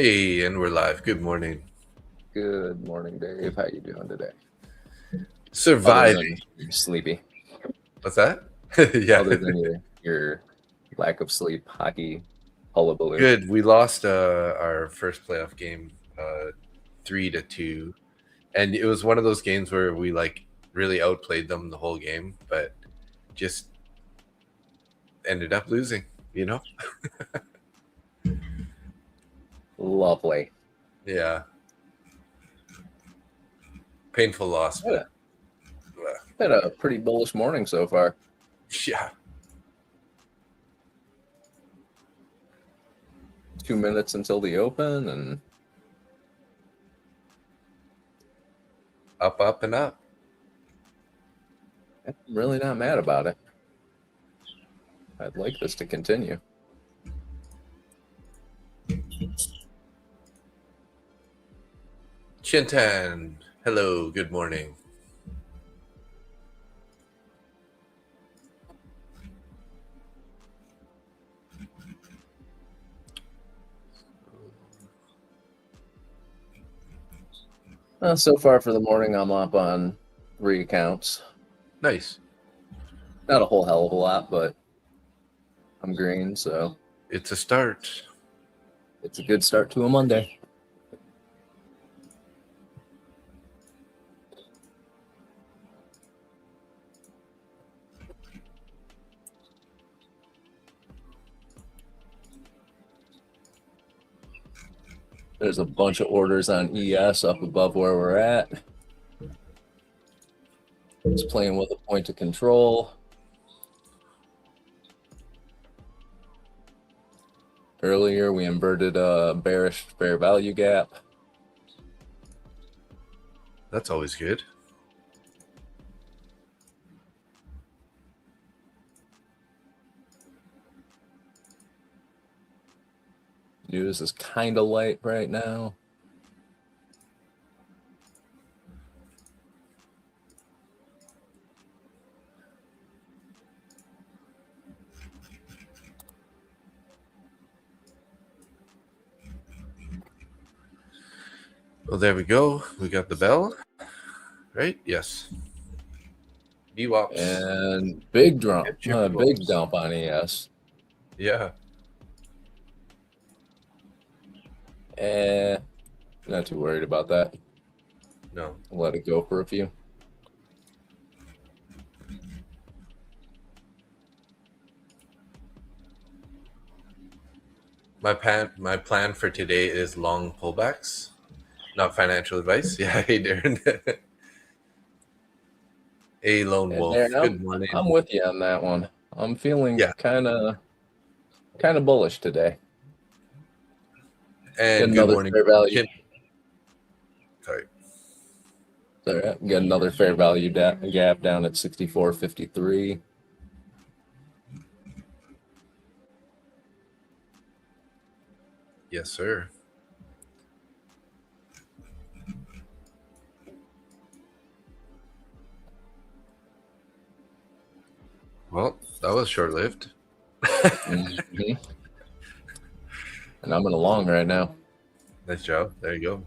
Hey, and we're live. Good morning. Good morning, Dave. How you doing today? Other Surviving. than you're sleepy, What's that? Yeah. other than your lack of sleep, hockey, hullabaloo. Good. We lost our first playoff game 3-2. And it was one of those games where we really outplayed them the whole game, but just ended up losing, you know? Lovely. Yeah. Painful loss, but Had a pretty bullish morning so far. yeah. 2 minutes until the open, and Up, up, and up. I'm really not mad about it. I'd like this to continue. Chintan, hello, good morning. So far for the morning, I'm up on 3 accounts. Nice. Not a whole hell of a lot, but I'm green, so It's a start. it's a good start to a Monday. There's a bunch of orders on ES up above where we're at. It's playing with a point of control. Earlier, we inverted a bearish fair value gap. That's always good. News is kind of light right now. Well, there we go. We got the bell, right? Yes. VWAPs. And big dump on ES. Yeah. Not too worried about that. No. Let it go for a few. My plan for today is long pullbacks, not financial advice. Yeah, hey Darren. A lone wolf. Darren, Good morning. I'm with you on that one. I'm feeling kind of bullish today. And good morning. Fair value. Sorry. Get another fair value gap down at 64.53. Yes, sir. Well, that was short-lived. Mm-hmm. And I'm in a long right now. Nice job. There you go.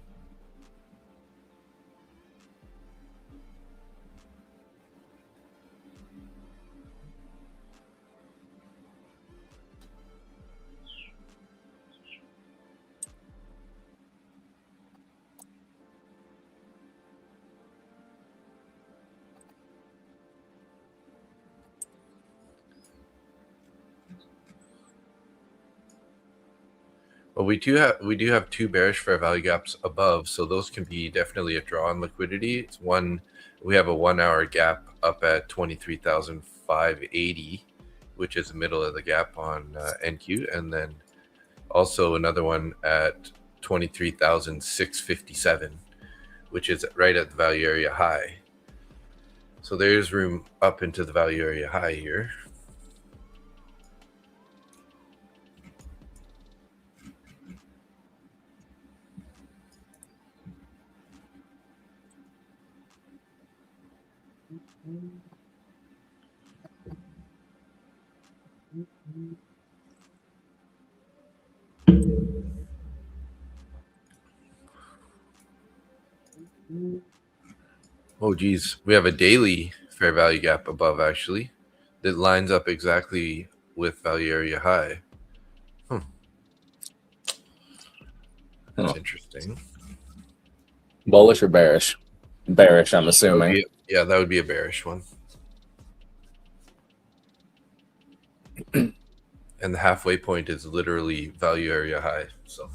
Well, we do have two bearish fair value gaps above, so those can be definitely a draw on liquidity. It's one. We have a 1 hour gap up at 23,580, which is the middle of the gap on NQ, and then also another one at 23,657, which is right at the value area high. So there's room up into the value area high here. Oh, geez. We have a daily fair value gap above, actually, that lines up exactly with value area high. That's interesting. Bullish or bearish? Bearish, I'm assuming. Yeah, that would be a bearish one. And the halfway point is literally value area high. So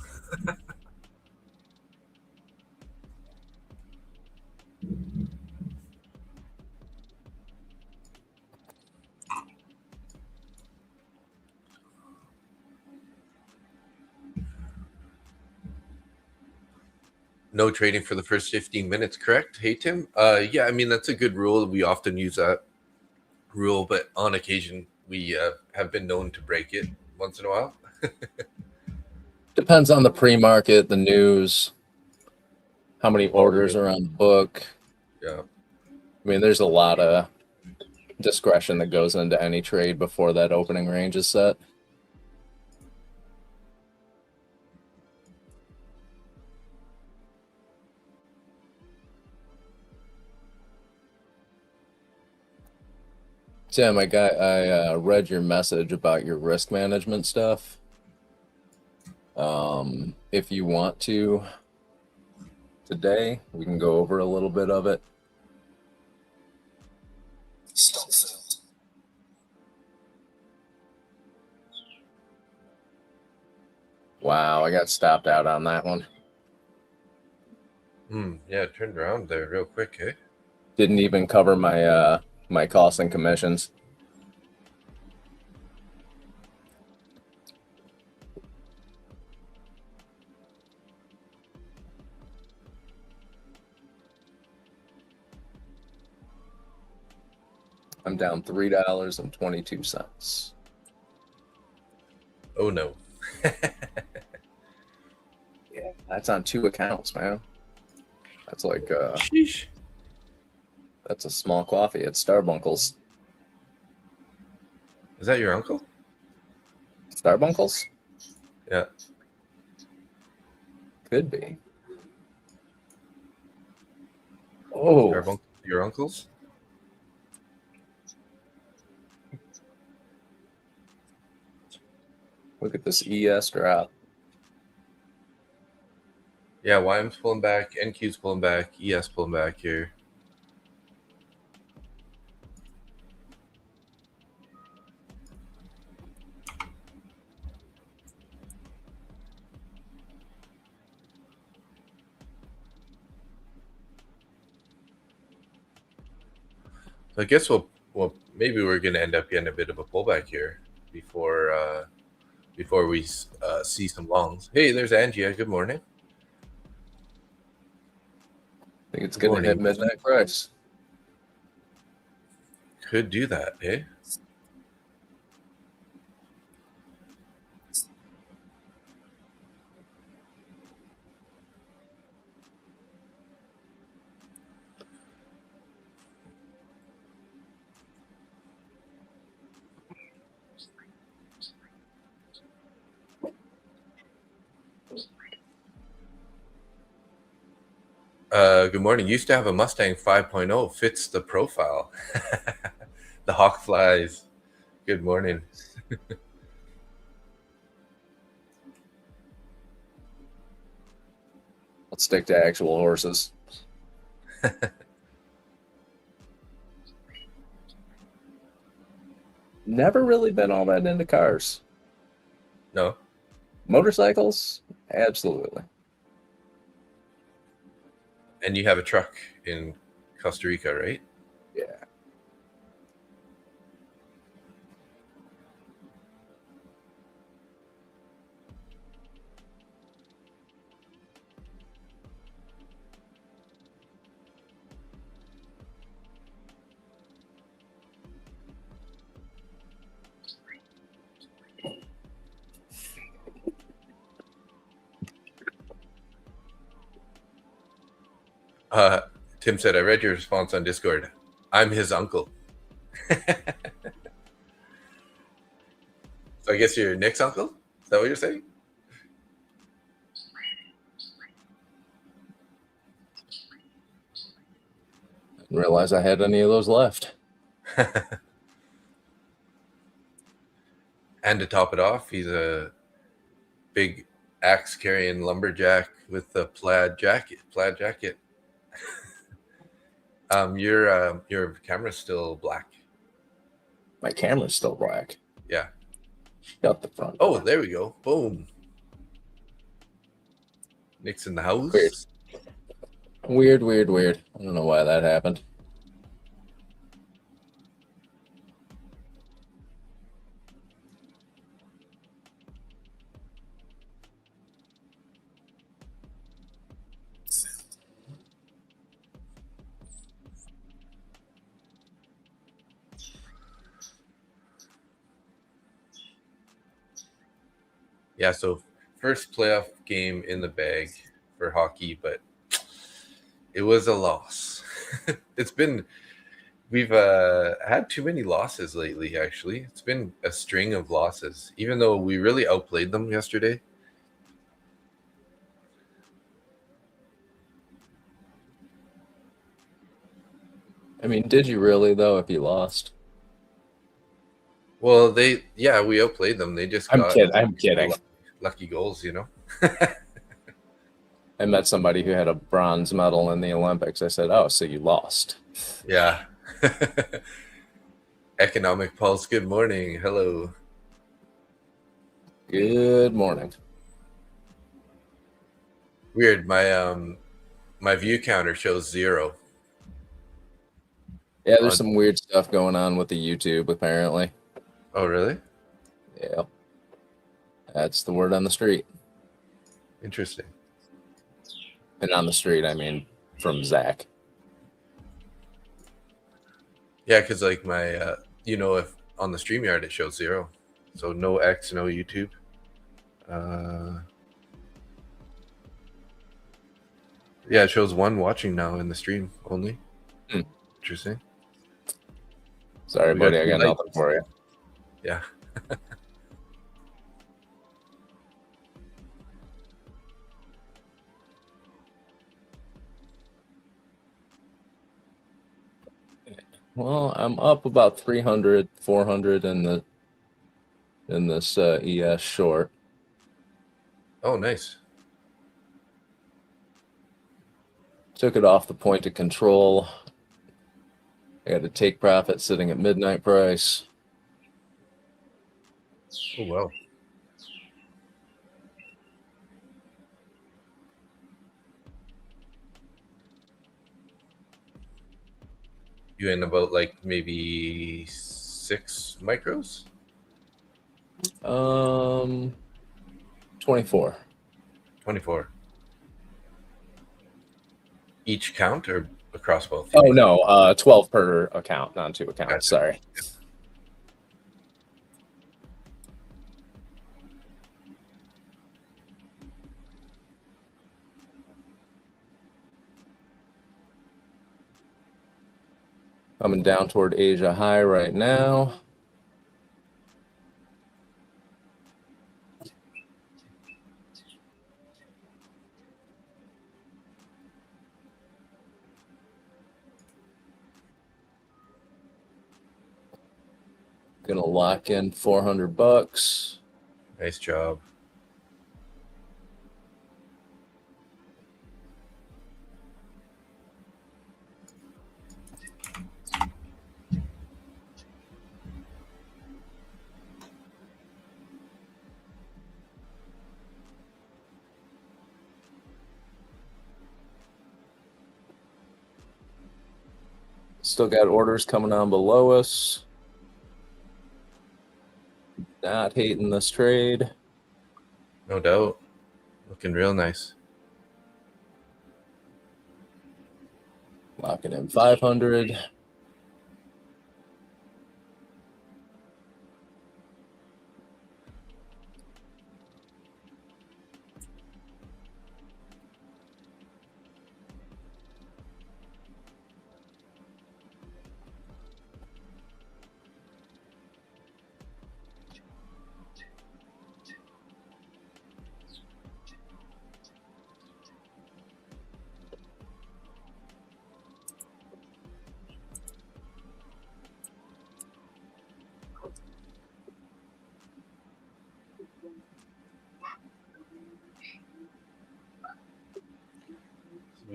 no trading for the first 15 minutes, correct? Hey, Tim. Yeah, I mean, that's a good rule. We often use that rule, but on occasion we have been known to break it once in a while. Depends on the pre-market, the news, how many orders are on the book. Yeah. I mean, there's a lot of discretion that goes into any trade before that opening range is set. Tim, I read your message about your risk management stuff. If you want to, today we can go over a little bit of it. Wow, I got stopped out on that one. Yeah, it turned around there real quick, eh? Didn't even cover my my costs and commissions. I'm down $3.22. Oh no. Yeah, that's on 2 accounts, man. That's like Sheesh. That's a small coffee at Starbunkles. Is that your uncle? Starbunkles? Yeah. Could be. Oh. Your uncle's? Look at this ES drop. Yeah, YM's pulling back, NQ's pulling back, ES pulling back here. So I guess maybe we're going to end up getting a bit of a pullback here before we see some longs. Hey, there's Angia. Good morning. I think it's going to hit midnight price. Could do that, eh? Good morning. Used to have a Mustang 5.0. Fits the profile. The hawk flies. Good morning. Let's stick to actual horses. Never really been all that into cars. No. Motorcycles? Absolutely. And you have a truck in Costa Rica, right? Yeah. Tim said, I read your response on Discord. I'm his uncle. So I guess you're Nick's uncle? Is that what you're saying? Didn't realize I had any of those left. And to top it off, he's a big axe carrying lumberjack with a plaid jacket. Your camera's still black. My camera's still black. Yeah. Shut the front. Oh, there we go. Boom. Nick's in the house. Weird. I don't know why that happened. Yeah, so first playoff game in the bag for hockey, but it was a loss. We've had too many losses lately, actually. It's been a string of losses, even though we really outplayed them yesterday. I mean, did you really, though, if you lost? Well, we outplayed them. They just I'm kidding. Lucky goals, you know? I met somebody who had a bronze medal in the Olympics. I said, oh, so you lost. Yeah. Economic Pulse, good morning. Hello. Good morning. Weird. My view counter shows 0. Yeah, there's some weird stuff going on with the YouTube, apparently. Oh, really? Yeah. That's the word on the street. Interesting. And on the street, I mean from Zach. Yeah, because like my, if on the StreamYard it shows 0. So no X, no YouTube. Yeah, it shows 1 watching now in the stream only. Interesting. Sorry, buddy, I got nothing for you. Yeah. Well, I'm up about 300, 400 in this ES short. Oh, nice. Took it off the point of control. I got a take profit sitting at midnight price. Oh, wow. You in about like maybe 6 micros? 24. 24. Each count or across both? Oh, no, 12 per account, not 2 accounts. Gotcha. Sorry. Coming down toward Asia high right now. Gonna lock in $400. Nice job. Still got orders coming on below us. Not hating this trade. No doubt. Looking real nice. Locking in 500.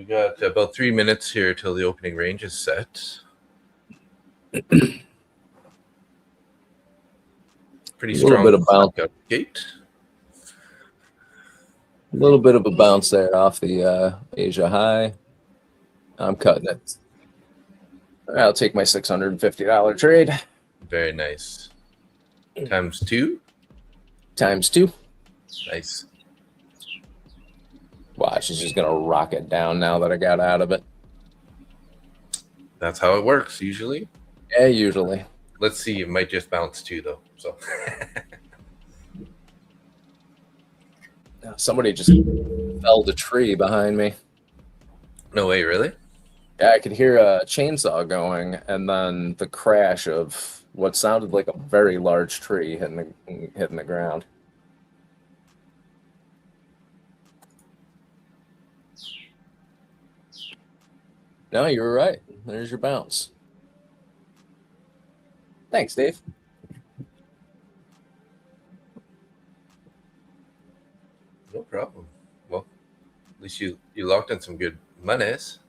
We got about 3 minutes here till the opening range is set. Pretty strong bit of bounce. gate. A little bit of a bounce there off the Asia high. I'm cutting it. I'll take my $650 trade. Very nice. Times 2. Times 2. Nice. Watch, it's just gonna rocket down now that I got out of it. That's how it works usually. Yeah, usually. Let's see. It might just bounce too, though. So somebody just felled a tree behind me. no way, really? Yeah, I could hear a chainsaw going, and then the crash of what sounded like a very large tree hitting the ground. No, you were right. There's your bounce. Thanks, Dave. No problem. Well, at least you locked in some good monies.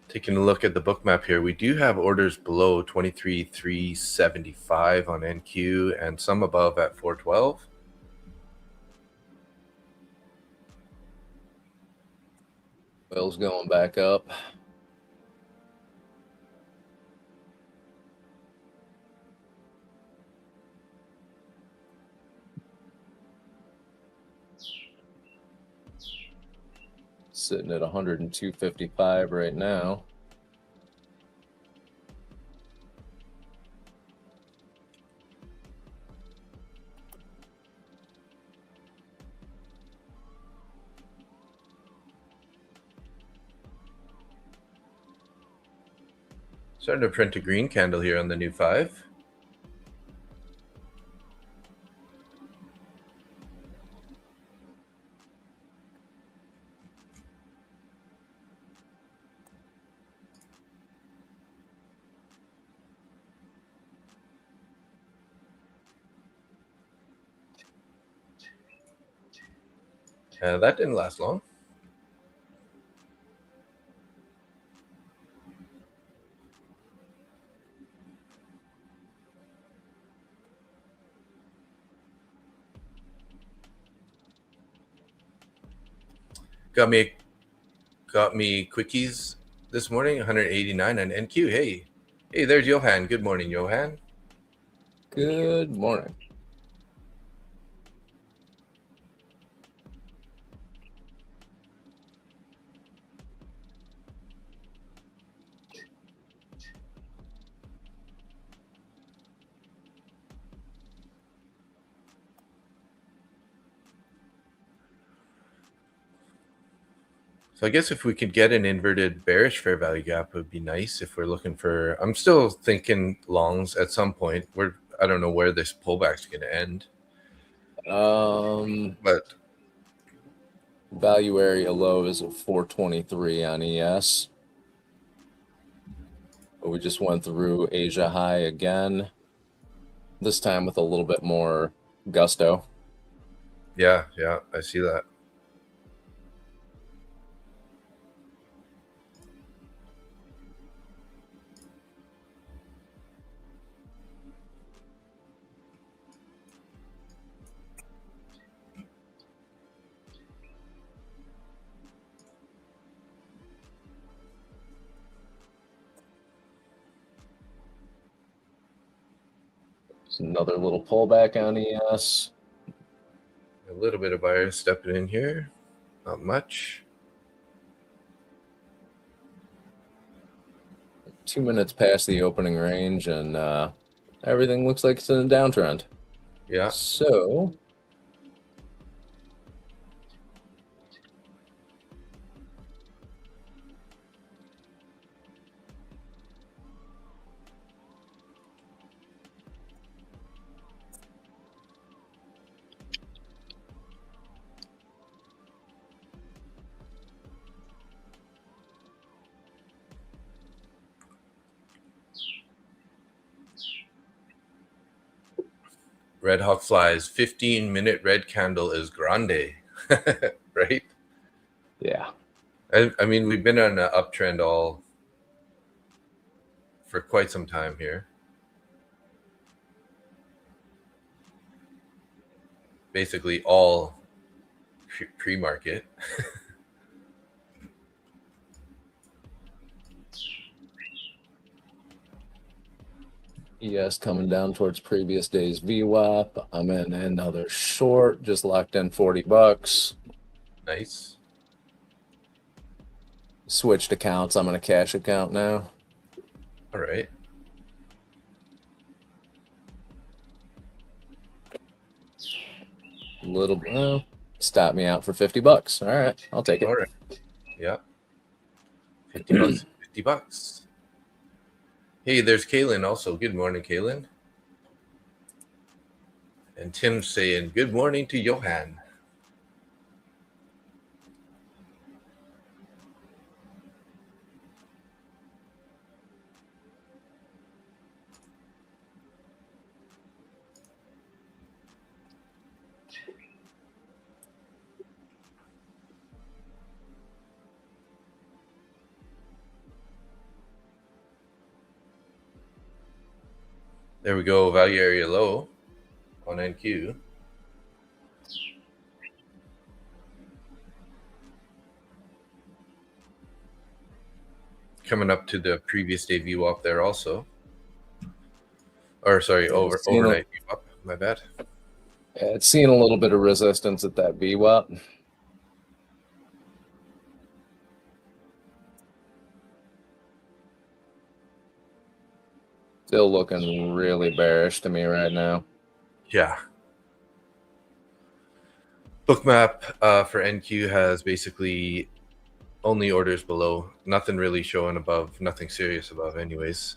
Taking a look at the book map here, we do have orders below 23,375 on NQ and some above at 412. Oil's going back up. Sitting at 102.55 right now. Starting to print a green candle here on the new 5. That didn't last long. Got me quickies this morning, 189 on NQ. Hey, there's Johan. Good morning, Johan. Good morning. So I guess if we could get an inverted bearish fair value gap, it would be nice if we're looking for. I'm still thinking longs at some point. I don't know where this pullback's going to end. But value area low is at 423 on ES. But we just went through Asia high again. This time with a little bit more gusto. Yeah, I see that. Another little pullback on ES. A little bit of buyers stepping in here. Not much. 2 minutes past the opening range, and everything looks like it's in a downtrend. Yeah. So Red Hawk Flies, 15-minute red candle is grande, right? Yeah. I mean, we've been on an uptrend all for quite some time here. Basically all pre-market. ES coming down towards previous day's VWAP. I'm in another short, just locked in $40. Nice. Switched accounts. I'm in a cash account now. All right. Little, stop me out for $50. All right, I'll take it. All right. Yeah. $50. $50. Hey, there's Kaylin also. Good morning, Kaylin. And Tim saying good morning to Johan. There we go. Value area low on NQ. Coming up to the previous day VWAP there also. Or sorry, overnight VWAP. My bad. Yeah, it's seeing a little bit of resistance at that VWAP. Still looking really bearish to me right now. Yeah. Bookmap for NQ has basically only orders below. Nothing really showing above. Nothing serious above anyways.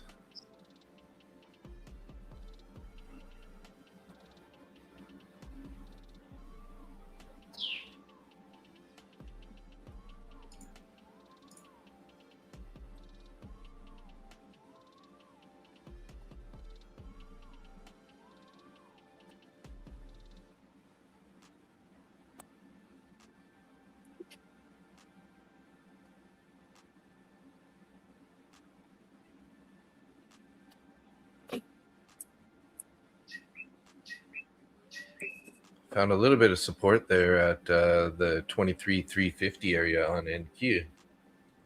Found a little bit of support there at the 23,350 area on NQ,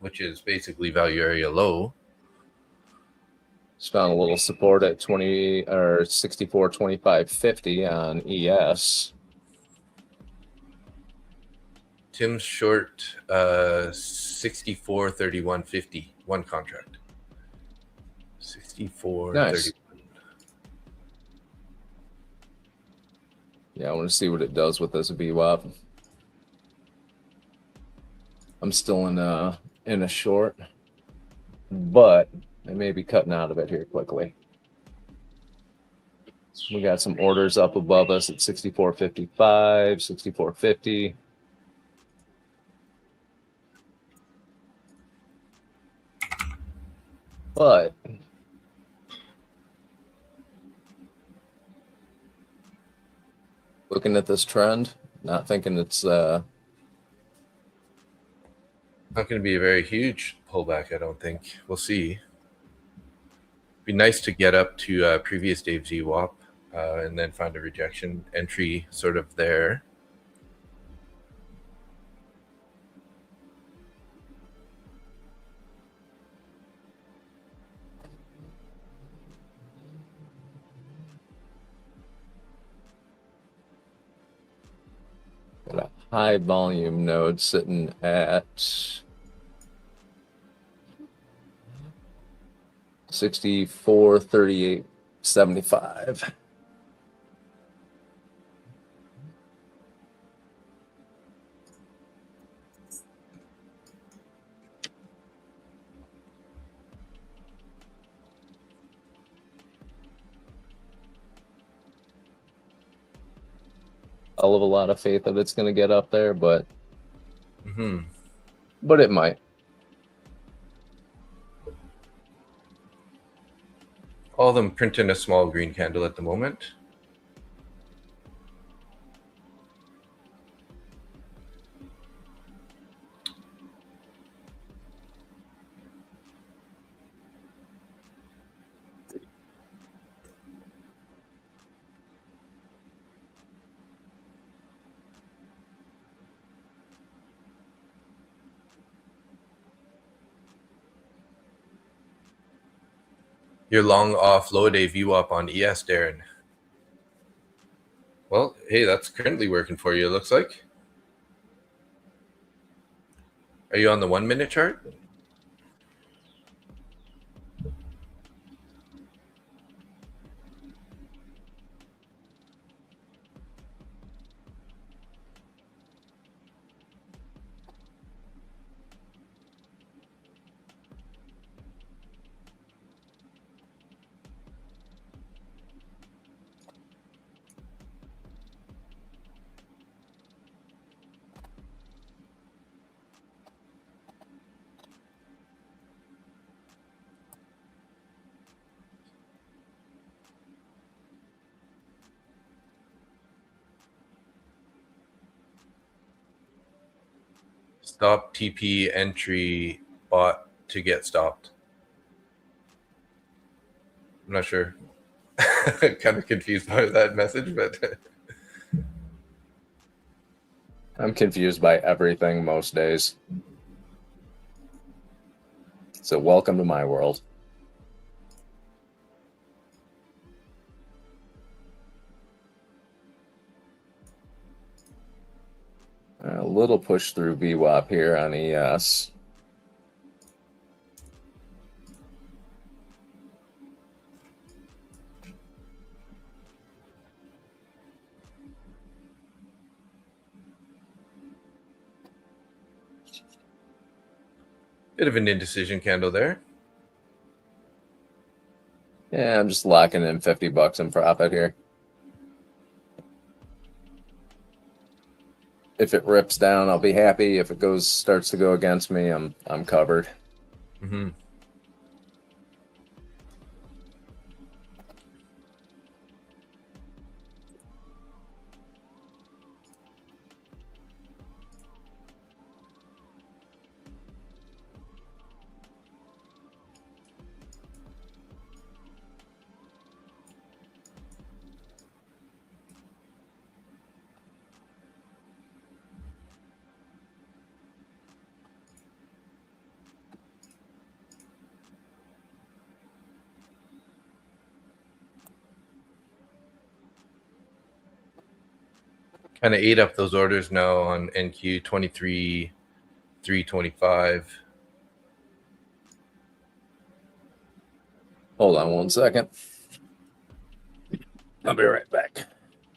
which is basically value area low. Just found a little support at 64.2550 on ES. Tim's short 64.3150 one contract. 64.31. Nice. Yeah, I want to see what it does with this VWAP. I'm still in a short, but I may be cutting out of it here quickly. We got some orders up above us at 64.55, 64.50. But looking at this trend, not thinking it's not going to be a very huge pullback, I don't think. We'll see. Be nice to get up to previous day VWAP and then find a rejection entry sort of there. got a high volume node sitting at 64.3875. Hell of a lot of faith that it's going to get up there, but but it might. All of them printing a small green candle at the moment. You're long off low day VWAP on ES, Darren. Well, hey, that's currently working for you, it looks like. Are you on the 1 minute chart? Stop TP entry bot to get stopped. I'm not sure. Kind of confused by that message, but I'm confused by everything most days. So welcome to my world. A little push through VWAP here on ES. bit of an indecision candle there. Yeah, I'm just locking in $50 in profit here. If it rips down, I'll be happy. If it starts to go against me, I'm covered. Mm-hmm. Kind of ate up those orders now on NQ 23, 325. Hold on 1 second. I'll be right back.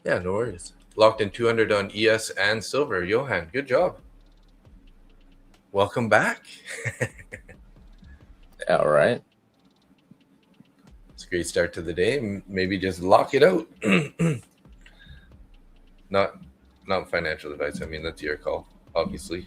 Yeah, no worries. Locked in 200 on ES and silver. Johan, good job. Welcome back. All right. It's a great start to the day. Maybe just lock it out. Not financial advice. I mean, that's your call, obviously.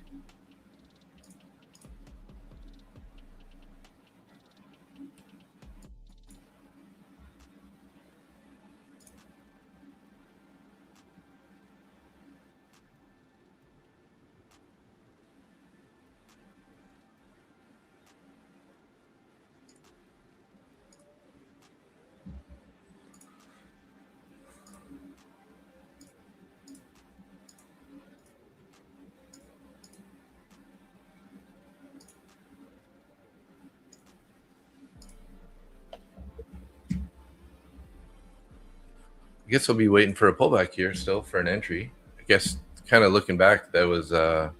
I guess we'll be waiting for a pullback here still for an entry. I guess kind of looking back, that was the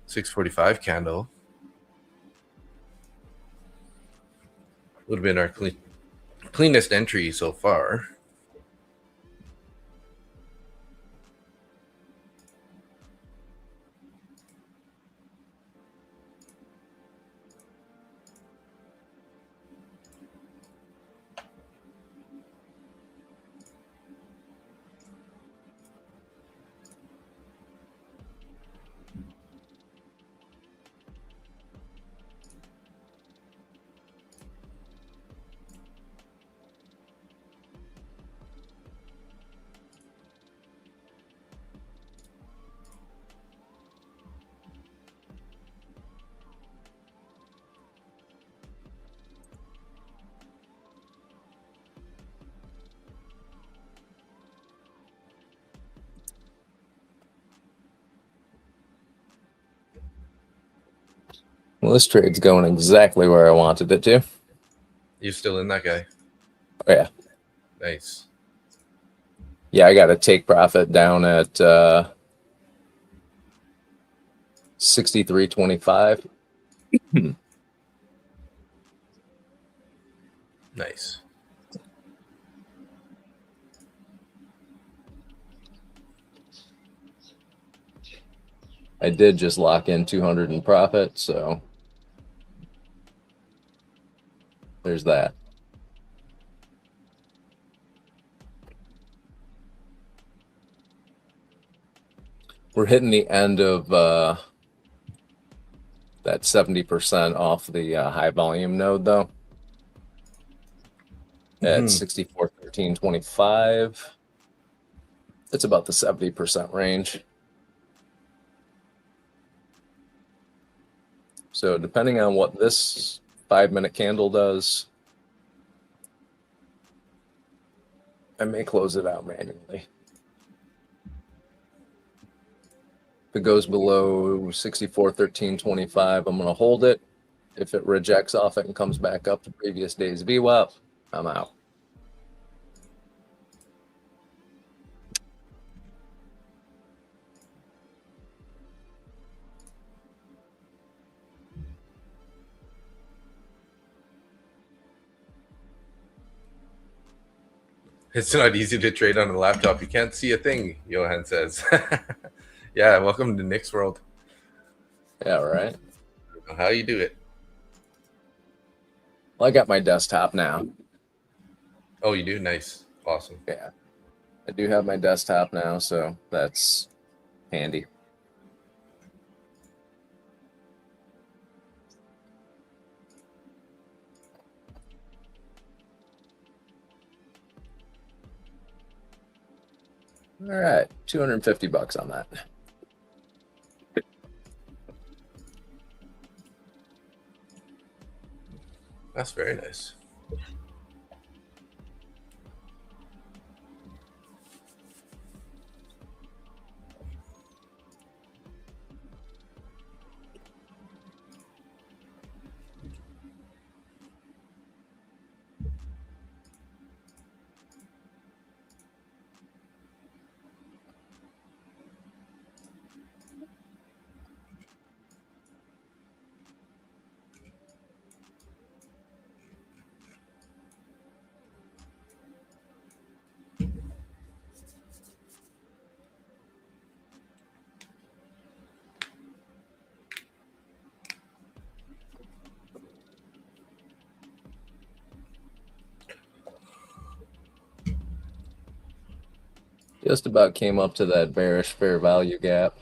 645 candle. Would have been our cleanest entry so far. Well, this trade's going exactly where I wanted it to. You're still in that guy? Oh, yeah. Nice. Yeah, I got a take profit down at 63.25. Nice. I did just lock in 200 in profit, so there's that. We're hitting the end of that 70% off the high volume node, though, at 64.13.25. It's about the 70% range. So depending on what this 5-minute candle does, I may close it out manually. If it goes below 64.13.25, I'm going to hold it. If it rejects off it and comes back up to previous day's VWAP, I'm out. It's not easy to trade on a laptop. You can't see a thing, Johan says. Yeah, welcome to Nick's world. Yeah, right. I don't know how you do it. Well, I got my desktop now. Oh, you do? Nice. Awesome. Yeah, I do have my desktop now, so that's handy. All right, 250 bucks on that. That's very nice. Just about came up to that bearish fair value gap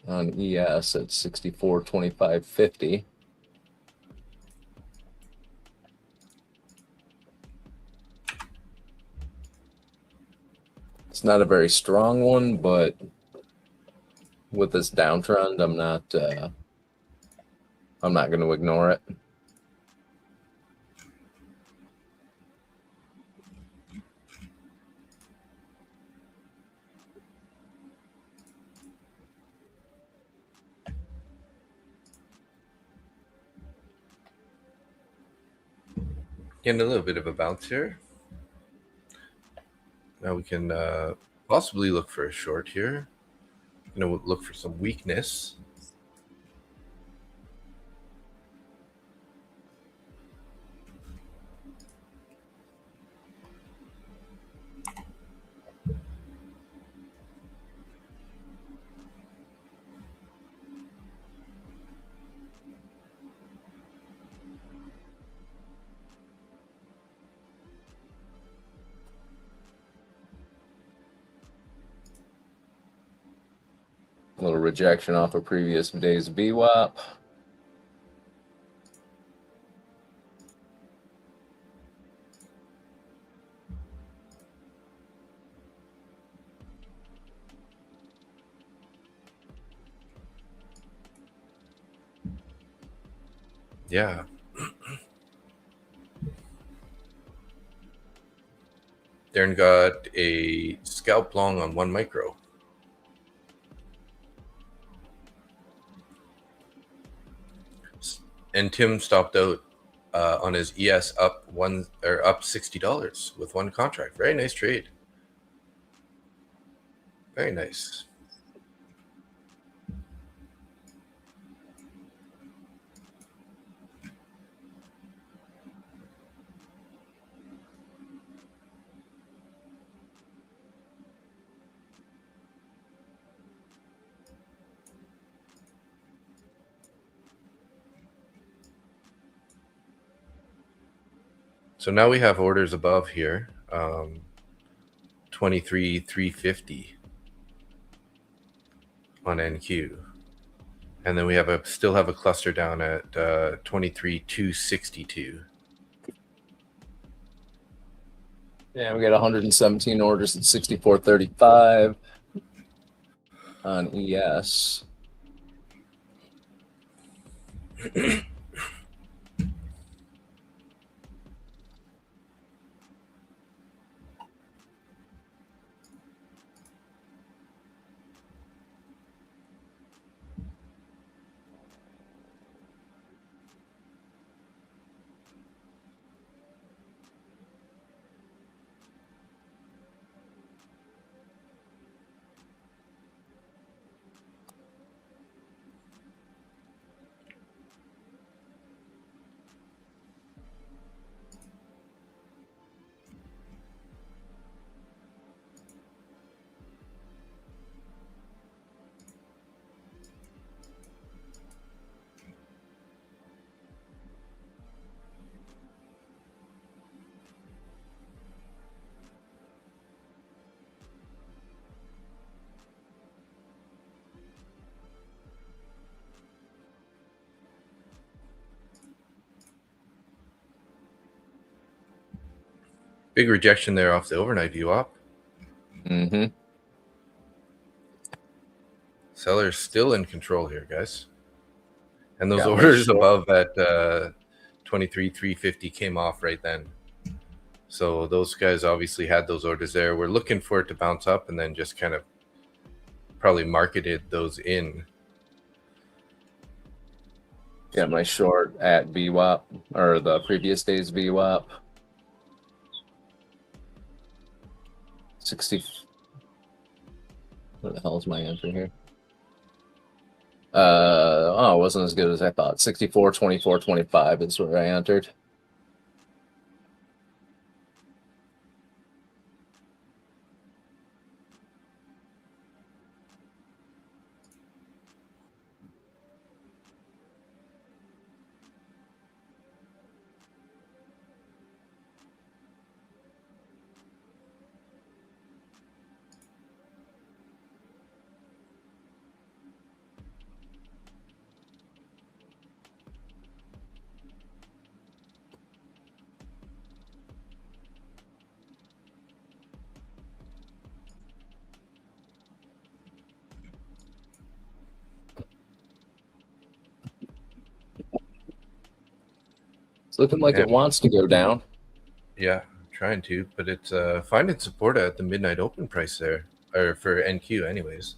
on ES at 64.25.50. It's not a very strong one, but with this downtrend, I'm not going to ignore it. Getting a little bit of a bounce here. Now we can possibly look for a short here. Look for some weakness. A little rejection off a previous day's VWAP. Yeah. Darren got a scalp long on 1 micro. And Tim stopped out on his ES up $60 with one contract. Very nice trade. Very nice. So now we have orders above here, 23,350 on NQ, and then we have still have a cluster down at 23,262. Yeah, we got 117 orders at 64.35 on ES. Big rejection there off the overnight VWAP. Mm-hmm. Sellers still in control here, guys. And those Yeah, orders above that 23,350 came off right then. So those guys obviously had those orders there. We're looking for it to bounce up and then just kind of probably marketed those in. Yeah, my short at VWAP, or the previous day's VWAP. 60. What the hell is my answer here? Oh, it wasn't as good as I thought. 64, 24, 25 is where I entered. It's looking like it wants to go down. Yeah, trying to, but it's finding support at the midnight open price there, or for NQ anyways.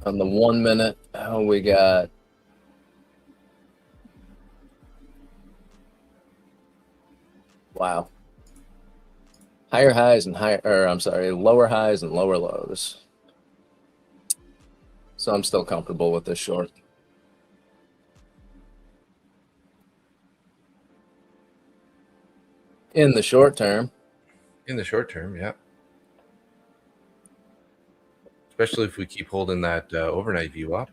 On the 1 minute, we got wow. Higher highs and lower highs and lower lows. So I'm still comfortable with this short. In the short term. In the short term, yeah. Especially if we keep holding that overnight VWAP.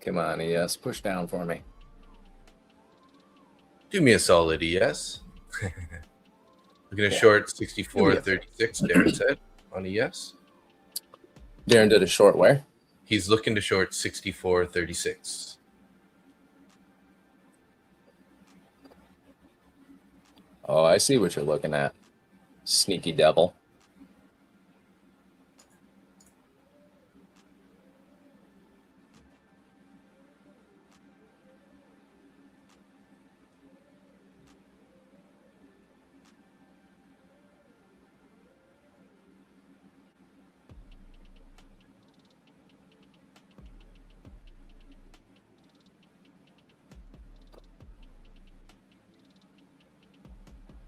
Come on, ES, push down for me. Do me a solid, ES. Looking at Yeah. short 64.36, Darren said, on ES. Darren did a short where? He's looking to short 64.36. Oh, I see what you're looking at. Sneaky devil.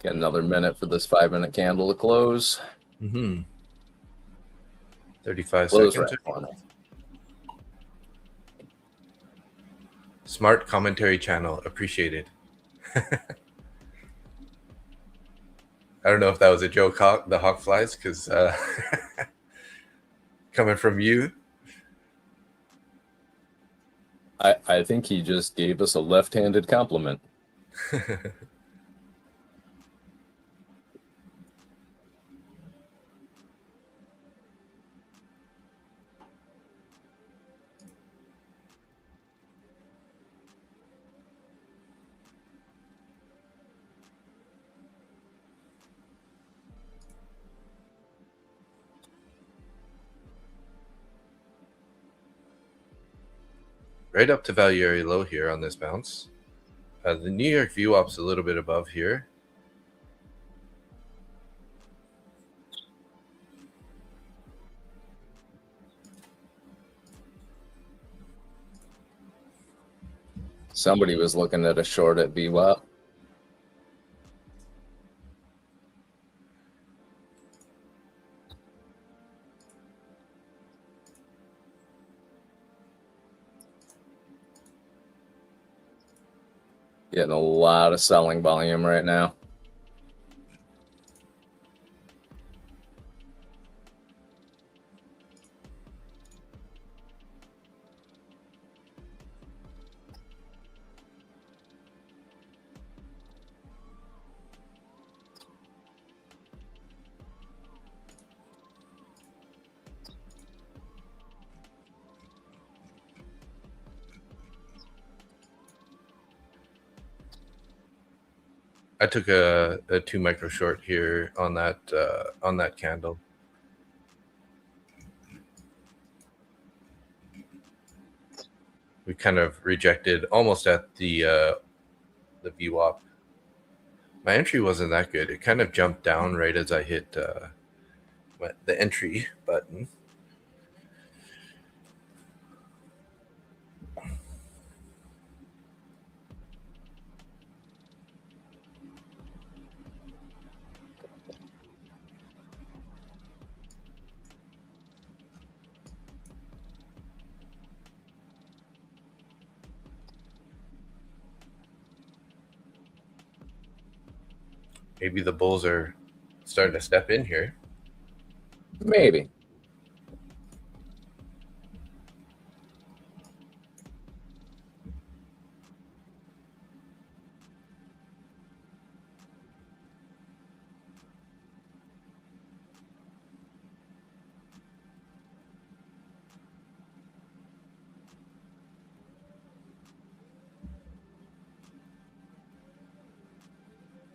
Get another minute for this 5-minute candle to close. 35 Close seconds. right corner. Smart commentary channel. Appreciated. I don't know if that was a joke, the hawk flies, because coming from you. I think he just gave us a left-handed compliment. Right up to value area low here on this bounce. The New York VWAP's a little bit above here. Somebody was looking at a short at VWAP. Getting a lot of selling volume right now. I took a 2 micro short here on that candle. We kind of rejected almost at the VWAP. My entry wasn't that good. It kind of jumped down right as I hit the entry button. Maybe the bulls are starting to step in here. Maybe.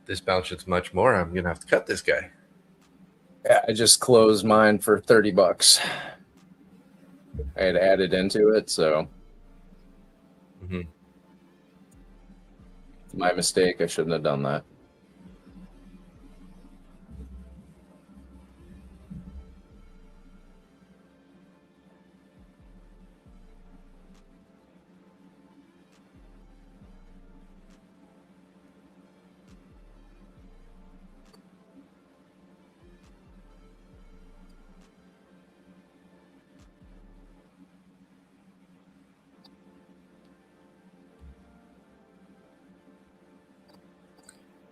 This bounces much more. I'm gonna have to cut this guy. Yeah, I just closed mine for $30. I had added into it, so my mistake. I shouldn't have done that.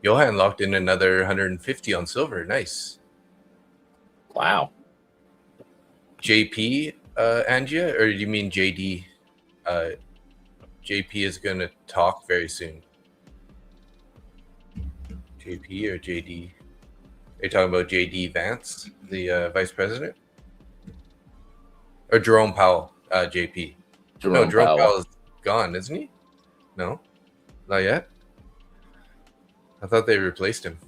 Johan locked in another 150 on silver. Nice. Wow. JP, Angia, or do you mean JD? JP is going to talk very soon. JP or JD? Are you talking about JD Vance, the vice president? Or Jerome Powell, JP? No, Jerome Powell is gone, isn't he? No, not yet. I thought they replaced him.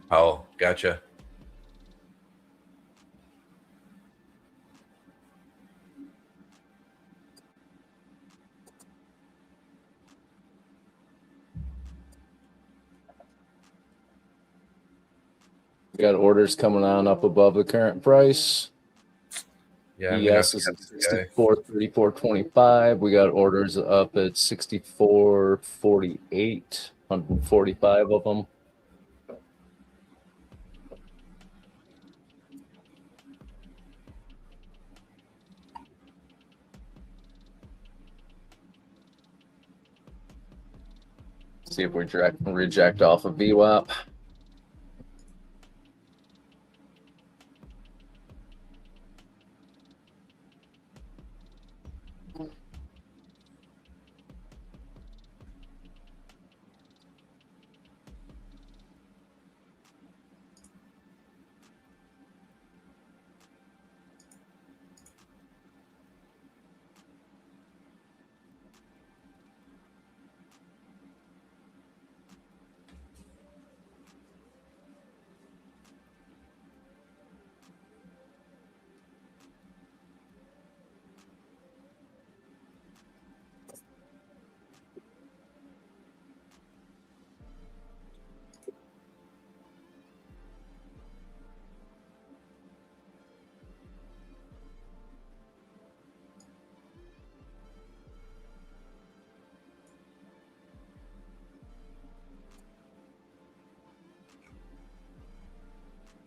Powell, gotcha. We got orders coming on up above the current price. Yeah, ES is at 64.3425. We got orders up at 64.48, 145 of them. See if we reject off of VWAP.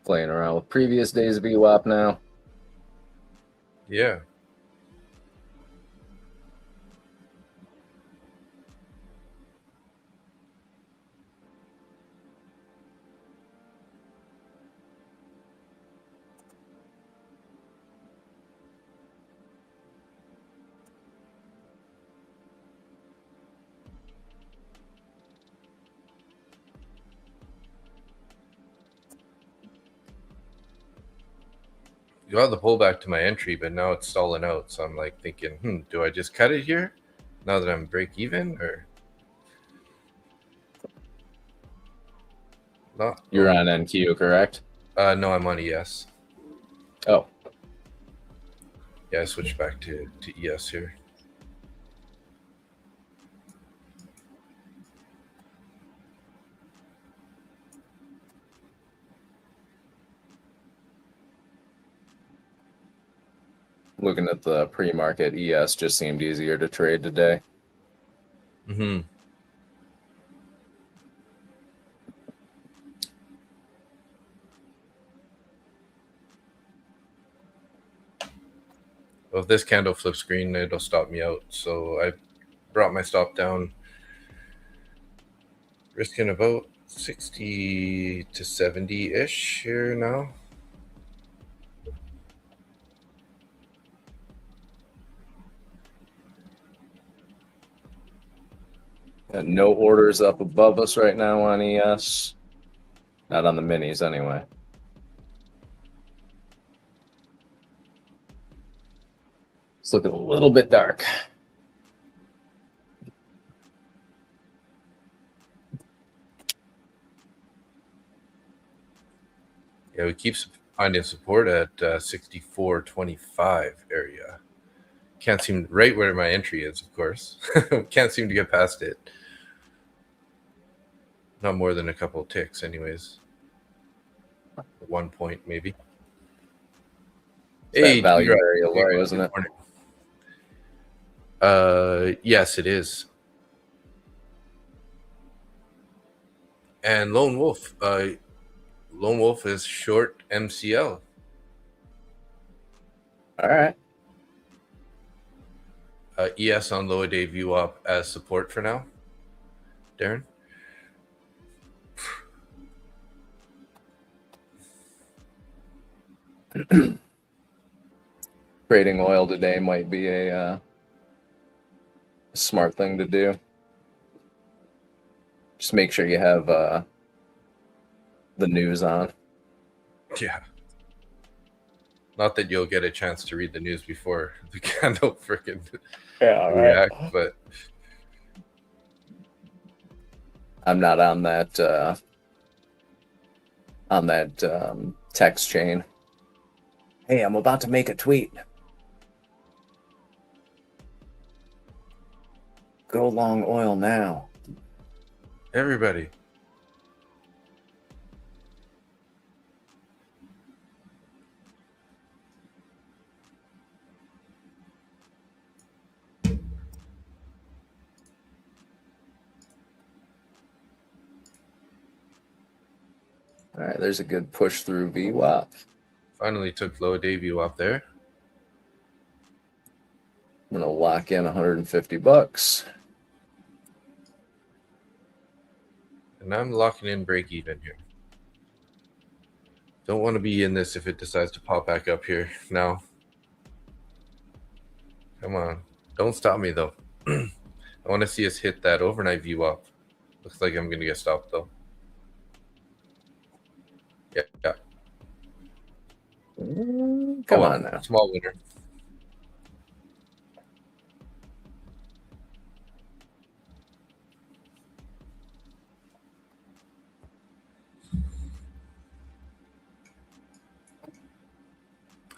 Playing around with previous days VWAP now. Yeah. Got the pullback to my entry, but now it's stalling out. So I'm like thinking, do I just cut it here now that I'm break even, or not? You're on NQ, correct? No, I'm on ES. Oh. Yeah, I switched back to ES here. Looking at the pre-market, ES just seemed easier to trade today. Mm-hmm. Well, if this candle flips green, it'll stop me out. So I brought my stop down, risking about 60 to 70-ish here now. Got no orders up above us right now on ES. Not on the minis anyway. It's looking a little bit dark. Yeah, we keep finding support at 64.25 area. Can't seem right where my entry is, of course. Can't seem to get past it. Not more than a couple of ticks, anyways. 1 point, maybe. Hey, that value area low, isn't it? Yes, it is. And Lone Wolf is short MCL. All right. ES on low day VWAP as support for now. Darren? Trading oil today might be a Smart thing to do. Just make sure you have the news on. Yeah. Not that you'll get a chance to read the news before the candle freaking react, but I'm not on that text chain. Hey, I'm about to make a tweet. Go long oil now. everybody. All right, there's a good push through VWAP. Finally took low day view up there. I'm gonna lock in 150 bucks. And I'm locking in break even here. Don't want to be in this if it decides to pop back up here now. Come on. Don't stop me though. I want to see us hit that overnight view up. Looks like I'm going to get stopped though. Yeah. Come on now. Small winner.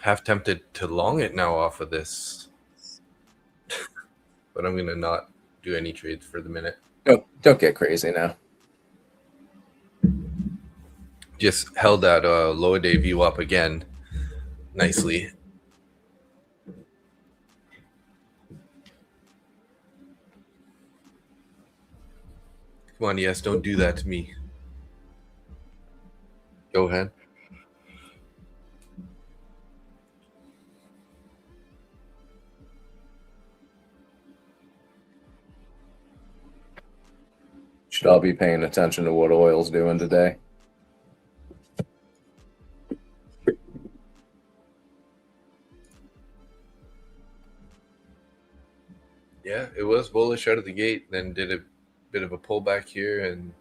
Half tempted to long it now off of this. But I'm going to not do any trades for the minute. Don't get crazy now. Just held that low day view up again nicely. Come on, yes, don't do that to me. Go ahead. Should all be paying attention to what oil's doing today. Yeah, it was bullish out of the gate, then did a bit of a pullback here and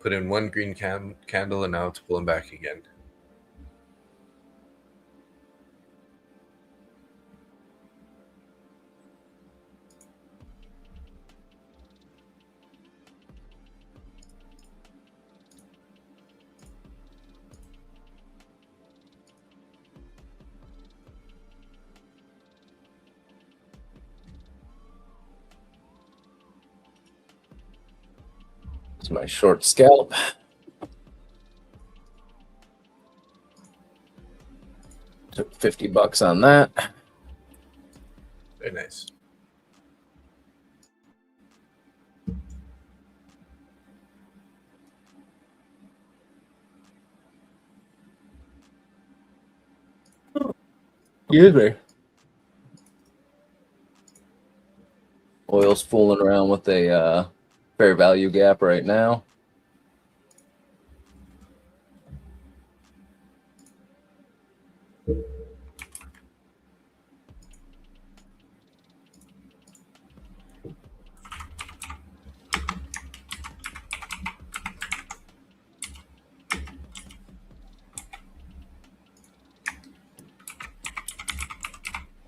put in one green candle, and now it's pulling back again. It's my short scalp. Took 50 bucks on that. Very nice. Excuse me. Oil's fooling around with a fair value gap right now.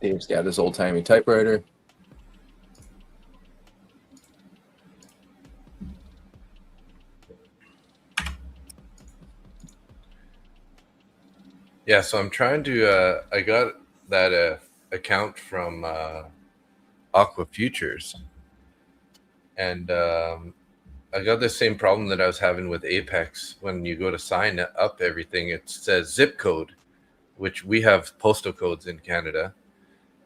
Dave's got his old-timey typewriter. Yeah, so I'm trying to I got that account from Aqua Futures, and I got the same problem that I was having with Apex. When you go to sign up everything, it says zip code, which we have postal codes in Canada,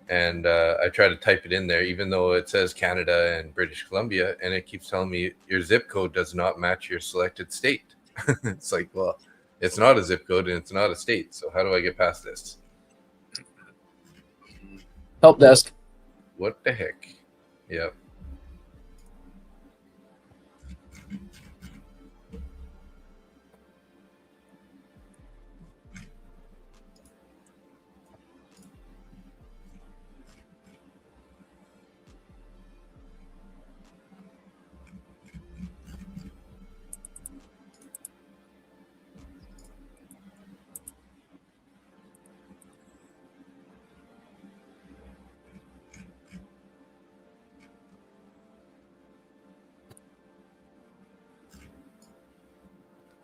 and I try to type it in there even though it says Canada and British Columbia, and it keeps telling me your zip code does not match your selected state. It's like, well, it's not a zip code and it's not a state. So how do I get past this? Help desk. What the heck? Yep.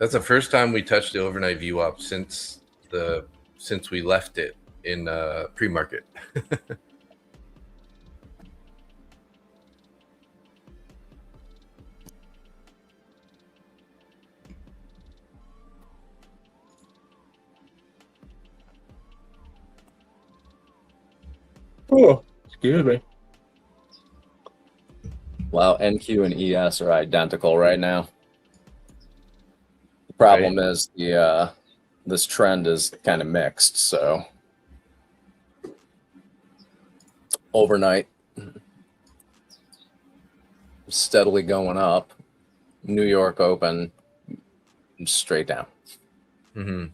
That's the first time we touched the overnight VWAP since we left it in pre-market. Oh, excuse me. Wow, NQ and ES are identical right now. The problem is this trend is kind of mixed, so overnight steadily going up. New York open straight down. Mm-hmm.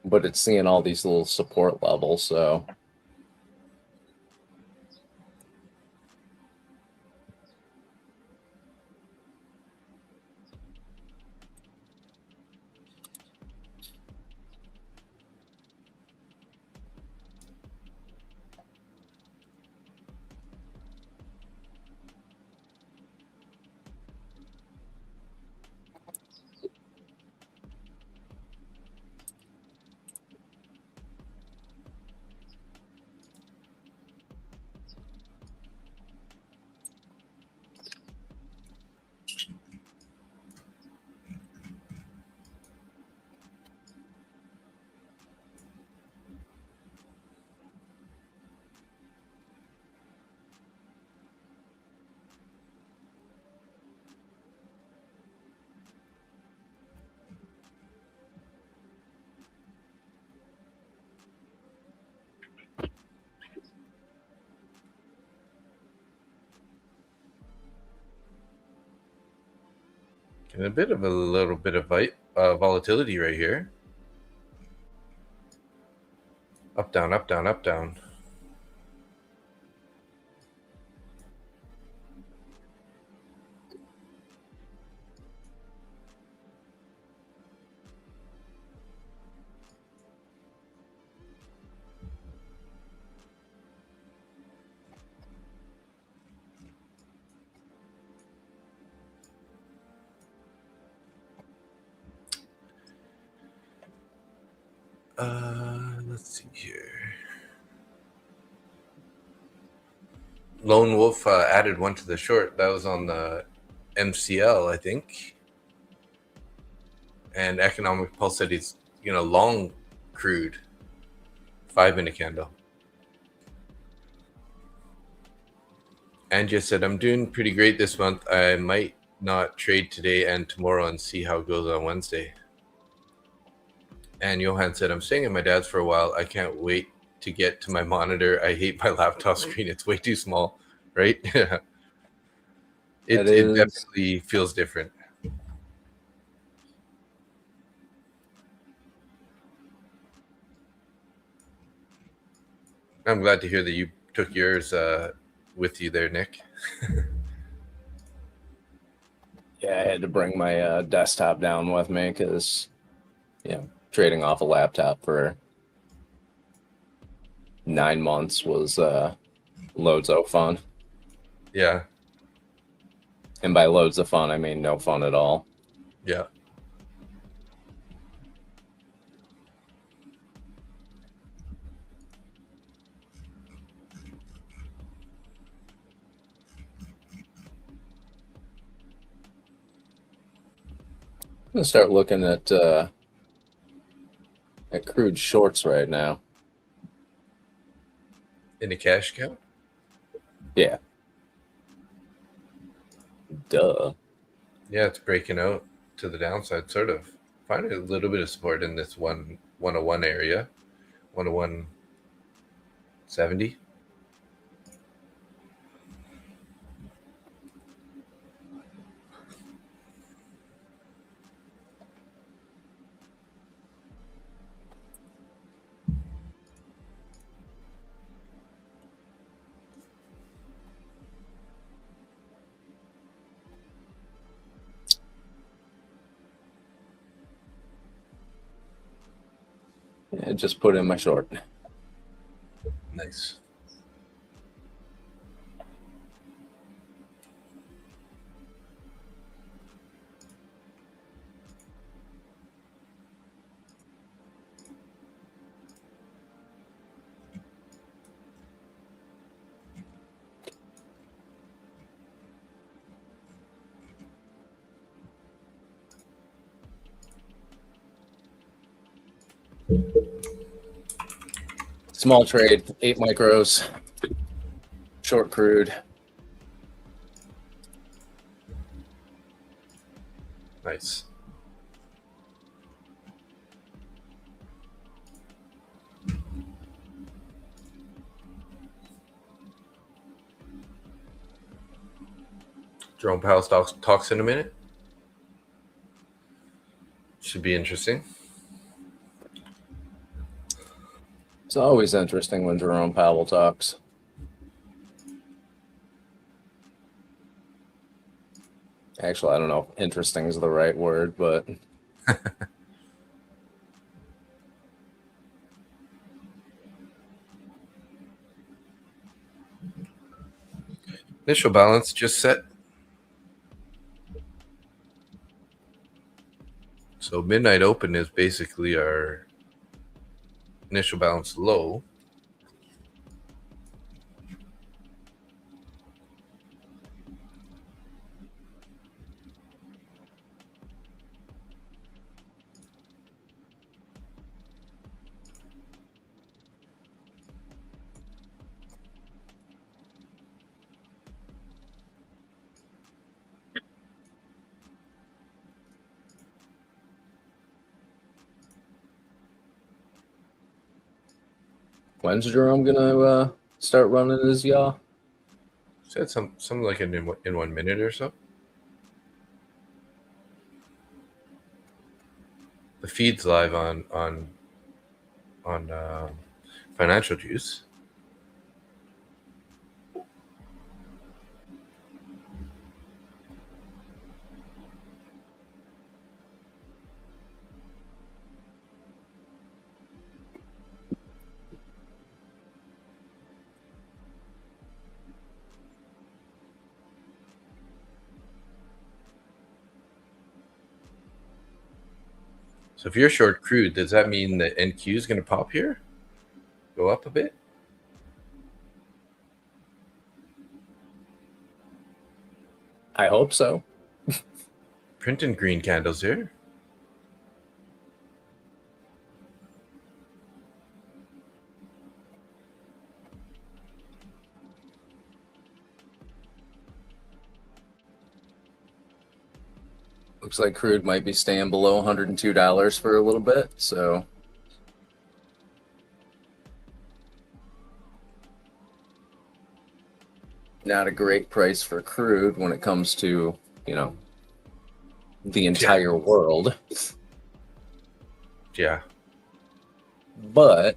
But it's seeing all these little support levels, so And a little bit of volatility right here. Up, down, up, down, up, down. Let's see here. Lone Wolf added one to the short. That was on the MCL, I think. And Economic Pulse said he's long crude 5-minute candle. And just said, I'm doing pretty great this month. I might not trade today and tomorrow and see how it goes on Wednesday. And Johan said, I'm staying at my dad's for a while. I can't wait to get to my monitor. I hate my laptop screen. It's way too small, right? It definitely feels different. I'm glad to hear that you took yours with you there, Nick. Yeah, I had to bring my desktop down with me because, trading off a laptop for 9 months was loads of fun. Yeah. And by loads of fun, I mean no fun at all. Yeah. I'm gonna start looking at crude shorts right now. In the cash cow? Yeah. Duh. Yeah, it's breaking out to the downside, sort of. Finding a little bit of support in this 101 area, 101.70. Yeah, just put in my short. Nice. Small trade, 8 micros, short crude. Nice. Jerome Powell talks in a minute. Should be interesting. It's always interesting when Jerome Powell talks. Actually, I don't know if interesting is the right word, but Initial balance just set. So midnight open is basically our initial balance low. when's Jerome gonna start running his yaw? Said something like in 1 minute or so. The feed's live on Financial Juice. So if you're short crude, does that mean that NQ is going to pop here? Go up a bit? I hope so. Printing green candles here. Looks like crude might be staying below $102 for a little bit, so not a great price for crude when it comes to, you know, the entire world. Yeah. But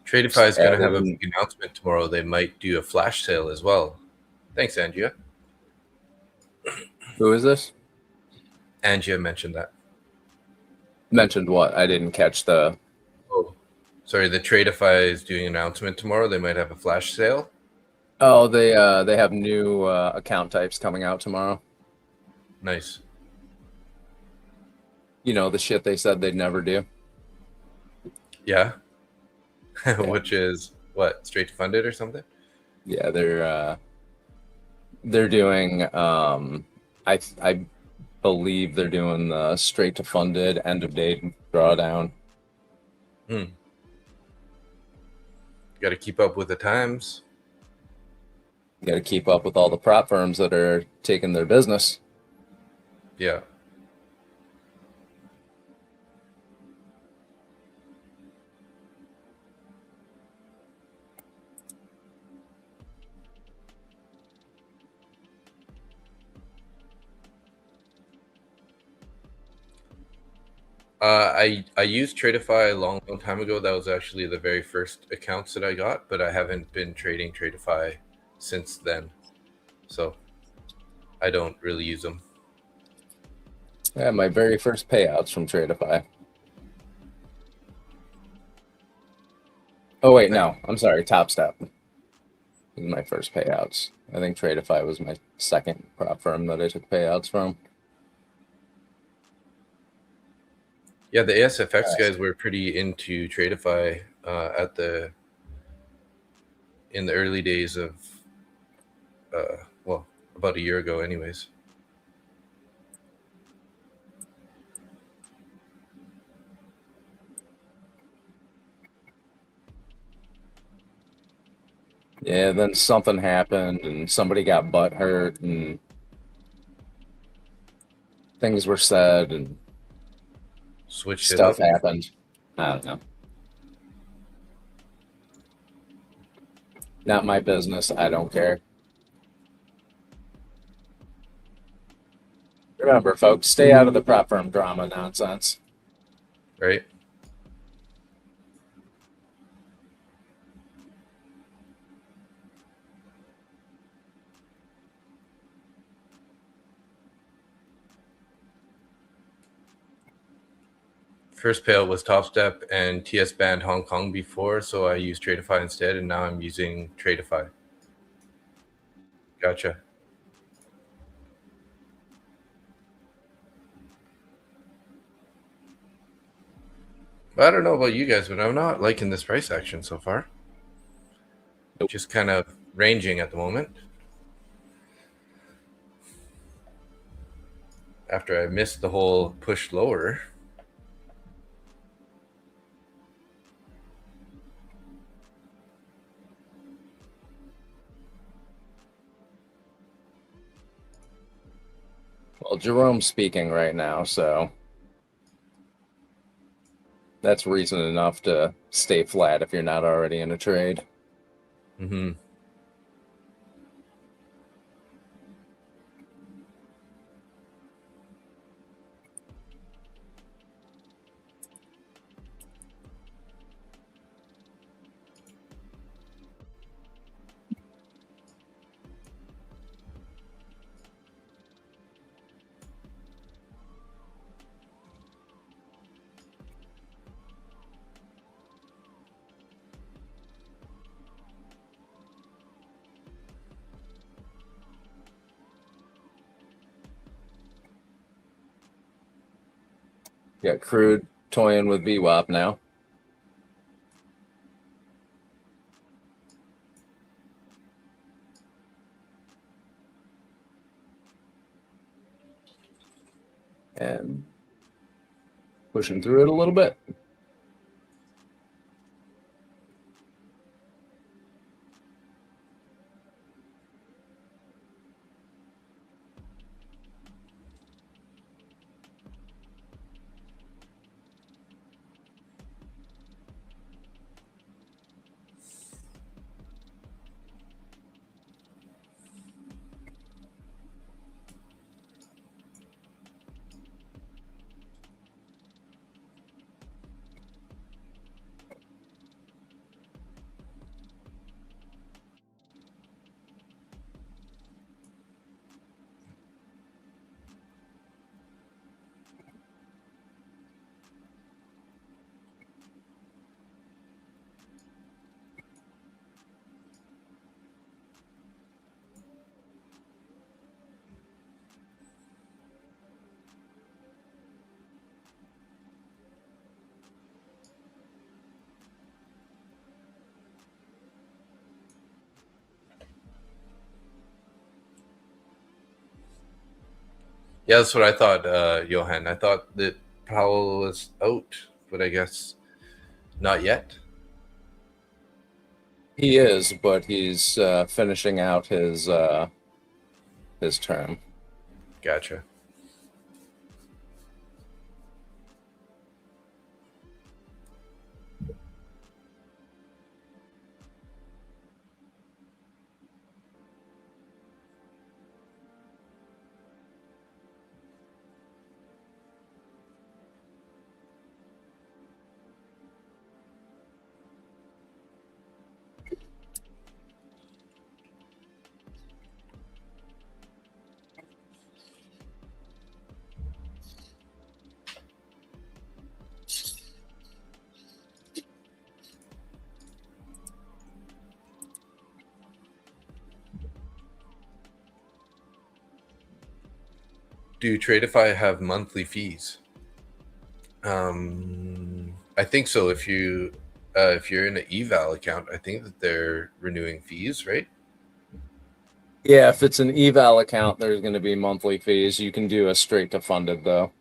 Tradeify is going to have a big announcement tomorrow. They might do a flash sale as well. Thanks, Angia. who is this? Angia mentioned that. Mentioned what? I didn't catch the... Oh, sorry. The Tradeify is doing an announcement tomorrow. They might have a flash sale. Oh, they have new account types coming out tomorrow. Nice. You know, the shit they said they'd never do. Yeah. Which is what, straight to funded or something? Yeah, they're doing I believe they're doing the straight to funded end of day drawdown. Got to keep up with the times. You got to keep up with all the prop firms that are taking their business. Yeah. I used Tradify a long time ago. That was actually the very first accounts that I got, but I haven't been trading Tradify since then, so I don't really use them. Yeah, my very first payouts from Tradify. Oh wait, no, I'm sorry. Top Step was my first payouts. I think Tradify was my second prop firm that I took payouts from. Yeah, the ASFX guys were pretty into Tradify in the early days of well, about a year ago, anyways. Yeah, then something happened and somebody got butt hurt and things were said and Switched it stuff up. happened. I don't know. Not my business. I don't care. Remember, folks, stay out of the prop firm drama nonsense. Right. First payout was Top Step and TS banned Hong Kong before, so I used Tradify instead, and now I'm using Tradify. Gotcha. I don't know about you guys, but I'm not liking this price action so far. Nope. Just kind of ranging at the moment. After I missed the whole push lower. Well, Jerome's speaking right now, so that's reason enough to stay flat if you're not already in a trade. Mm-hmm. Got crude toying with VWAP now. And pushing through it a little bit. Yeah, that's what I thought, Johan. I thought that Powell was out, but I guess not yet. He is, but he's finishing out his term. Gotcha. Do Tradeify have monthly fees? I think so. If you're in an eval account, I think that they're renewing fees, right? Yeah, if it's an eval account, there's going to be monthly fees. You can do a straight to funded though.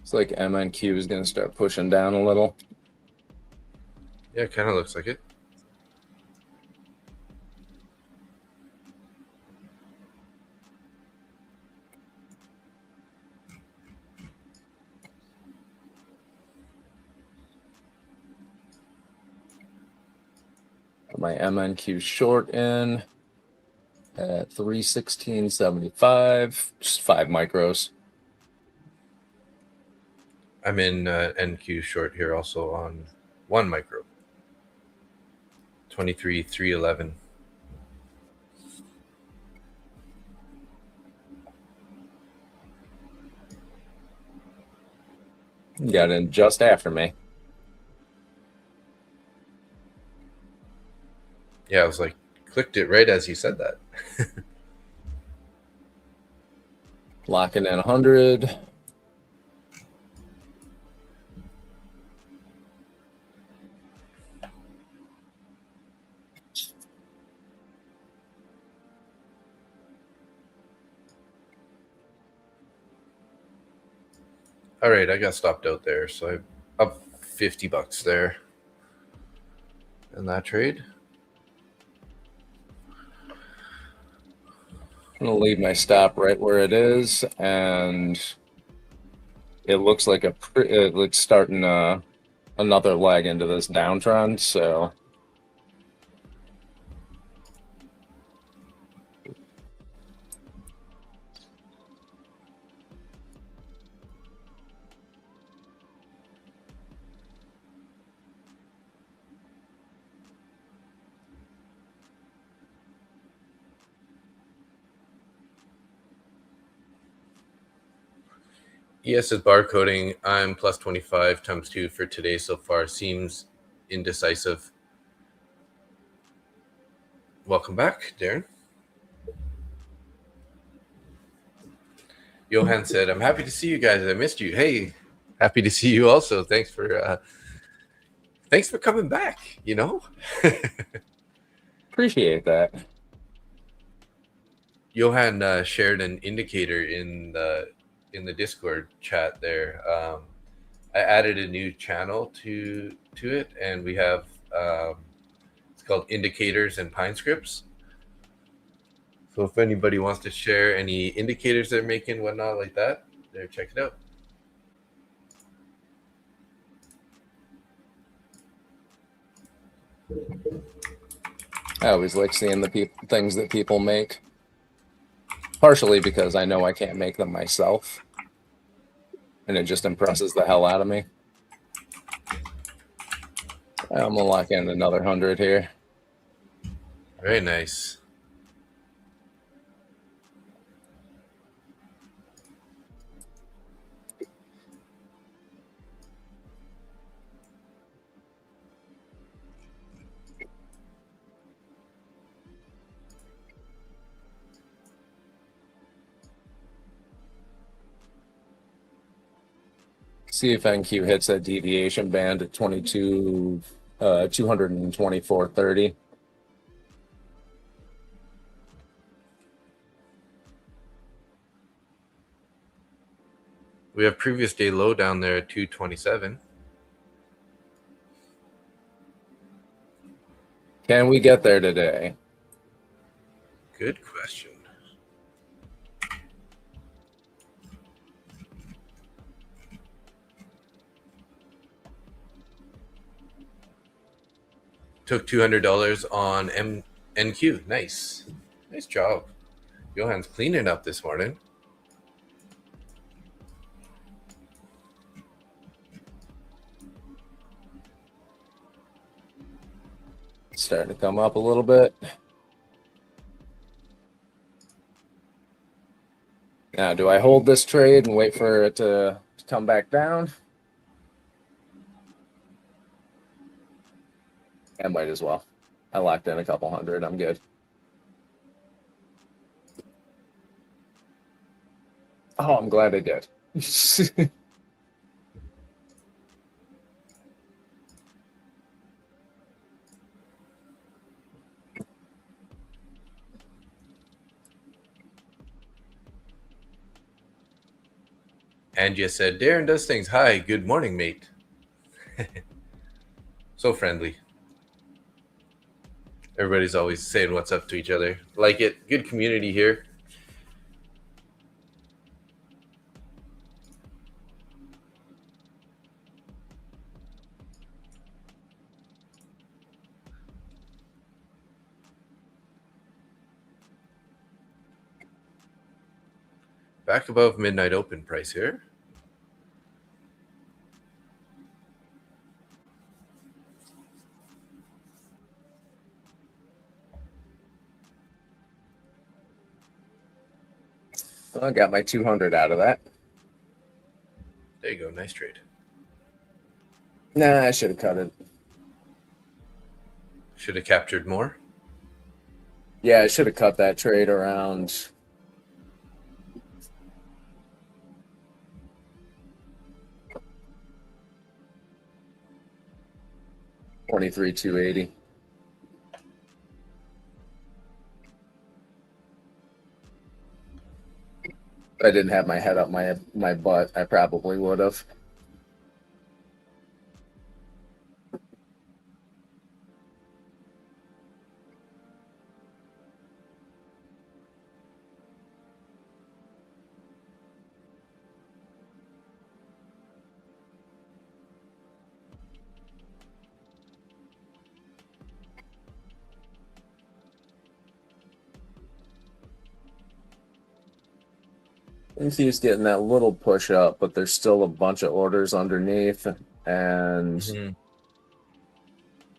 It's like MNQ is going to start pushing down a little. Yeah, it kind of looks like it. My MNQ short in at 316.75, just 5 micros. I'm in NQ short here also on 1 micro. 23,311. Got in just after me. Yeah, I was like, clicked it right as you said that. Locking in 100. All right, I got stopped out there, so I'm up $50 there in that trade. I'm going to leave my stop right where it is, and it looks like it's starting another leg into this downtrend, so ES is barcoding. I'm plus 25 times 2 for today so far. Seems indecisive. Welcome back, Darren. Johan said, I'm happy to see you guys. I missed you. Hey, happy to see you also. Thanks for coming back, you know? appreciate that. Johan shared an indicator in the Discord chat there. I added a new channel to it, and we have it's called Indicators and Pine Scripts. So if anybody wants to share any indicators they're making, whatnot like that, there, check it out. I always like seeing the things that people make, partially because I know I can't make them myself, and it just impresses the hell out of me. I'm gonna lock in another 100 here. Very nice. See if NQ hits that deviation band at 224.30. We have previous day low down there at 227. Can we get there today? Good question. took $200 on NQ. Nice job. Johan's cleaning up this morning. Starting to come up a little bit. Now, do I hold this trade and wait for it to come back down? I might as well. I locked in a couple hundred. I'm good. Oh, I'm glad I did. Angia said, Darren does things. Hi, good morning, mate. So friendly. Everybody's always saying what's up to each other. Like it. Good community here. Back above midnight open price here. Well, I got my 200 out of that. There you go. Nice trade. Nah, I should have cut it. Should have captured more. Yeah, I should have cut that trade around. $23,280. If I didn't have my head up my butt, I probably would have. NQ's getting that little push up, but there's still a bunch of orders underneath, and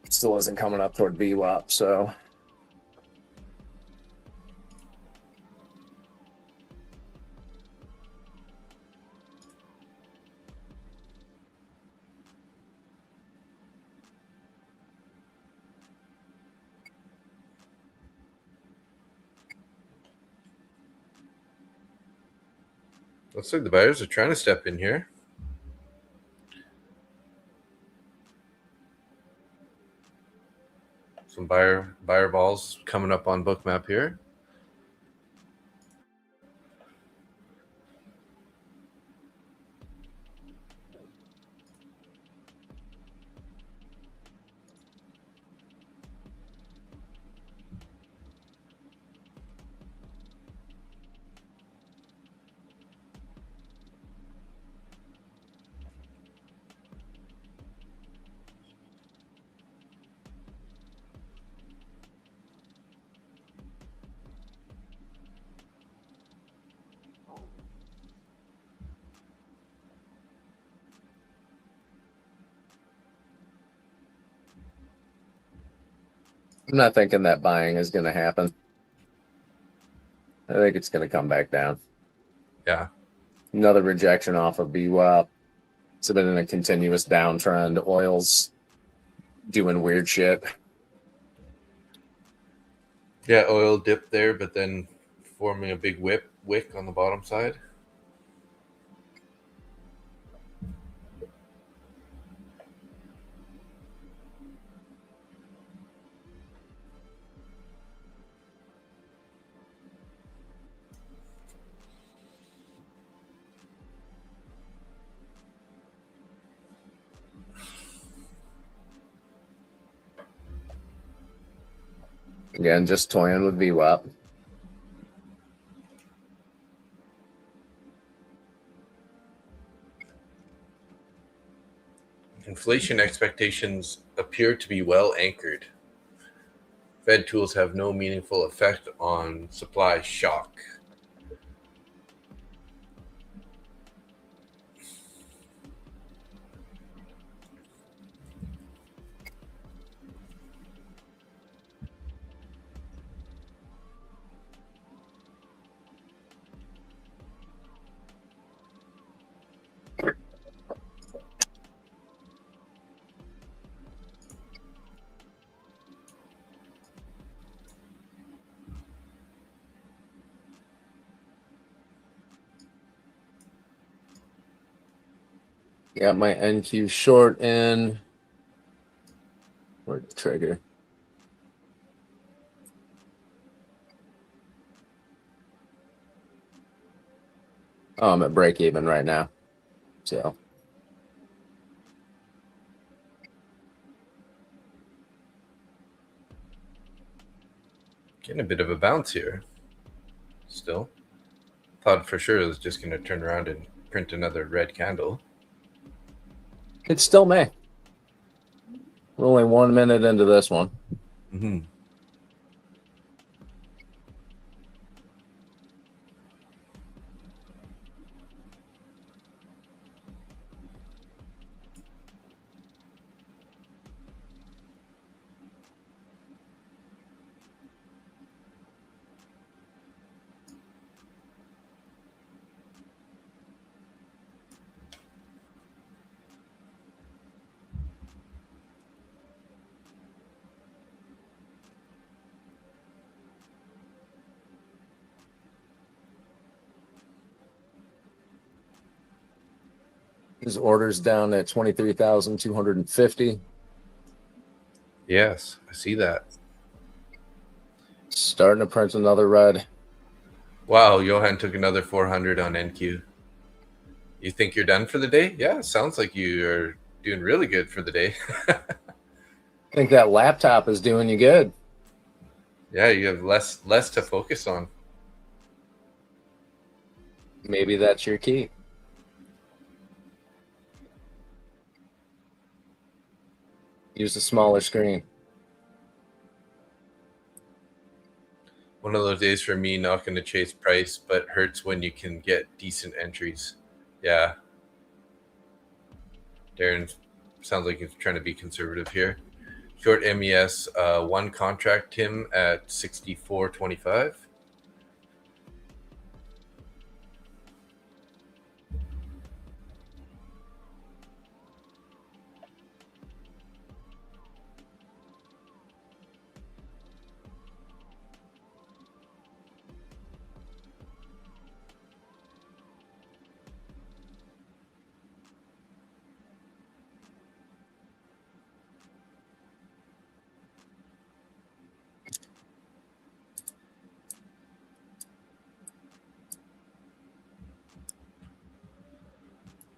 still isn't coming up toward VWAP. So Looks like the buyers are trying to step in here. Some buyer balls coming up on Bookmap here. I'm not thinking that buying is going to happen. I think it's going to come back down. Yeah. Another rejection off of VWAP. It's been in a continuous downtrend. Oil's doing weird shit. Yeah, oil dipped there, but then forming a big wick on the bottom side. Again, just toying with VWAP. Inflation expectations appear to be well anchored Fed tools have no meaningful effect on supply shock. Got my NQ short in. Where'd the trigger? Oh, I'm at break even right now. So Getting a bit of a bounce here. Still. Thought for sure it was just going to turn around and print another red candle. it still may. We're only 1 minute into this one. Mm-hmm. His orders down at 23,250. Yes, I see that. Starting to print another red. Wow, Johan took another 400 on NQ. You think you're done for the day? Yeah, sounds like you are doing really good for the day. I think that laptop is doing you good. Yeah, you have less to focus on. Maybe that's your key. Use a smaller screen. One of those days for me, not going to chase price, but hurts when you can get decent entries. Yeah. Darren sounds like he's trying to be conservative here. Short MES, one contract him at 64.25.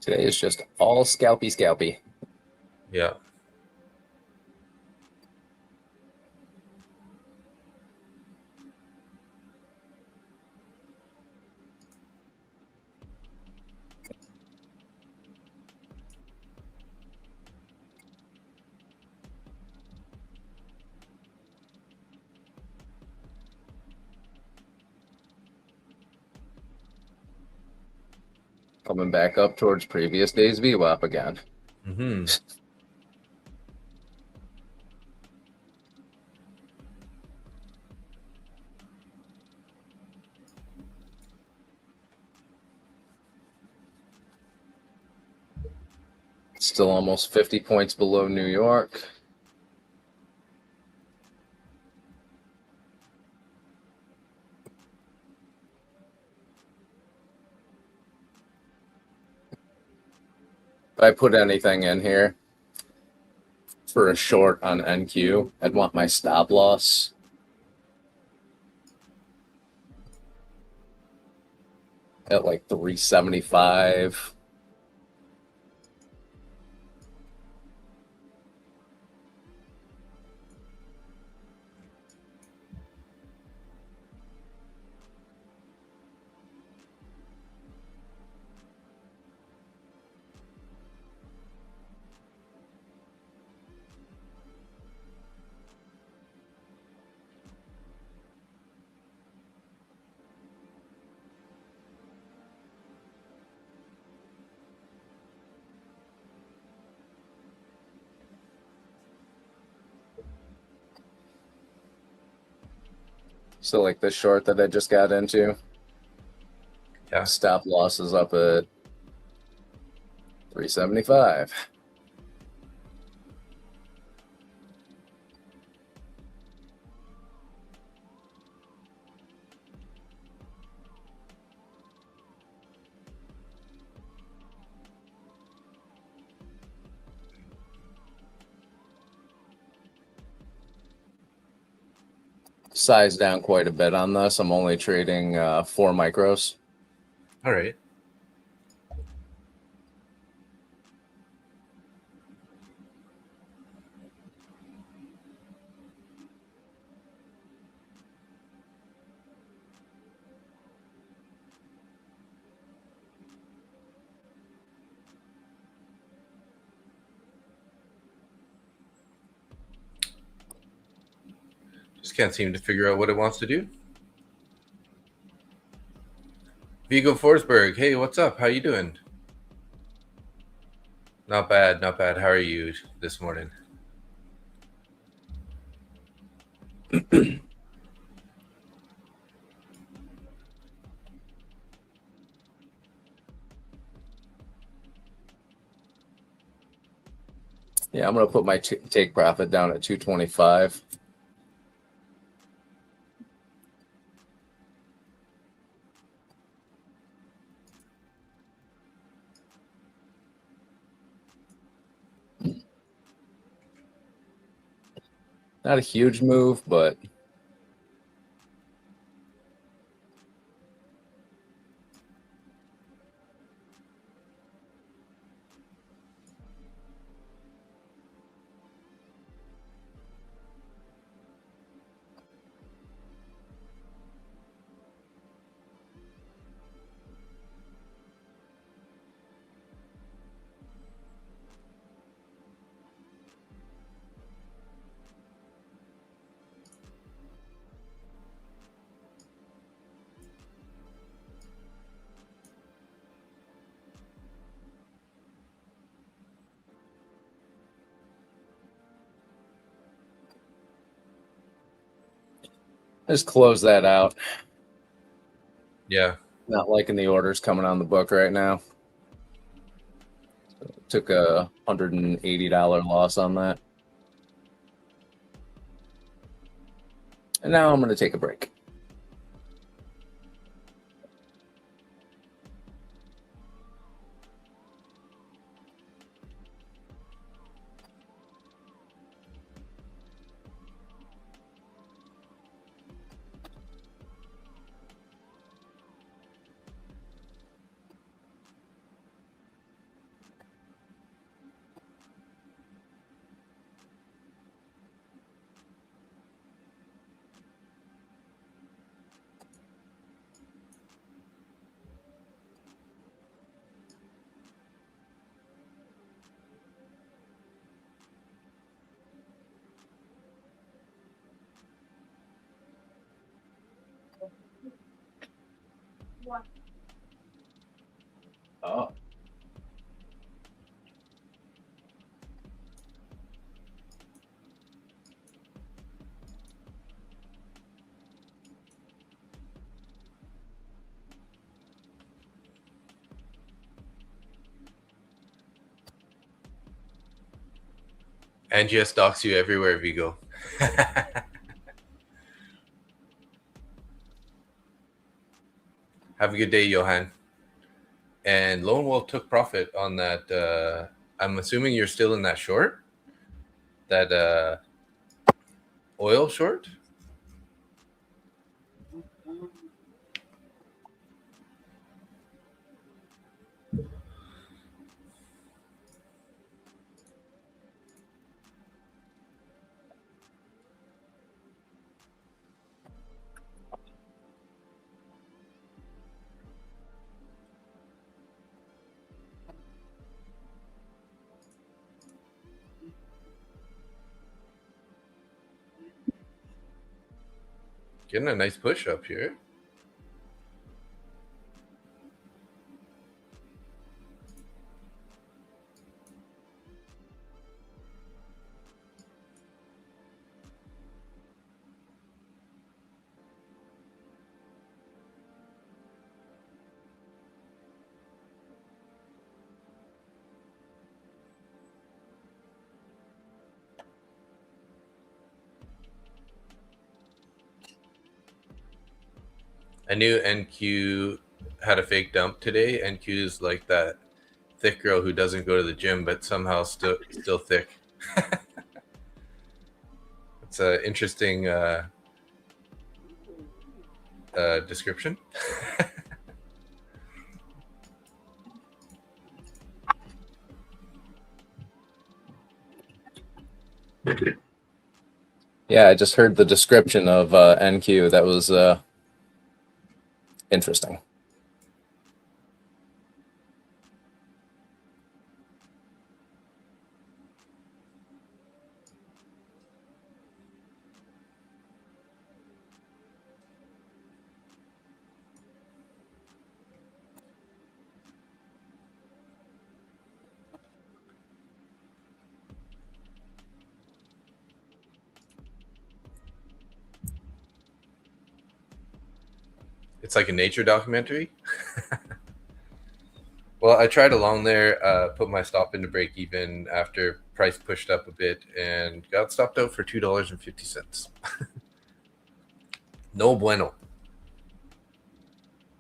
Today is just all scalpy. Yeah. Coming back up towards previous day's VWAP again. Mm-hmm. Still almost 50 points below New York. If I put anything in here for a short on NQ, I'd want my stop loss at like 375. So like this short that I just got into, Yeah. stop loss is up at 375. Size down quite a bit on this. I'm only trading 4 micros. All right. Just can't seem to figure out what it wants to do. Vigo Forsberg, hey, what's up? How you doing? Not bad, not bad. How are you this morning? Yeah, I'm going to put my take profit down at 225. Not a huge move, but just close that out. Yeah. Not liking the orders coming on the book right now. Took a $180 loss on that. And now I'm going to take a break. Oh. Angia stalks you everywhere, Vigo. Have a good day, Johan. And Lone Wolf took profit on that. I'm assuming you're still in that short? That oil short? Getting a nice push up here. I knew NQ had a fake dump today. NQ is like that thick girl who doesn't go to the gym but somehow still thick. It's an interesting description. Yeah, I just heard the description of NQ. That was interesting. It's like a nature documentary. Well, I tried along there, put my stop into break even after price pushed up a bit and got stopped out for $2.50. No bueno.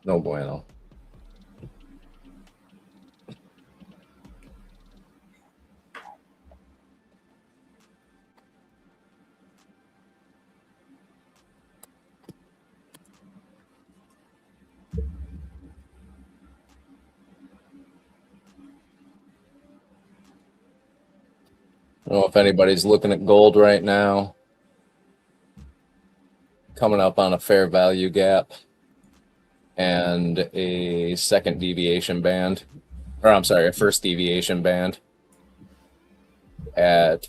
No bueno. I don't know if anybody's looking at gold right now. Coming up on a fair value gap and a second deviation band, or I'm sorry, a first deviation band at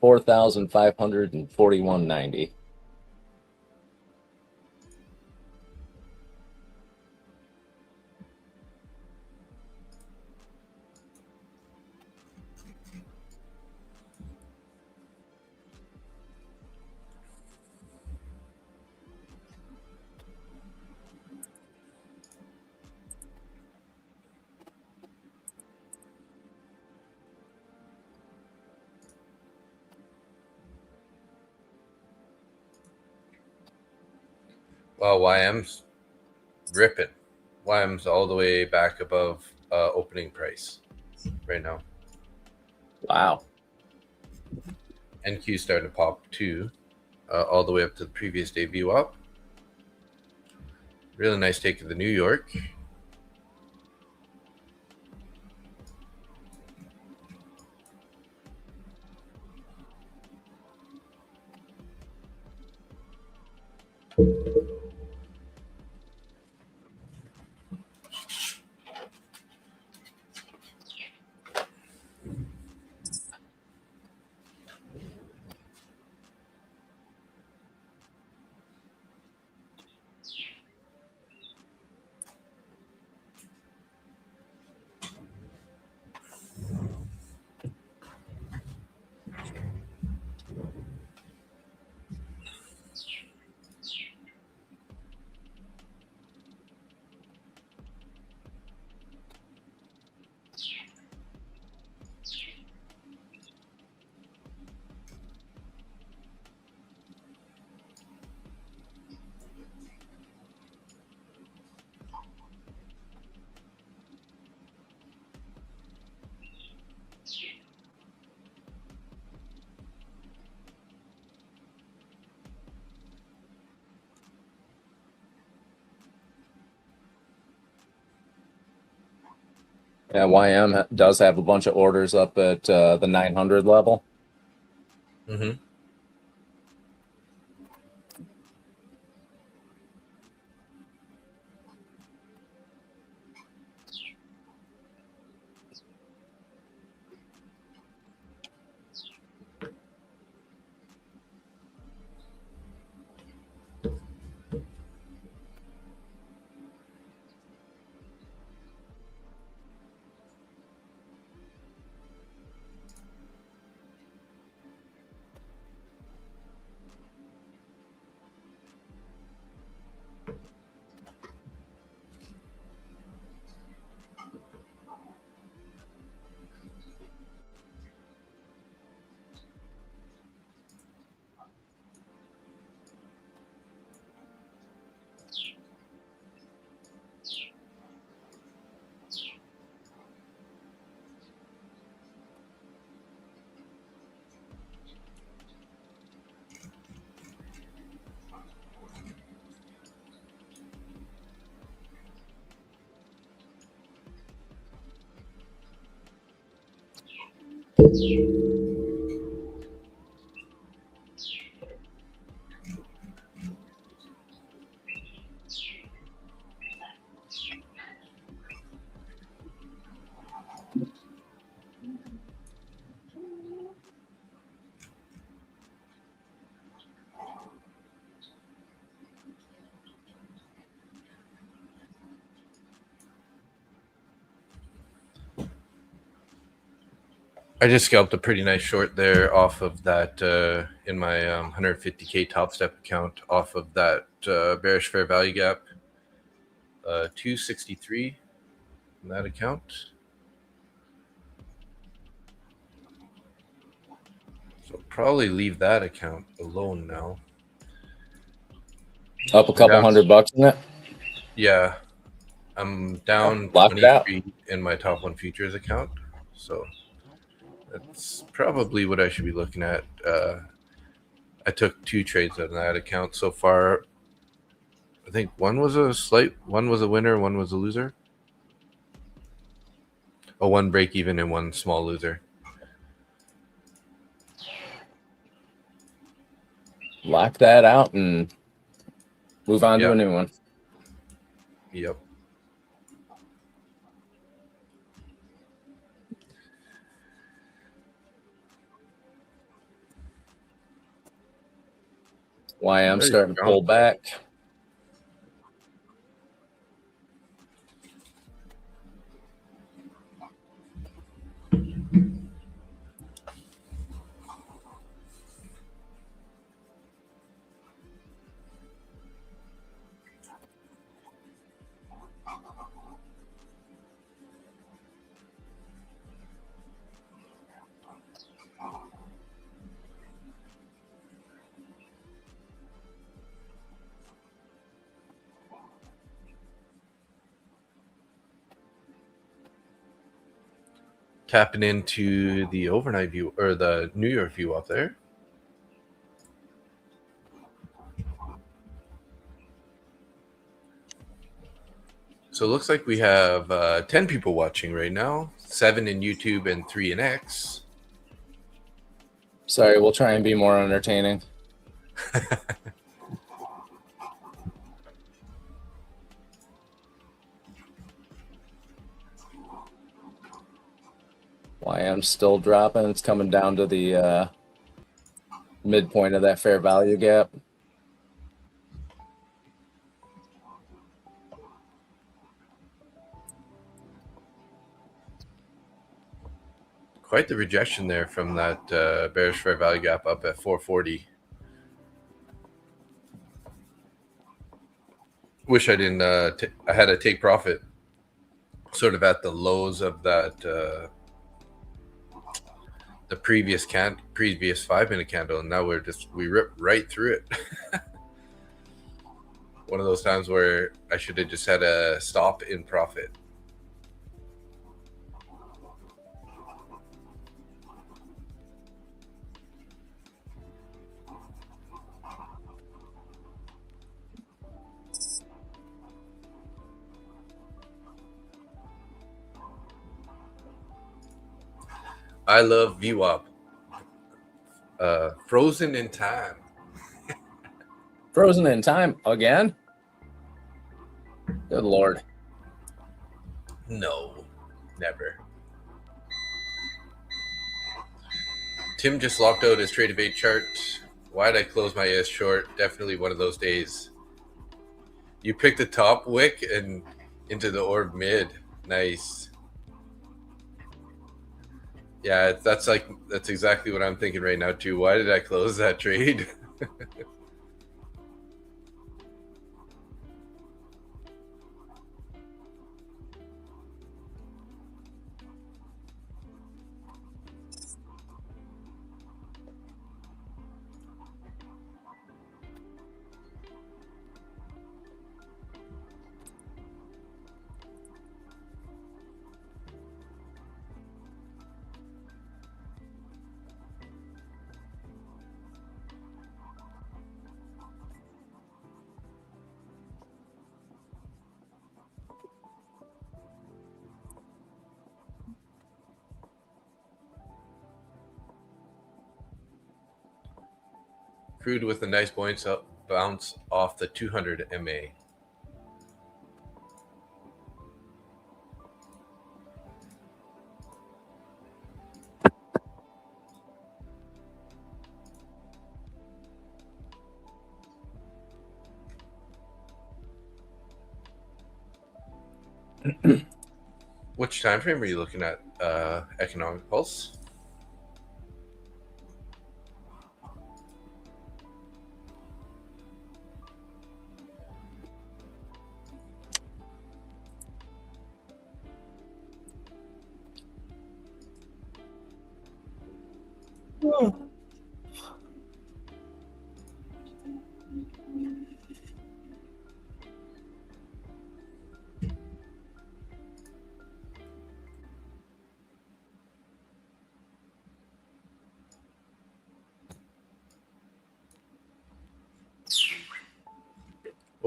4,541.90. Well, YM's ripping. YM's all the way back above opening price right now. Wow. NQ starting to pop too, all the way up to the previous day VWAP. Really nice take of the New York. Yeah, YM does have a bunch of orders up at the 900 level. Mm-hmm. I just scalped a pretty nice short there off of that in my 150K Top Step account off of that bearish fair value gap. 263 in that account. So probably leave that account alone now. Up a couple $100 in it? Yeah. I'm down 23 in my top 1 futures account. So that's probably what I should be looking at. I took 2 trades on that account so far. I think one was a winner, one was a loser. Oh, 1 break even and 1 small loser. Lock that out and move on to a new one. Yep. Why I'm starting to pull back. Tapping into the overnight view or the New York view up there. So it looks like we have 10 people watching right now, 7 in YouTube and 3 in X. Sorry, we'll try and be more entertaining. Why I'm still dropping. It's coming down to the midpoint of that fair value gap. Quite the rejection there from that bearish fair value gap up at 440. Wish I didn't. I had to take profit, sort of at the lows of that the previous 5-minute candle, and now we ripped right through it. One of those times where I should have just had a stop in profit. I love VWAP. Frozen in time. Frozen in time again? Good Lord. No, never. Tim just locked out his trade of 8 chart. Why'd I close my ES short? Definitely one of those days. You picked the top wick and into the orb mid. Nice. Yeah, that's exactly what I'm thinking right now too. Why did I close that trade? Crude with a nice bounce off the 200 MA. Which time frame are you looking at? Economic Pulse?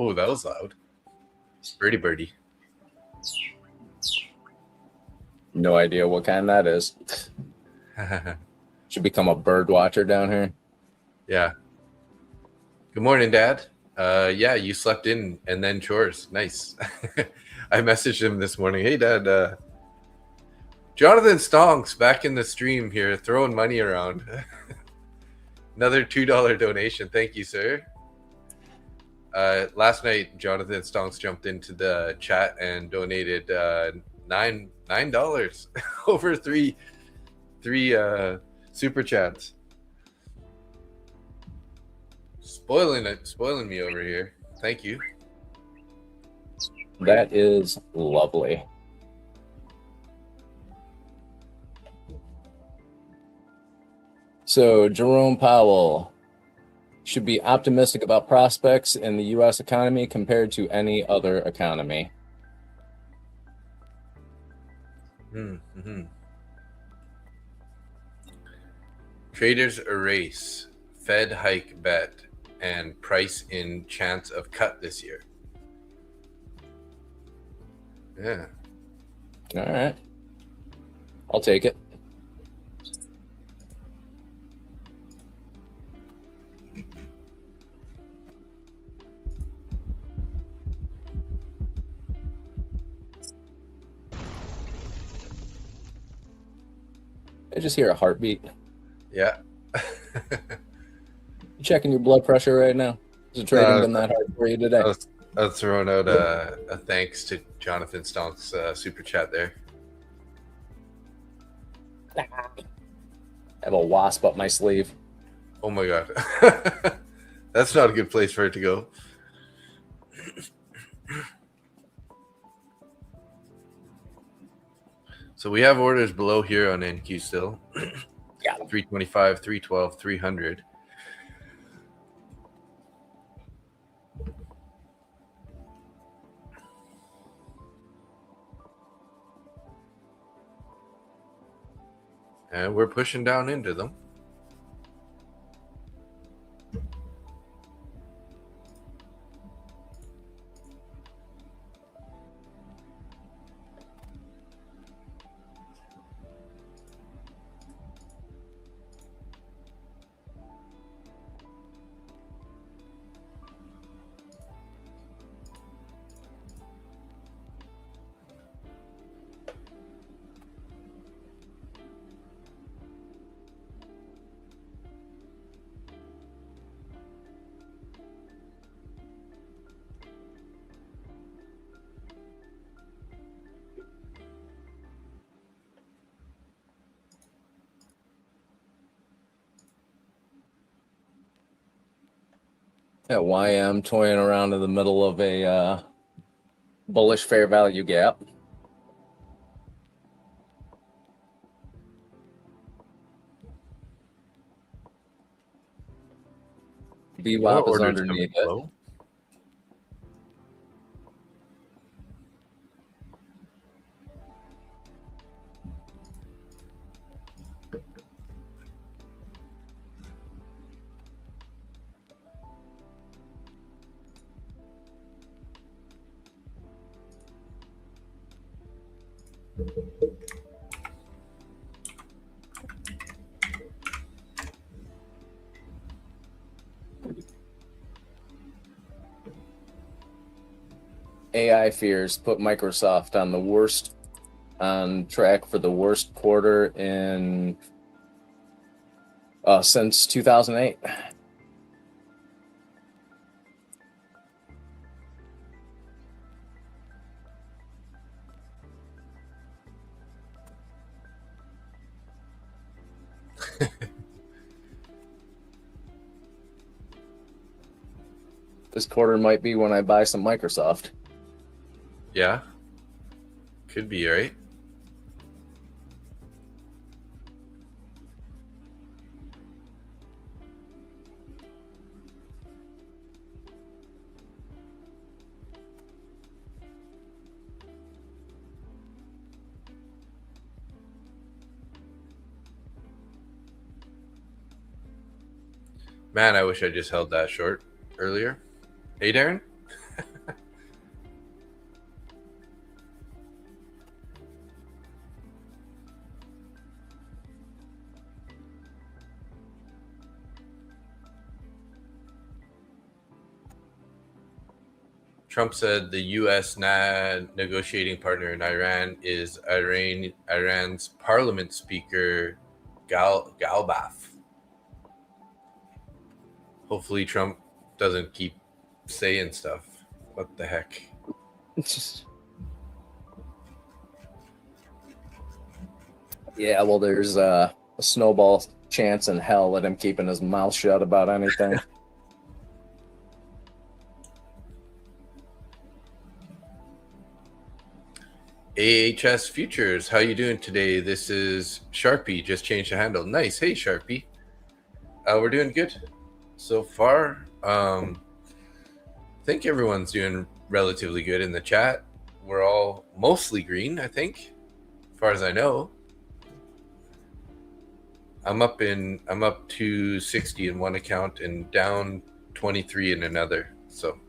Oh, that was loud. Birdie. No idea what kind that is. Should become a bird watcher down here. Yeah. Good morning, Dad. Yeah, you slept in and then chores. Nice. I messaged him this morning. Hey, Dad. Jonathan Stonks back in the stream here, throwing money around. Another $2 donation. Thank you, sir. Last night, Jonathan Stonks jumped into the chat and donated $9 over three super chats. Spoiling me over here. Thank you. That is lovely. So Jerome Powell should be optimistic about prospects in the U.S. economy compared to any other economy. Mm-hmm. Traders erase Fed hike bet and price in chance of cut this year. Yeah. All right. I'll take it. I just hear a heartbeat. Yeah. You checking your blood pressure right now? Has the trading been that hard for you today? I was throwing out a thanks to Jonathan Stonk's super chat there. I have a wasp up my sleeve. Oh my god. That's not a good place for it to go. So we have orders below here on NQ still. Yeah. 325, 312, 300. And we're pushing down into them. Yeah, YM toying around in the middle of a bullish fair value gap. VWAP is underneath it. Low. AI fears put Microsoft on track for the worst quarter in since 2008. This quarter might be when I buy some Microsoft. Yeah. Could be, right? Man, I wish I just held that short earlier. Hey, Darren? Trump said the U.S. negotiating partner in Iran is Iran's parliament speaker, Galbaf. Hopefully Trump doesn't keep saying stuff. What the heck? Yeah, well, there's a snowball chance in hell at him keeping his mouth shut about anything. AHS Futures, how you doing today? This is Sharpie, just changed the handle. Nice. Hey, Sharpie. We're doing good so far. I think everyone's doing relatively good in the chat. We're all mostly green, I think, as far as I know. I'm up to 60 in one account and down 23 in another. So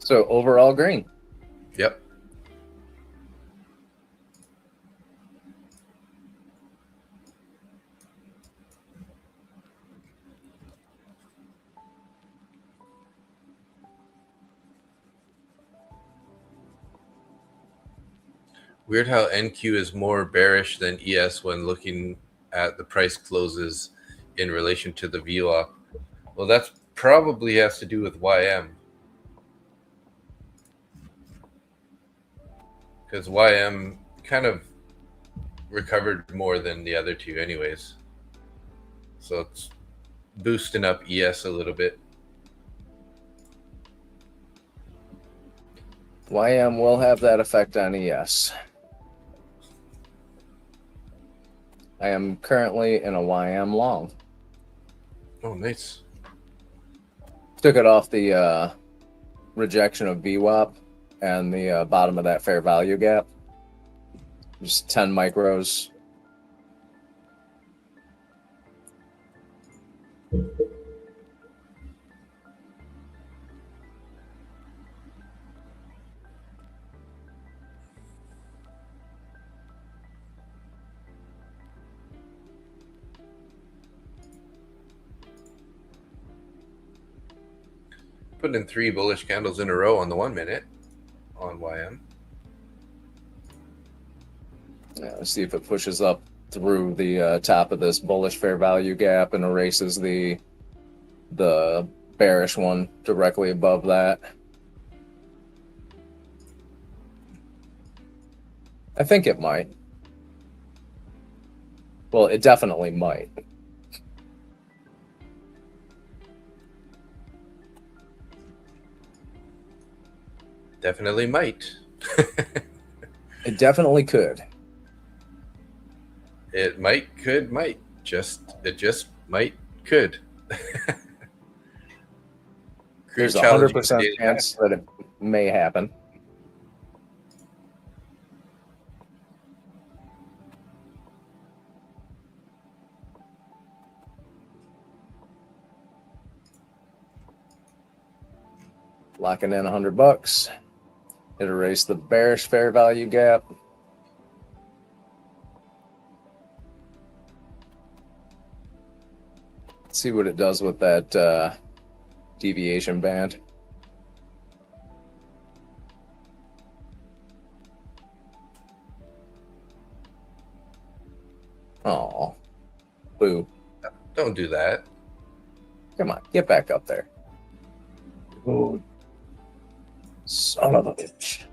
overall green. Yep. Weird how NQ is more bearish than ES when looking at the price closes in relation to the VWAP. Well, that probably has to do with YM. Because YM kind of recovered more than the other two anyways. So it's boosting up ES a little bit. YM will have that effect on ES. I am currently in a YM long. Oh, nice. Took it off the rejection of VWAP and the bottom of that fair value gap. Just 10 micros. Putting in 3 bullish candles in a row on the 1 minute on YM. Yeah, let's see if it pushes up through the top of this bullish fair value gap and erases the bearish one directly above that. I think it might. Well, it definitely might. Definitely might. It definitely could. It might, could, might. It just might, could. There's a 100% chance that it may happen. Locking in $100. It erased the bearish fair value gap. Let's see what it does with that deviation band. Oh, boo. Don't do that. Come on, get back up there. Oh, son of a bitch.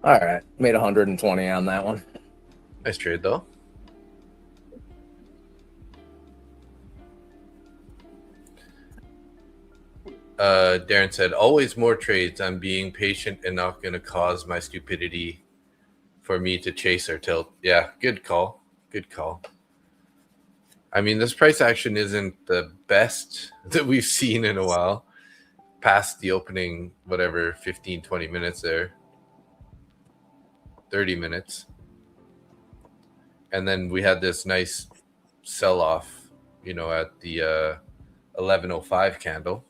All right, made 120 on that one. Nice trade, though. Darren said, always more trades. I'm being patient and not going to cause my stupidity for me to chase or tilt. Yeah, good call. Good call. I mean, this price action isn't the best that we've seen in a while. Past the opening, whatever, 15, 20 minutes there. 30 minutes. And then we had this nice sell-off, at the 11:05 candle.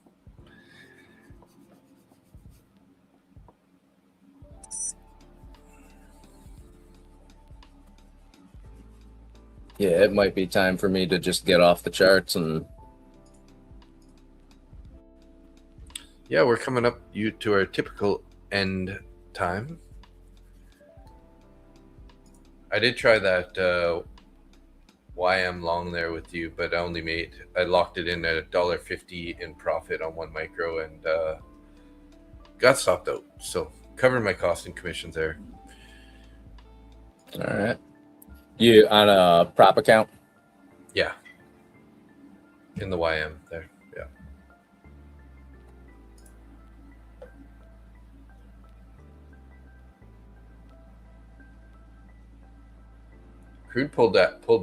Yeah, it might be time for me to just get off the charts and. Yeah, we're coming up to our typical end time. I did try that YM long there with you, but I locked it in at $1.50 in profit on 1 micro and got stopped out. So covered my cost and commissions there. All right. You on a prop account? Yeah. In the YM there. Yeah. Crude pulled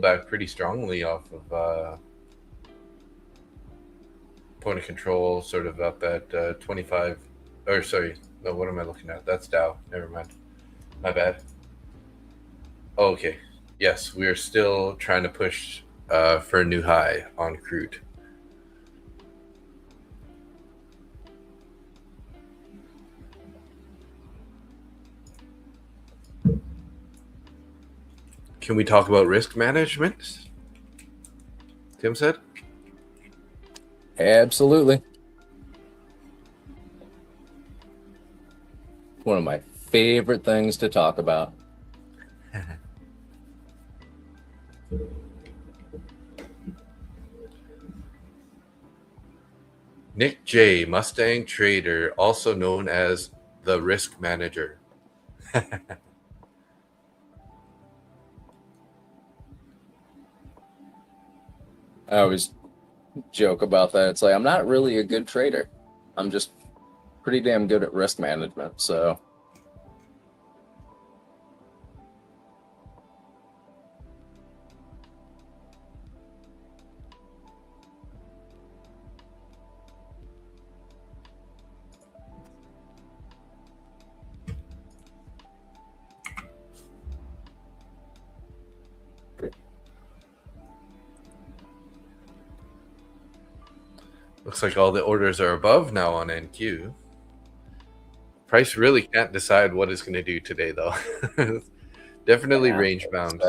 back pretty strongly off of point of control, sort of up at 25. Or sorry, no, what am I looking at? That's Dow. Never mind. My bad. Oh, okay. Yes, we are still trying to push for a new high on crude. Can we talk about risk management? Tim said. Absolutely. One of my favorite things to talk about. Nick J, Mustang Trader, also known as the Risk Manager. I always joke about that. It's like, I'm not really a good trader. I'm just pretty damn good at risk management. So Looks like all the orders are above now on NQ. Price really can't decide what it's going to do today, though. Definitely yeah, range bound.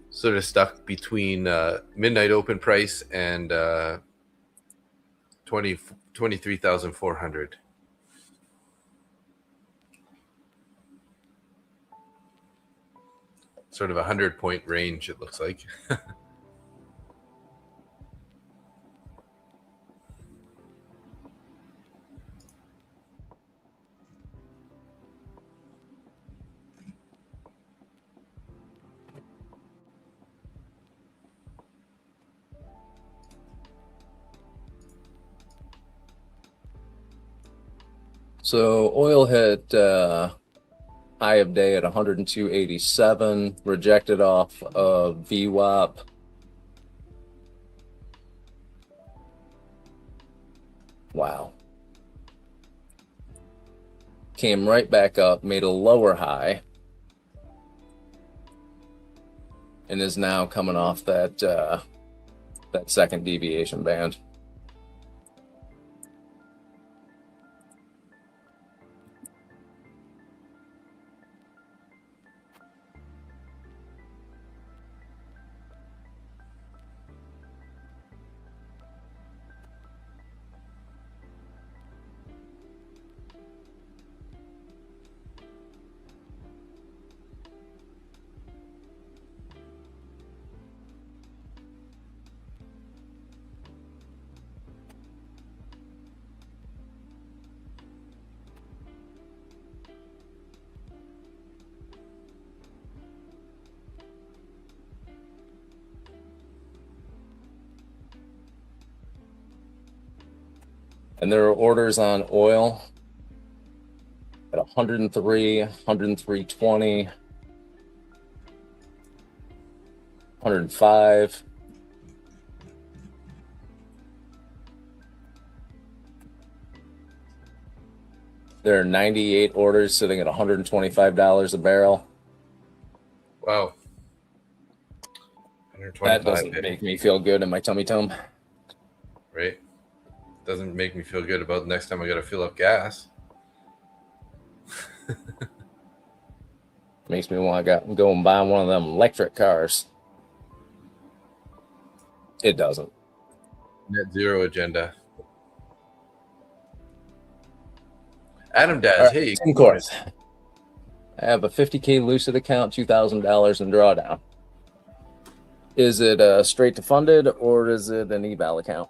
Sort of stuck between midnight open price and 23,400. Sort of 100-point range, it looks like. So oil hit high of day at 102.87, rejected off of VWAP. Wow. Came right back up, made a lower high, and is now coming off that that second deviation band. And there are orders on oil at 103, 103.20, 105. There are 98 orders sitting at $125 a barrel. Wow. That doesn't make me feel good in my tummy tum. Right? Doesn't make me feel good about the next time I got to fill up gas. Makes me want to go and buy one of them electric cars. It doesn't. Net zero agenda. Adam Daz, Right, hey. Tim Court. I have a 50K Lucid account, $2,000 in drawdown. Is it straight to funded or is it an eval account?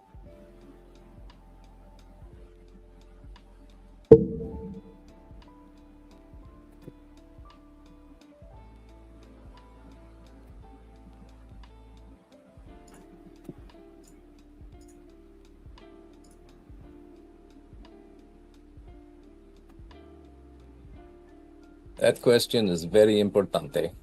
That question is very importante.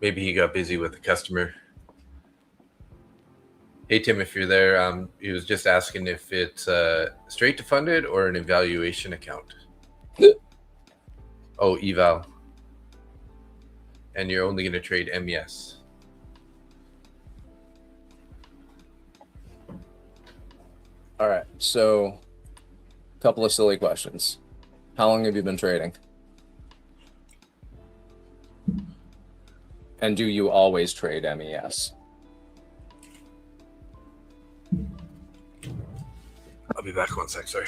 Maybe he got busy with a customer. Hey, Tim, if you're there, he was just asking if it's straight to funded or an evaluation account. Oh, eval. And you're only going to trade MES. All right, so a couple of silly questions. How long have you been trading? And do you always trade MES? I'll be back 1 sec, sorry.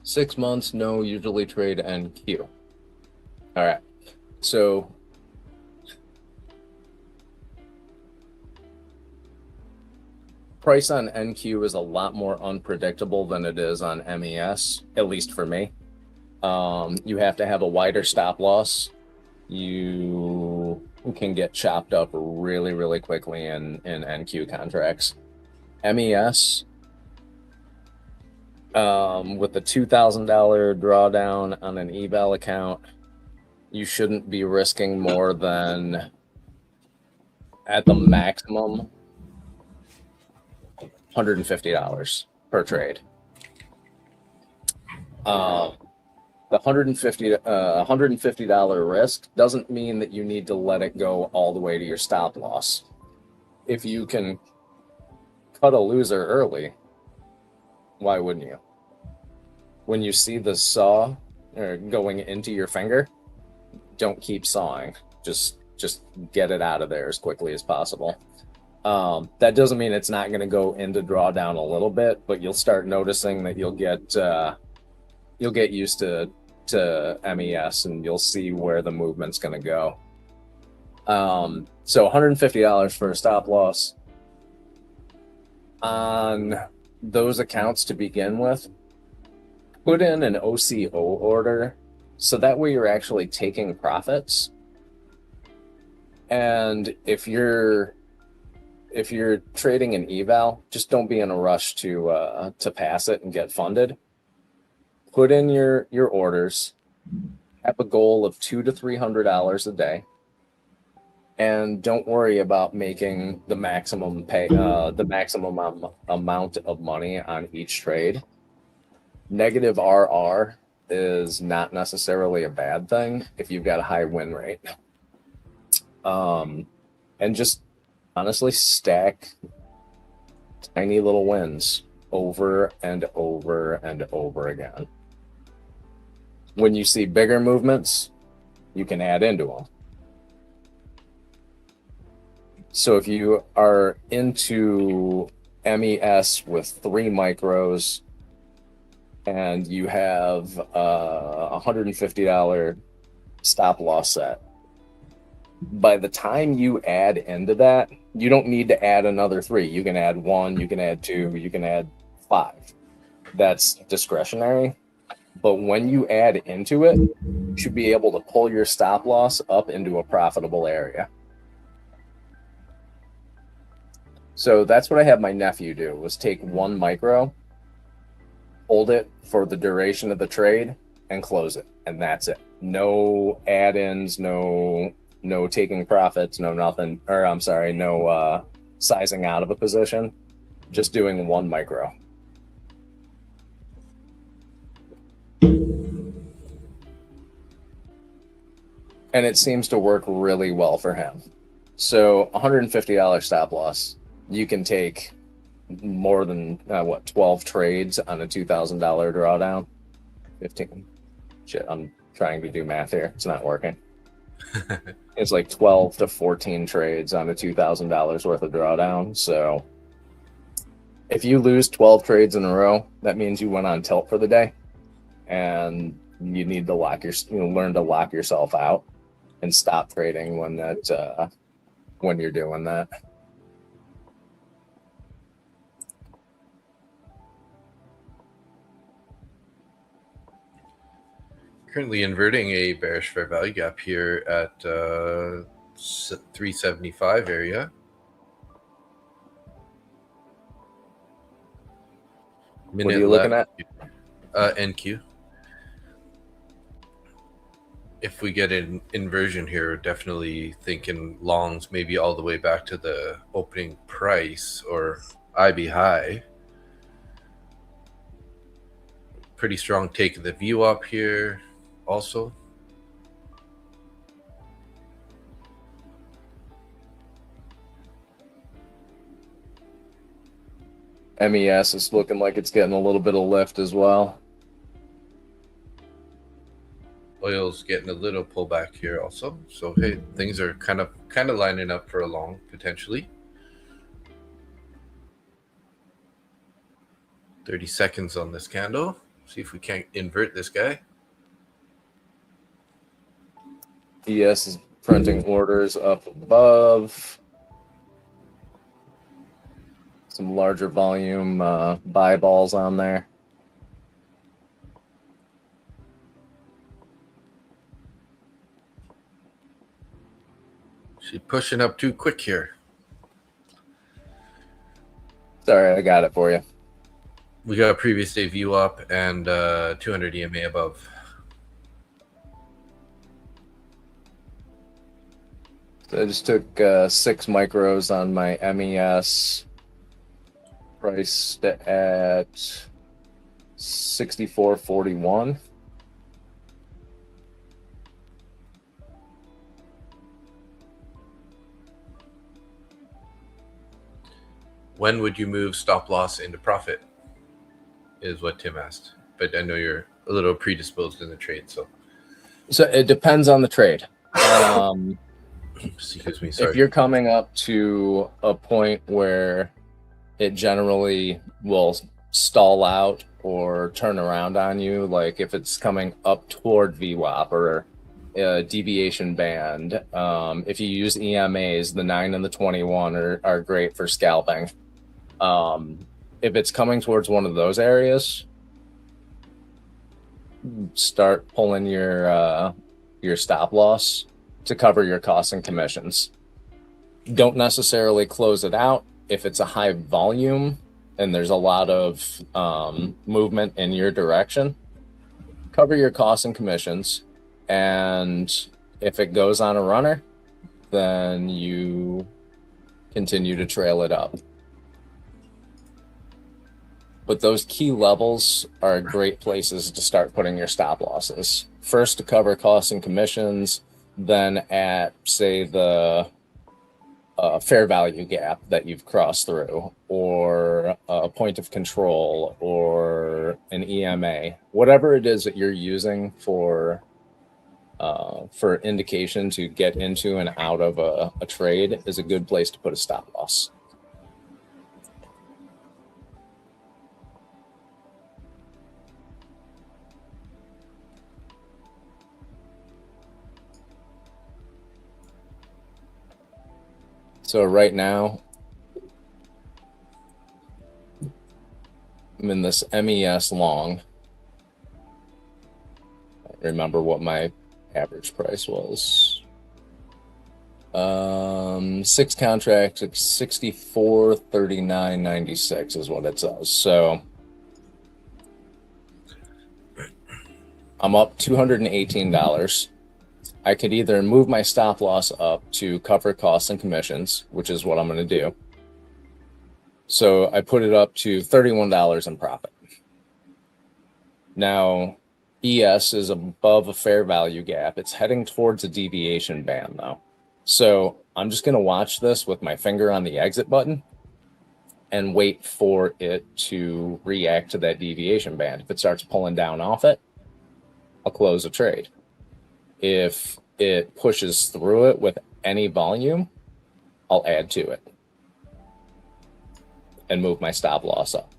Six months, no, usually trade NQ. All right, so price on NQ is a lot more unpredictable than it is on MES, at least for me. You have to have a wider stop loss. You can get chopped up really, really quickly in NQ contracts. MES, with the $2,000 drawdown on an eval account, you shouldn't be risking more than, at the maximum, $150 per trade. The $150 risk doesn't mean that you need to let it go all the way to your stop loss. If you can cut a loser early, why wouldn't you? When you see the saw going into your finger, don't keep sawing. Just get it out of there as quickly as possible. That doesn't mean it's not going to go into drawdown a little bit, but you'll start noticing that you'll get used to MES and you'll see where the movement's going to go. So $150 for a stop loss on those accounts to begin with. Put in an OCO order so that way you're actually taking profits. And if you're trading an eval, just don't be in a rush to pass it and get funded. Put in your orders, have a goal of $200 to $300 a day, and don't worry about making the maximum amount of money on each trade. negative RR is not necessarily a bad thing if you've got a high win rate. And just honestly stack tiny little wins over and over and over again. When you see bigger movements, you can add into them. So if you are into MES with 3 micros and you have a $150 stop loss set, by the time you add into that, you don't need to add another 3. You can add 1, you can add 2, you can add 5. That's discretionary. But when you add into it, you should be able to pull your stop loss up into a profitable area. So that's what I had my nephew do, was take 1 micro, hold it for the duration of the trade, and close it. And that's it. No add-ins, no taking profits, no nothing. Or I'm sorry, no sizing out of a position. Just doing 1 micro. And it seems to work really well for him. So $150 stop loss. You can take more than 12 trades on a $2,000 drawdown. 15. Shit, I'm trying to do math here. It's not working. It's like 12 to 14 trades on a $2,000 worth of drawdown. So if you lose 12 trades in a row, that means you went on tilt for the day, and you need to learn to lock yourself out and stop trading when you're doing that. – Currently inverting a bearish fair value gap here at 375 area. What are you looking at? NQ. If we get an inversion here, definitely thinking longs maybe all the way back to the opening price or IB high. Pretty strong take of the VWAP here also. MES is looking like it's getting a little bit of lift as well. Oil's getting a little pullback here also. So hey, things are kind of lining up for a long potentially. 30 seconds on this candle. See if we can't invert this guy. ES is printing orders up above. Some larger volume buy balls on there. She's pushing up too quick here. Sorry, I got it for you. We got a previous day VWAP and 200 EMA above. So I just took 6 micros on my MES. Priced at 64.41. When would you move stop loss into profit? Is what Tim asked. But I know you're a little predisposed in the trade, so it depends on the trade. Excuse me, sorry. If you're coming up to a point where it generally will stall out or turn around on you, like if it's coming up toward VWAP or a deviation band, if you use EMAs, the 9 and the 21 are great for scalping. If it's coming towards one of those areas, start pulling your stop loss to cover your costs and commissions. Don't necessarily close it out. If it's a high volume and there's a lot of movement in your direction, cover your costs and commissions. And if it goes on a runner, then you continue to trail it up. But those key levels are great places to start putting your stop losses. First to cover costs and commissions, then at, say, the fair value gap that you've crossed through, or a point of control, or an EMA, whatever it is that you're using for indication to get into and out of a trade is a good place to put a stop loss. So right now, I'm in this MES long. I don't remember what my average price was. 6 contracts at 64.39.96 is what it says. So I'm up $218. I could either move my stop loss up to cover costs and commissions, which is what I'm going to do. So I put it up to $31 in profit. Now, ES is above a fair value gap. It's heading towards a deviation band though. So I'm just going to watch this with my finger on the exit button and wait for it to react to that deviation band. If it starts pulling down off it, I'll close a trade. If it pushes through it with any volume, I'll add to it and move my stop loss up.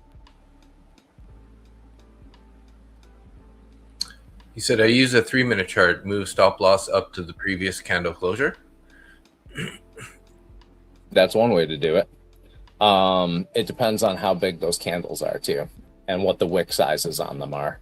You said I use a 3-minute chart, move stop loss up to the previous candle closure. That's one way to do it. It depends on how big those candles are too, and what the wick sizes on them are.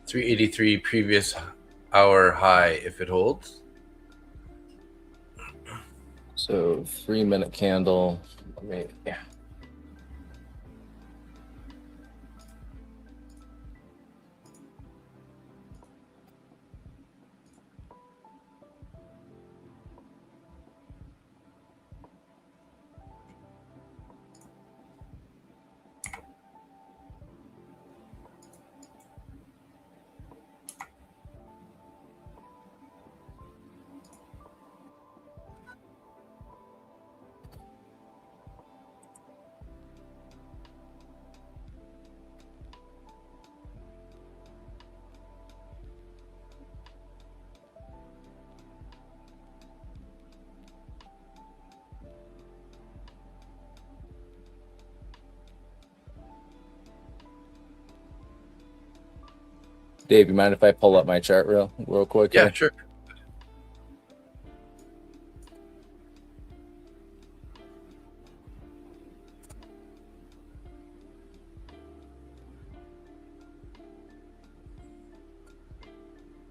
$383 previous hour high if it holds. So 3-minute candle. Yeah. Dave, you mind if I pull up my chart real quick? Yeah, here? sure.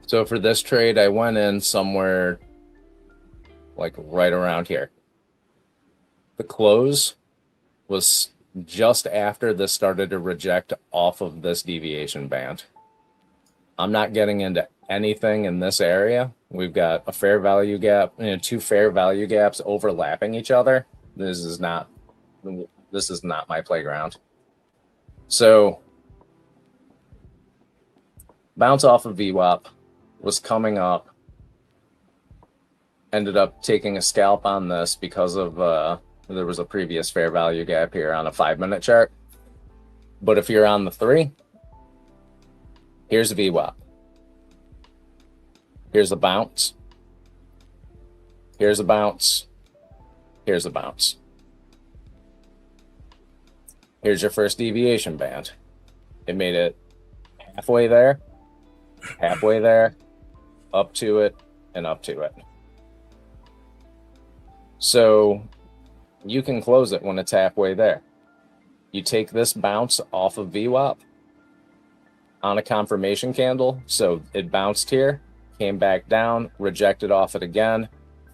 So for this trade, I went in somewhere like right around here. The close was just after this started to reject off of this deviation band. I'm not getting into anything in this area. We've got a fair value gap, 2 fair value gaps overlapping each other. This is not my playground. So bounce off of VWAP, was coming up, ended up taking a scalp on this because of there was a previous fair value gap here on a 5-minute chart. But if you're on the 3, here's a VWAP. Here's a bounce. Here's a bounce. Here's a bounce. Here's your first deviation band. It made it halfway there, up to it, and up to it. So you can close it when it's halfway there. You take this bounce off of VWAP on a confirmation candle. So it bounced here, came back down, rejected off it again.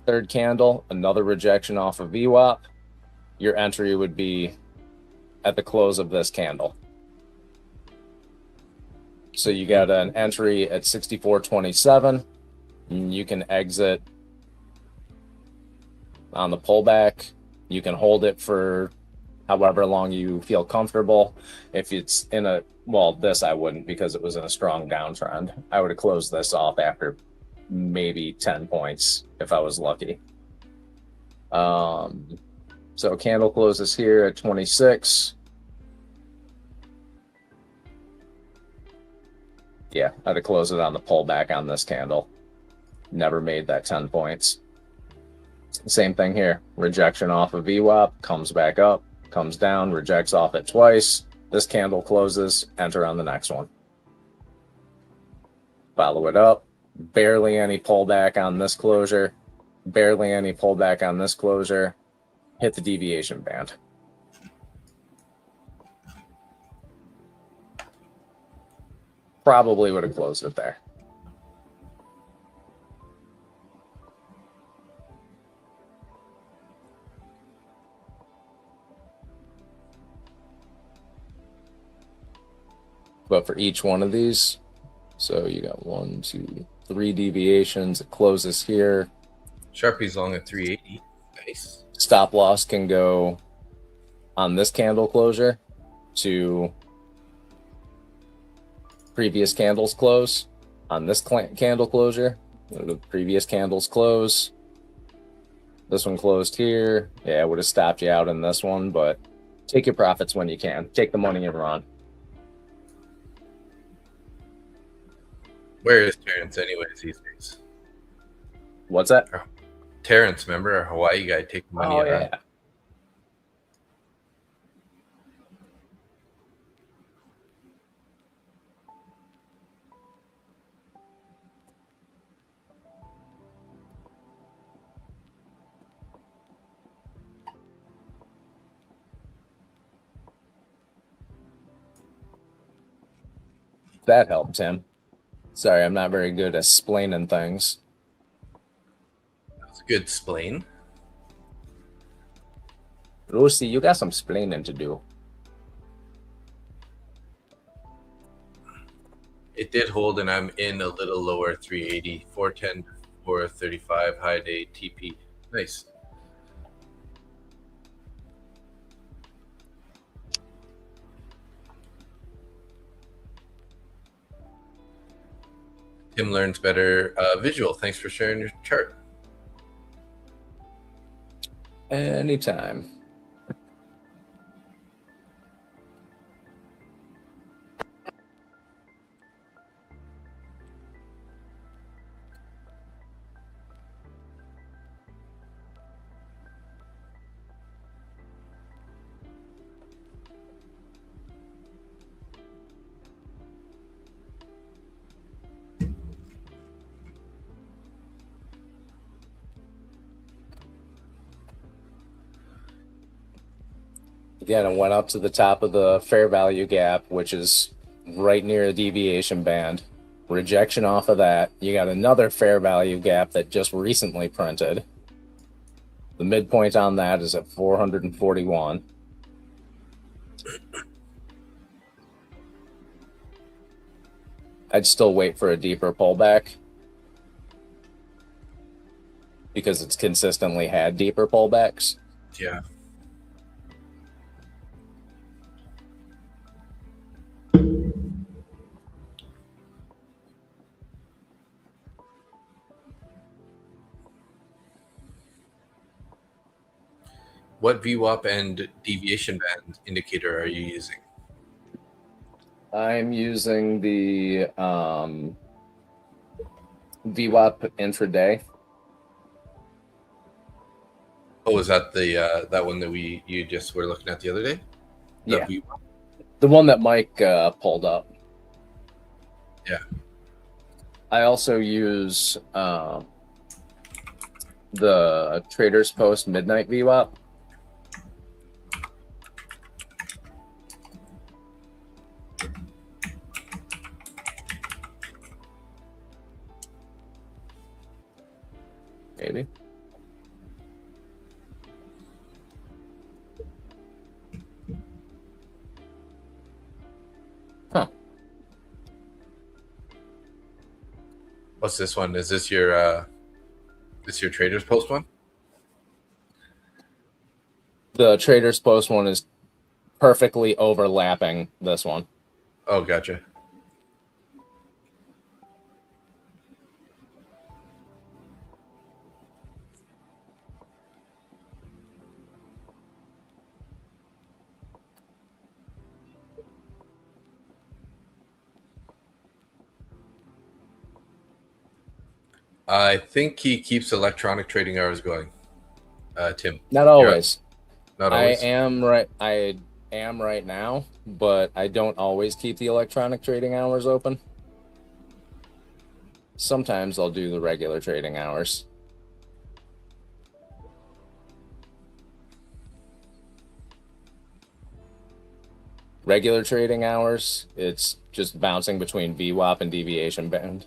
Third candle, another rejection off of VWAP. Your entry would be at the close of this candle. So you got an entry at 64.27. You can exit on the pullback. You can hold it for however long you feel comfortable. If it's in a, well, this I wouldn't, because it was in a strong downtrend. I would have closed this off after maybe 10 points if I was lucky. So candle closes here at 26. Yeah, I'd have closed it on the pullback on this candle. Never made that 10 points. Same thing here. Rejection off of VWAP, comes back up, comes down, rejects off it twice. This candle closes, enter on the next one. Follow it up. Barely any pullback on this closure. Barely any pullback on this closure. Hit the deviation band. Probably would have closed it there. But for each one of these, so you got 1, 2, 3 deviations. It closes here. Sharpie's long at 380. Nice. Stop loss can go on this candle closure to previous candles close. On this candle closure, the previous candles close. This one closed here. Yeah, it would have stopped you out in this one, but take your profits when you can. Take the money and run. Where is Terrence anyways these days? What's that? Terrence, remember our Hawaii guy, take the money and run. That helped, Tim. Sorry, I'm not very good at explaining things. That's a good splain. Lucy, you got some splaining to do. It did hold, and I'm in a little lower, 380, 410, 435, high day, TP. Nice. Tim learns better visual. Thanks for sharing your chart. Anytime. Again, it went up to the top of the fair value gap, which is right near the deviation band. Rejection off of that. You got another fair value gap that just recently printed. The midpoint on that is at 441. I'd still wait for a deeper pullback because it's consistently had deeper pullbacks. Yeah. What VWAP and deviation band indicator are you using? I'm using the VWAP intraday. Oh, is that the that one that you just were looking at the other day? The Yeah, VWAP? the one that Mike pulled up. Yeah. I also use the Traders Post Midnight VWAP. Maybe. Huh. What's this one? Is this your Traders Post one? The Traders Post one is perfectly overlapping this one. Oh, gotcha. I think he keeps electronic trading hours going. Tim. Not always. Not I always. am right now, but I don't always keep the electronic trading hours open. Sometimes I'll do the regular trading hours. Regular trading hours, it's just bouncing between VWAP and deviation band.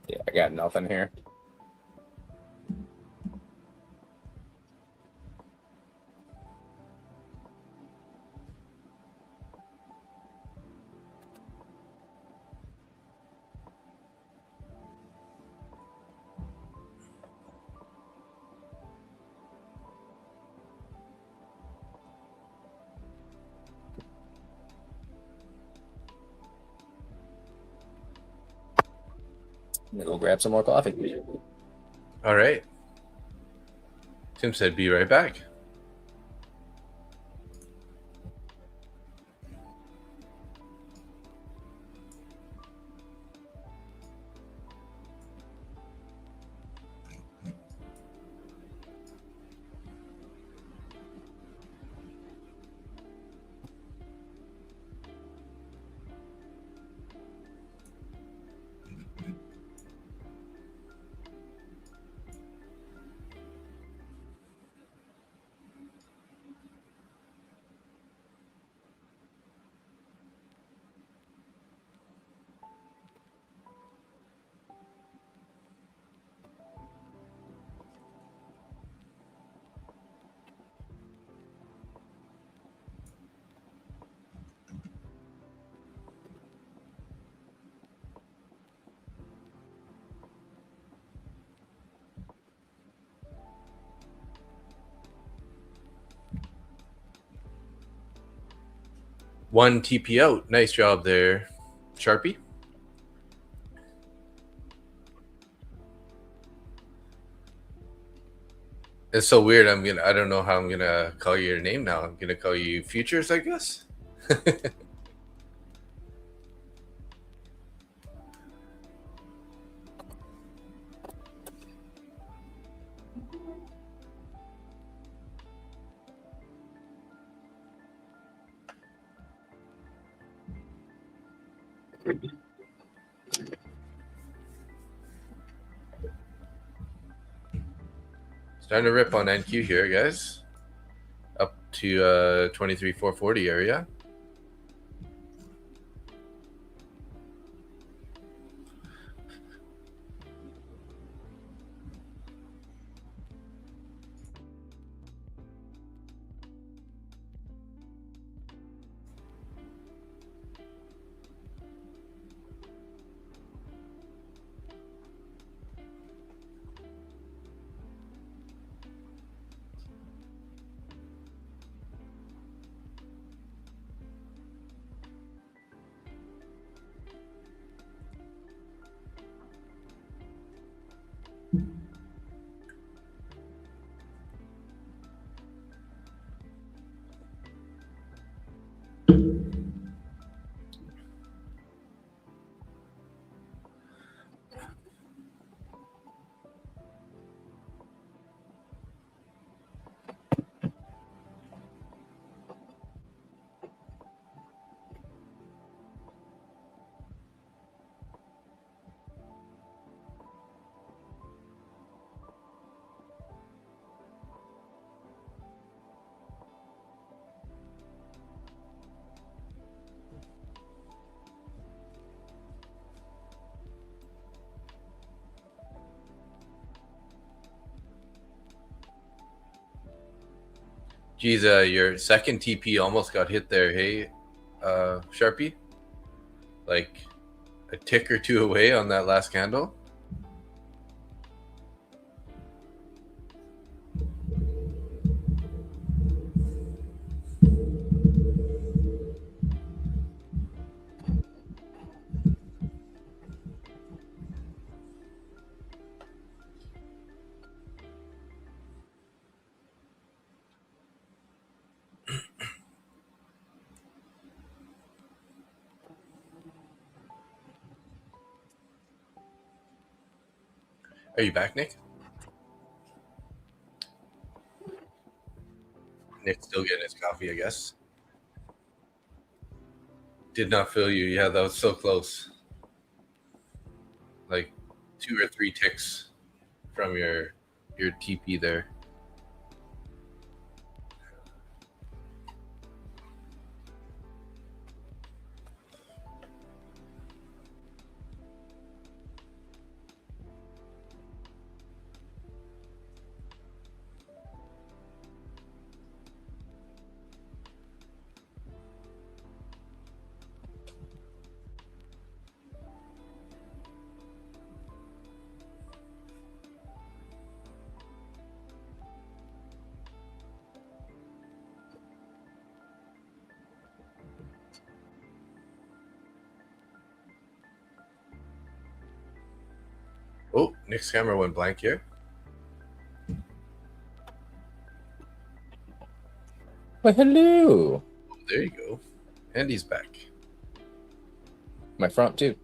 Yeah, I got nothing here. I'm gonna go grab some more coffee. All right. Tim said, "Be right back." One TP out. Nice job there, Sharpie. It's so weird. I don't know how I'm gonna call you your name now. I'm gonna call you Futures, I guess. Starting to rip on NQ here, guys. Up to 23,440 area. Geez, your second TP almost got hit there. Hey, Sharpie, like a tick or two away on that last candle. Are you back, Nick? Nick's still getting his coffee, I guess. Did not feel you. Yeah, that was so close. Like 2 or 3 ticks from your TP there. Oh, Nick's camera went blank here. Well, hello. Oh, there you go. And he's back. My front too.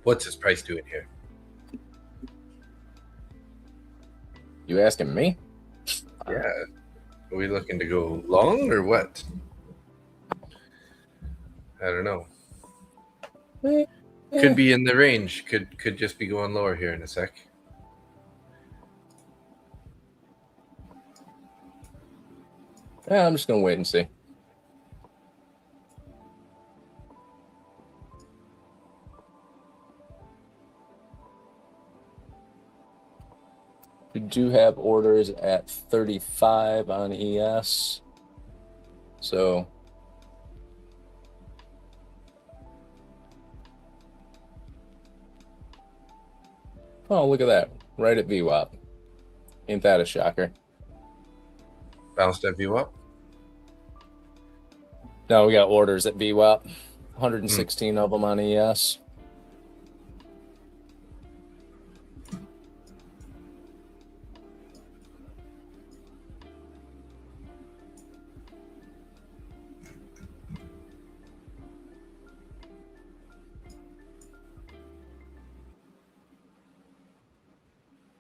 What's his price doing here? You asking me? Yeah. Are we looking to go long or what? I don't know. Could be in the range. Could just be going lower here in a sec. Yeah, I'm just gonna wait and see. do have orders at 35 on ES. So oh, look at that. Right at VWAP. Ain't that a shocker? Bounced at VWAP. No, we got orders at VWAP. 116 of them on ES.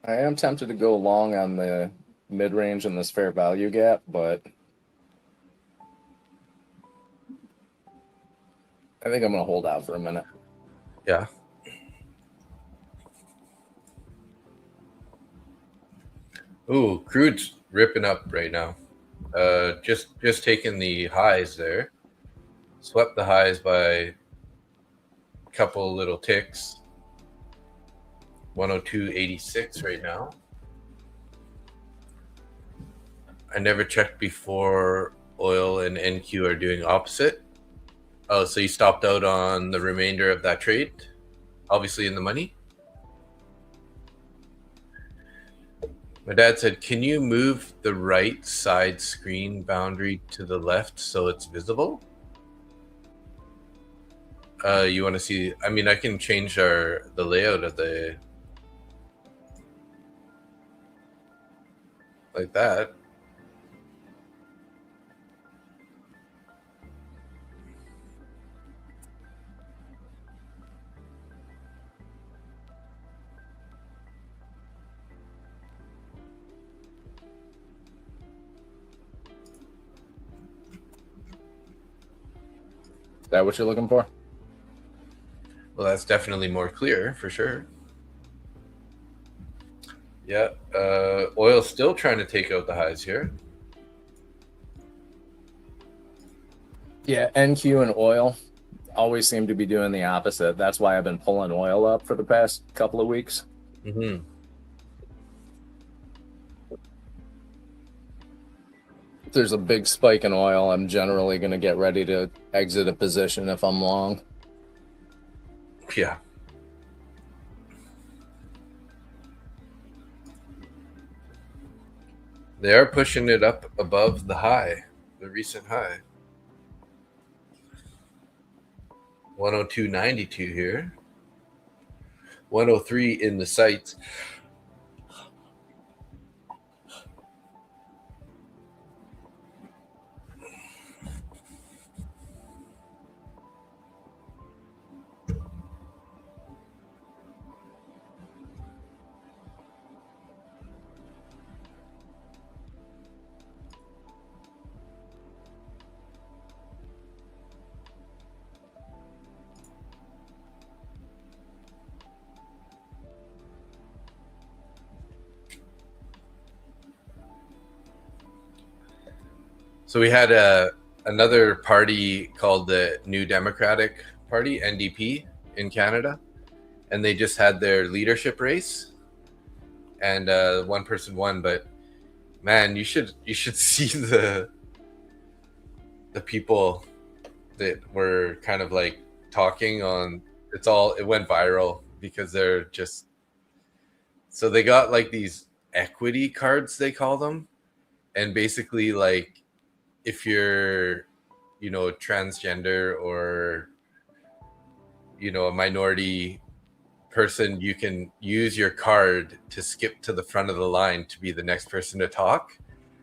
I am tempted to go long on the mid-range and this fair value gap, but I think I'm going to hold out for a minute. Yeah. Ooh, crude's ripping up right now. Just taking the highs there. Swept the highs by a couple little ticks. 102.86 right now. I never checked before oil and NQ are doing opposite. Oh, so you stopped out on the remainder of that trade? Obviously in the money? My dad said, can you move the right side screen boundary to the left so it's visible? You want to see? I mean, I can change the layout of the like that. Is that what you're looking for? Well, that's definitely more clear for sure. Yeah, oil's still trying to take out the highs here. Yeah, NQ and oil always seem to be doing the opposite. That's why I've been pulling oil up for the past couple of weeks. Mm-hmm. If there's a big spike in oil, I'm generally going to get ready to exit a position if I'm long. Yeah. They are pushing it up above the high, the recent high. 102.92 here. 103 in the sights. So we had another party called the New Democratic Party, NDP, in Canada, and they just had their leadership race, and one person won. But man, you should see the people that were kind of like talking on. It went viral because they're just so they got like these equity cards, they call them, and basically like if you're transgender or a minority person, you can use your card to skip to the front of the line to be the next person to talk,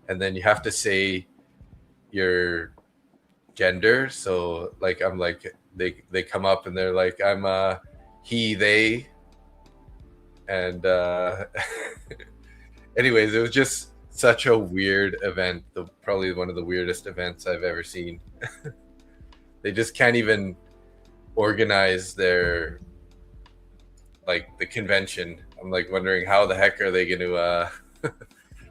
and then you have to say your gender. So like I'm like they come up and they're like I'm he, they, and anyways, it was just such a weird event, probably one of the weirdest events I've ever seen. They just can't even organize their the convention. I'm like wondering how the heck are they going to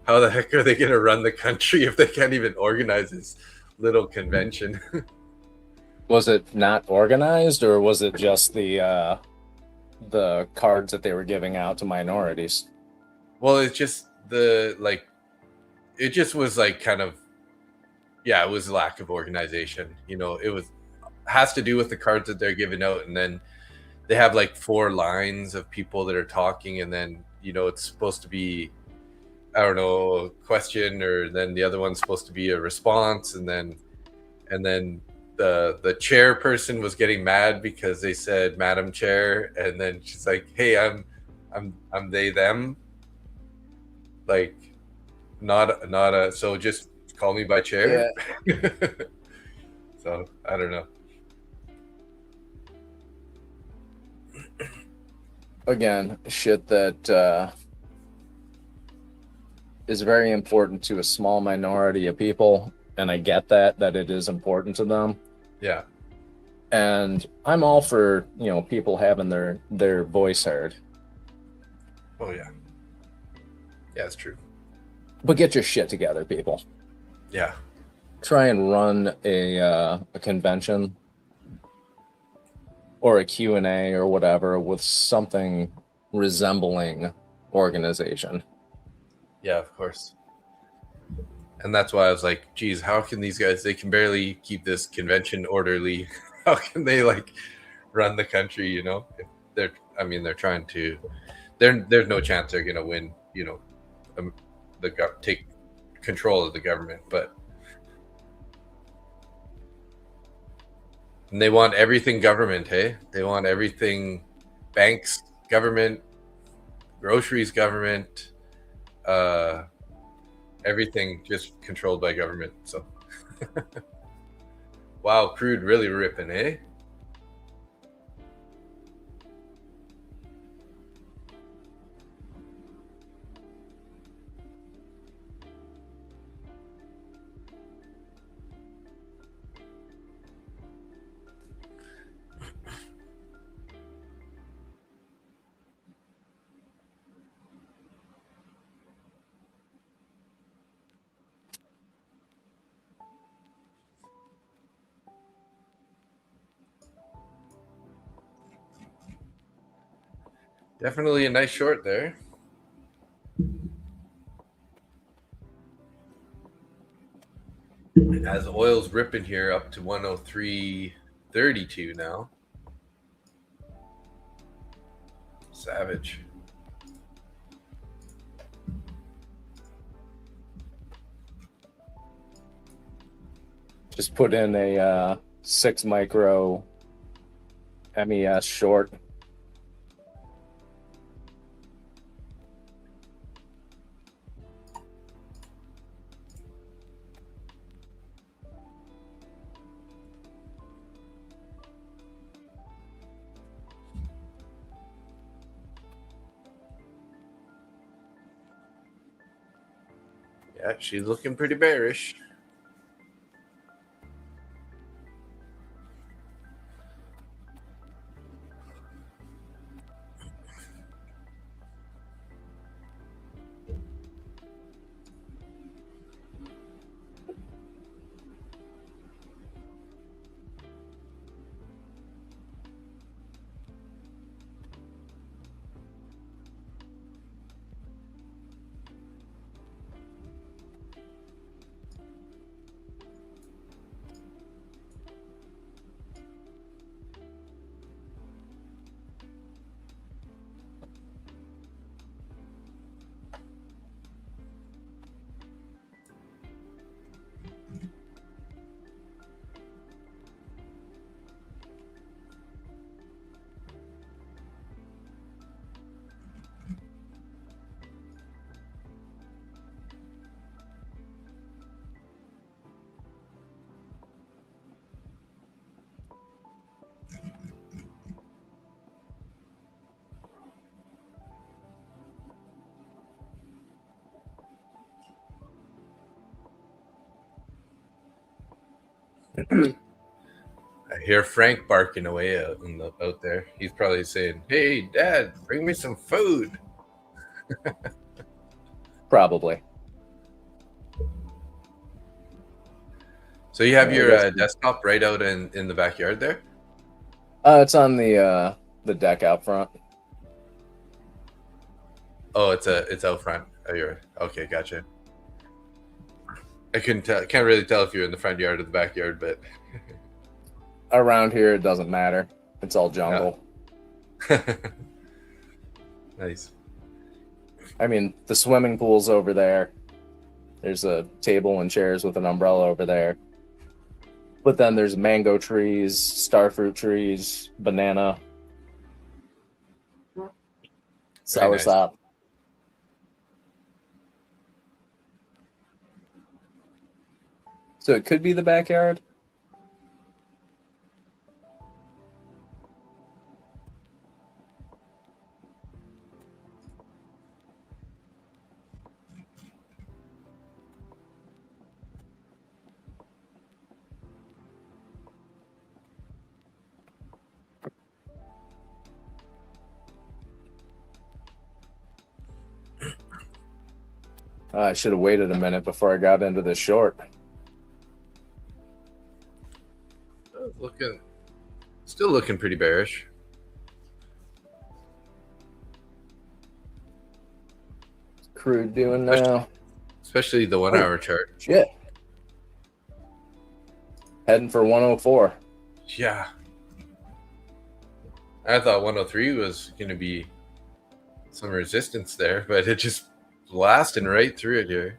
how the heck are they going to run the country if they can't even organize this little convention? Was it not organized, or was it just the cards that they were giving out to minorities? Well, it's just the like it just was like kind of, yeah, it was lack of organization. You know, it has to do with the cards that they're giving out, and then they have like 4 lines of people that are talking, and then, you know, it's supposed to be, I don't know, a question, or then the other one's supposed to be a response, and then the chairperson was getting mad because they said Madam Chair, and then she's like, hey, I'm they them, like not a, so just call me by chair. Yeah. So I don't know. Again, shit that is very important to a small minority of people, and I get that it is important to them. Yeah. And I'm all for, you know, people having their voice heard. Oh yeah. Yeah, it's true. But get your shit together, people. Yeah. Try and run a convention or a Q&A or whatever with something resembling organization. Yeah, of course. And that's why I was like, geez, how can these guys, they can barely keep this convention orderly. How can they like run the country, you know? If they're trying to, there's no chance they're going to win, you know, take control of the government, but and they want everything government, hey? They want everything, banks, government, groceries, government, everything just controlled by government. So wow, crude really ripping, eh? Definitely a nice short there. As oil's ripping here up to 103.32 now. Savage. Just put in a 6 micro MES short. Yeah, she's looking pretty bearish. I hear Frank barking away out there. He's probably saying, "Hey, Dad, bring me some food." Probably. So you have your desktop right out in the backyard there? It's on the deck out front. Oh, it's out front. Oh, you're okay. Gotcha. I couldn't tell. Can't really tell if you're in the front yard or the backyard, but Around here, it doesn't matter. It's all jungle. Nice. I mean, the swimming pool's over there. There's a table and chairs with an umbrella over there. But then there's mango trees, starfruit trees, banana, soursop. Nice. So it could be the backyard. I should have waited a minute before I got into this short. Still looking pretty bearish. Crude doing now. Especially the 1 hour chart. Shit. Heading for 104. Yeah. I thought 103 was going to be some resistance there, but it just blasting right through it here.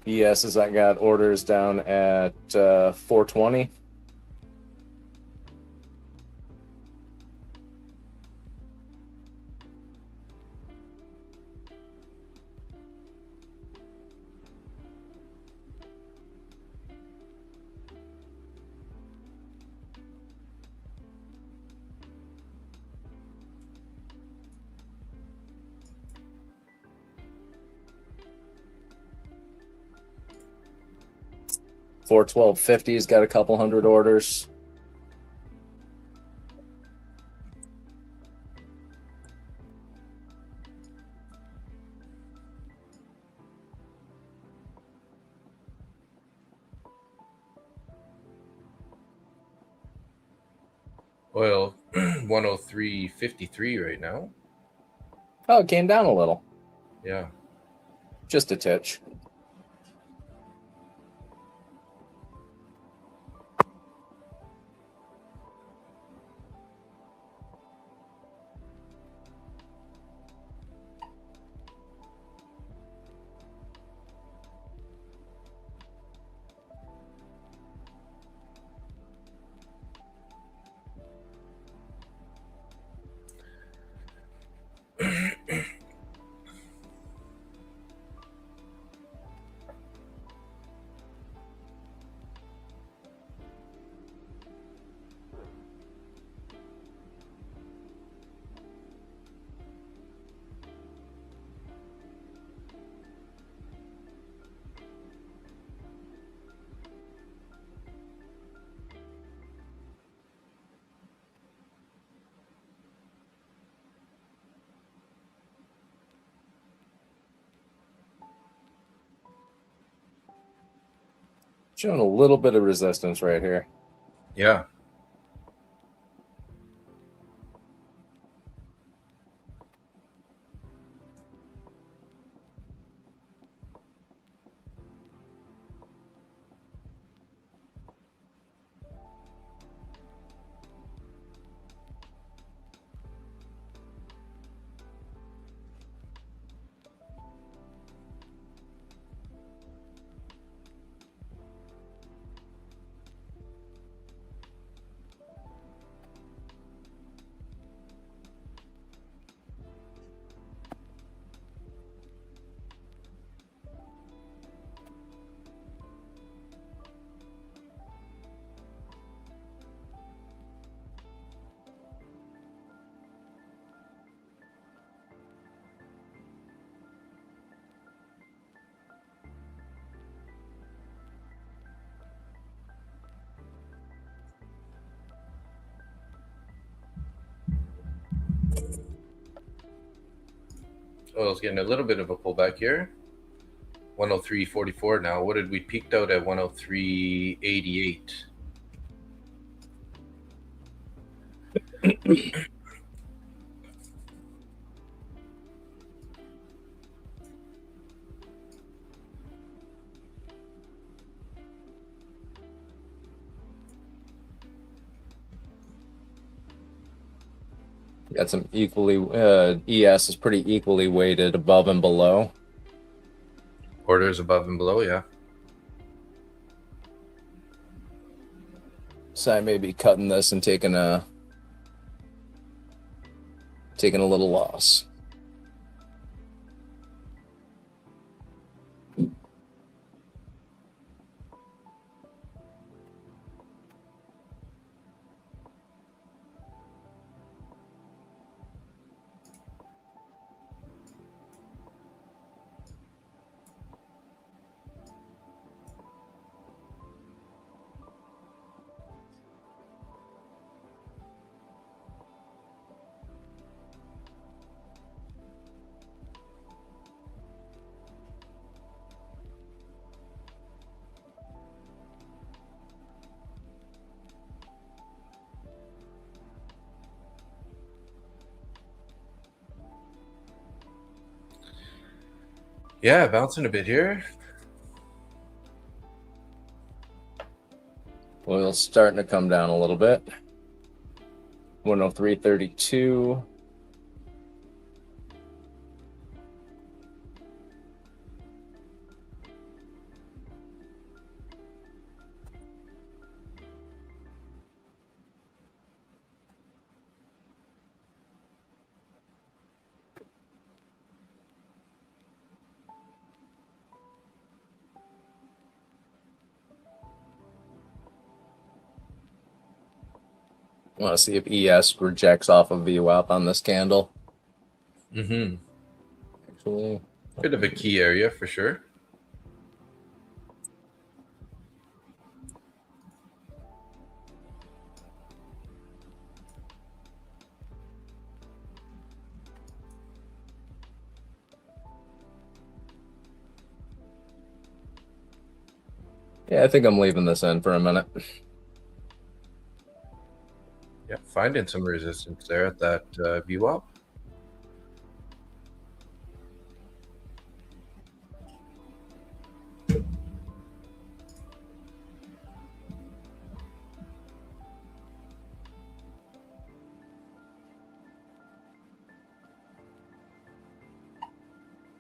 Yes, as I got orders down at 420. $412.50's got a couple hundred orders. Oil 103.53 right now. Oh, it came down a little. Yeah. Just a titch. Showing a little bit of resistance right here. Yeah. oil's getting a little bit of a pullback here. 103.44 now. What did we peaked out at? 103.88. Got some equally, ES is pretty equally weighted above and below. Orders above and below, yeah. So I may be cutting this and taking a little loss. Yeah, bouncing a bit here. Oil's starting to come down a little bit. 103.32. Want to see if ES rejects off of VWAP on this candle. Mm-hmm. Actually, Bit of a key area for sure. yeah, I think I'm leaving this in for a minute. Yeah, finding some resistance there at that VWAP.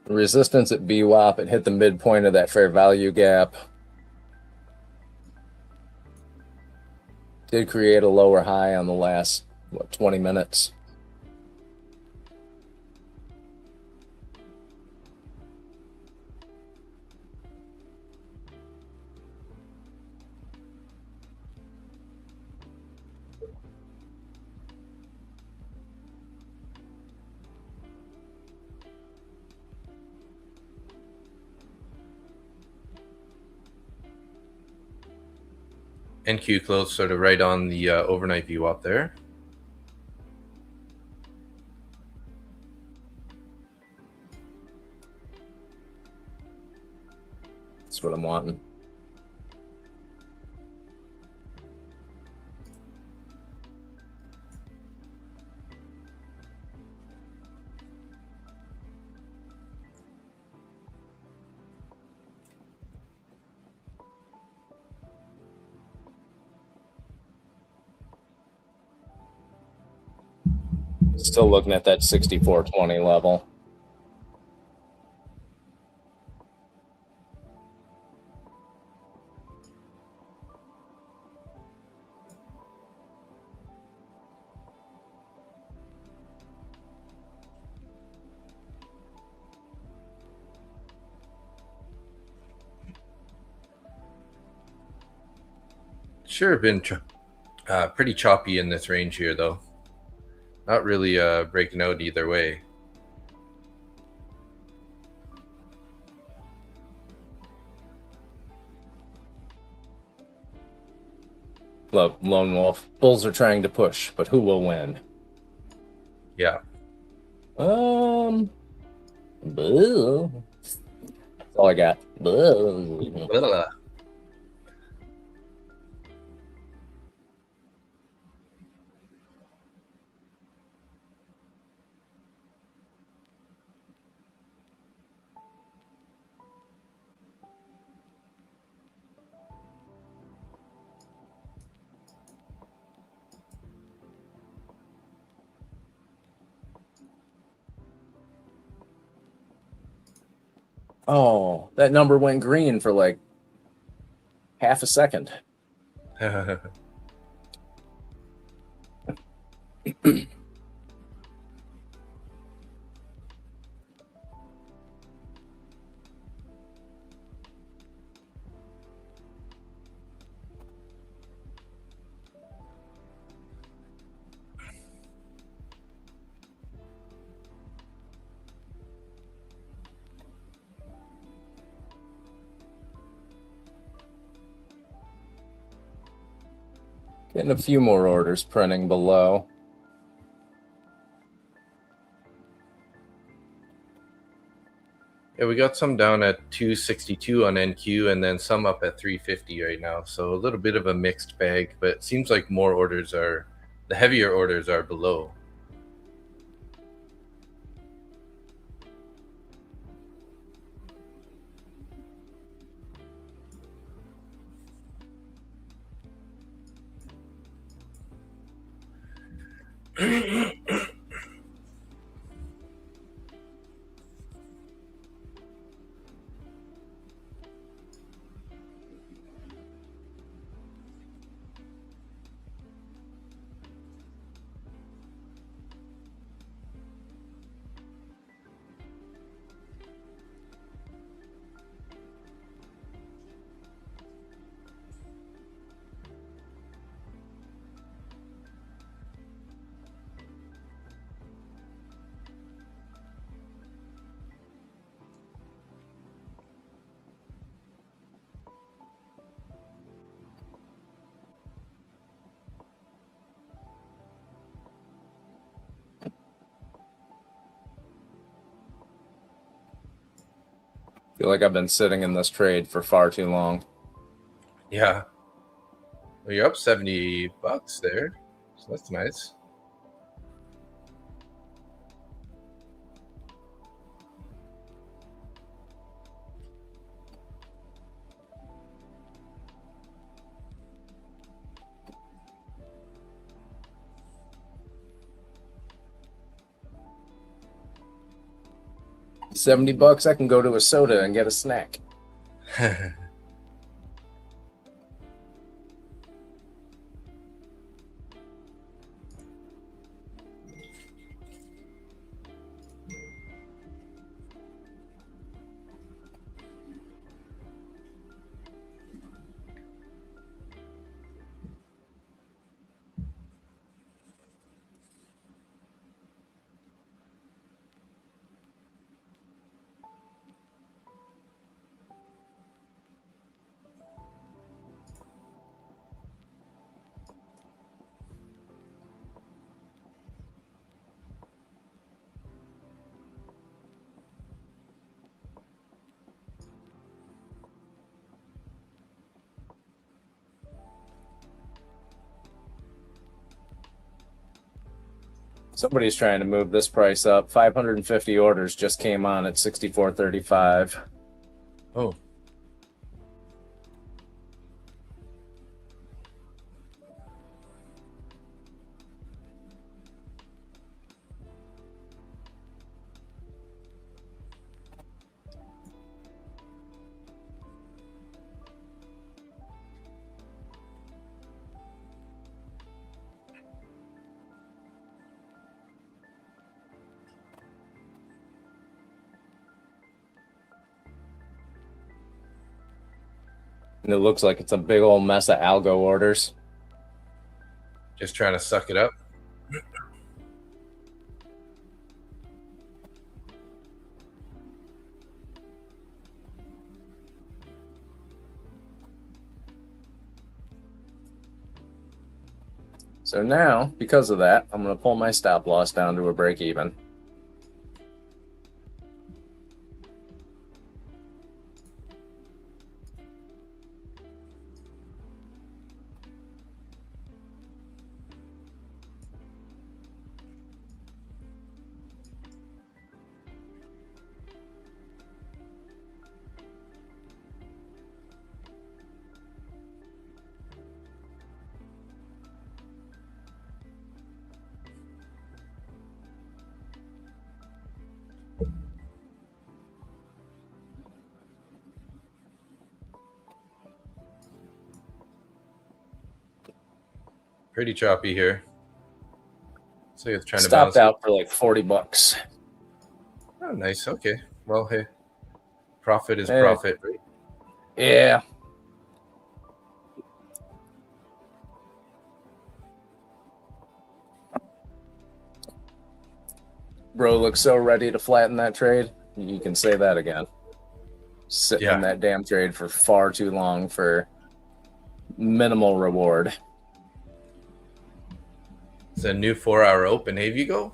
Resistance at VWAP, it hit the midpoint of that fair value gap. Did create a lower high on the last, 20 minutes. NQ closed sort of right on the overnight VWAP there. That's what I'm wanting. Still looking at that 64.20 level. Sure, been pretty choppy in this range here, though. Not really breaking out either way. Look, Lone Wolf. Bulls are trying to push, but who will win? Yeah. Boo. That's all I got. Boo. Blah. Oh, that number went green for like half a second. Getting a few more orders printing below. Yeah, we got some down at 262 on NQ and then some up at 350 right now. So a little bit of a mixed bag, but it seems like more orders are, the heavier orders are below. Feel like I've been sitting in this trade for far too long. Yeah. Well, you're up $70 there. So that's nice. $70, I can go to a soda and get a snack. Somebody's trying to move this price up. 550 orders just came on at 64.35. Oh. And it looks like it's a big old mess of algo orders. Just trying to suck it up. So now, because of that, I'm going to pull my stop loss down to a break even. Pretty choppy here. So it's trying to Stopped bounce. out for like $40. Oh, nice. Okay. Well, hey, profit is Hey. profit, right? Yeah. Bro looks so ready to flatten that trade. You can say that again. Sitting in that damn trade for far too long for minimal reward. It's a new 4-hour open. Hey, Vigo.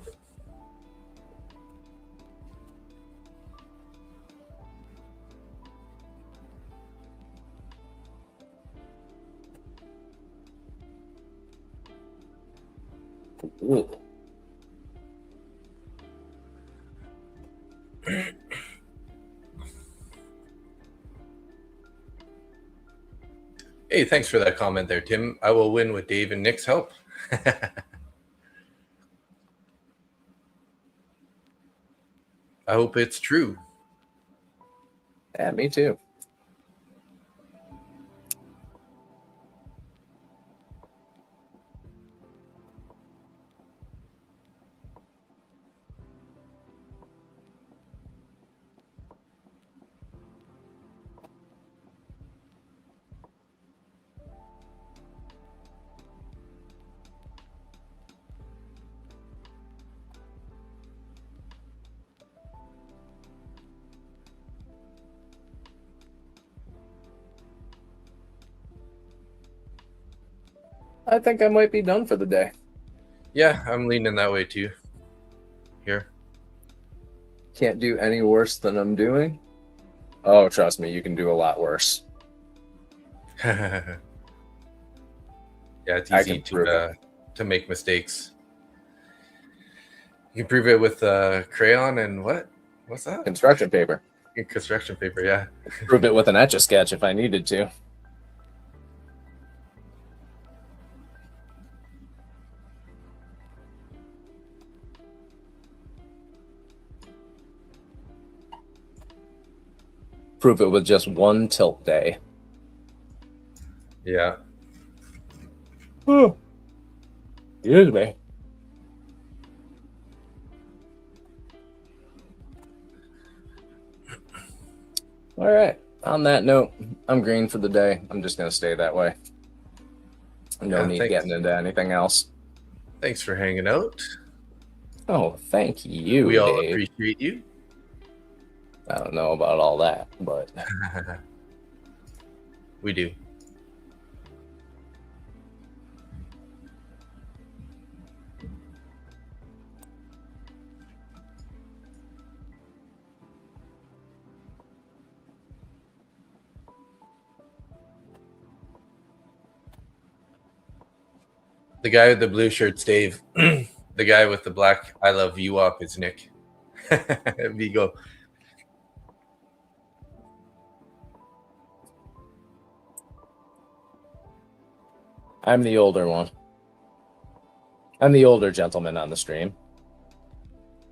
Ooh. Hey, thanks for that comment there, Tim. I will win with Dave and Nick's help. I hope it's true. Yeah, me too. I think I might be done for the day. Yeah, I'm leaning that way too. Here. Can't do any worse than I'm doing. Oh, trust me, you can do a lot worse. Yeah, it's easy to make mistakes. You can prove it with crayon and what? What's that? Construction paper. Construction paper, yeah. Prove it with an Etch-a-Sketch if I needed to. Prove it with just one tilt day. Yeah. Oh. Excuse me. All right. On that note, I'm green for the day. I'm just going to stay that way. No need getting into anything else. Thanks for hanging out. Oh, thank you, We all Dave. appreciate you. I don't know about all that, but we do. The guy with the blue shirt's Dave. The guy with the black I love VWAP is Nick. Vigo. I'm the older one. I'm the older gentleman on the stream.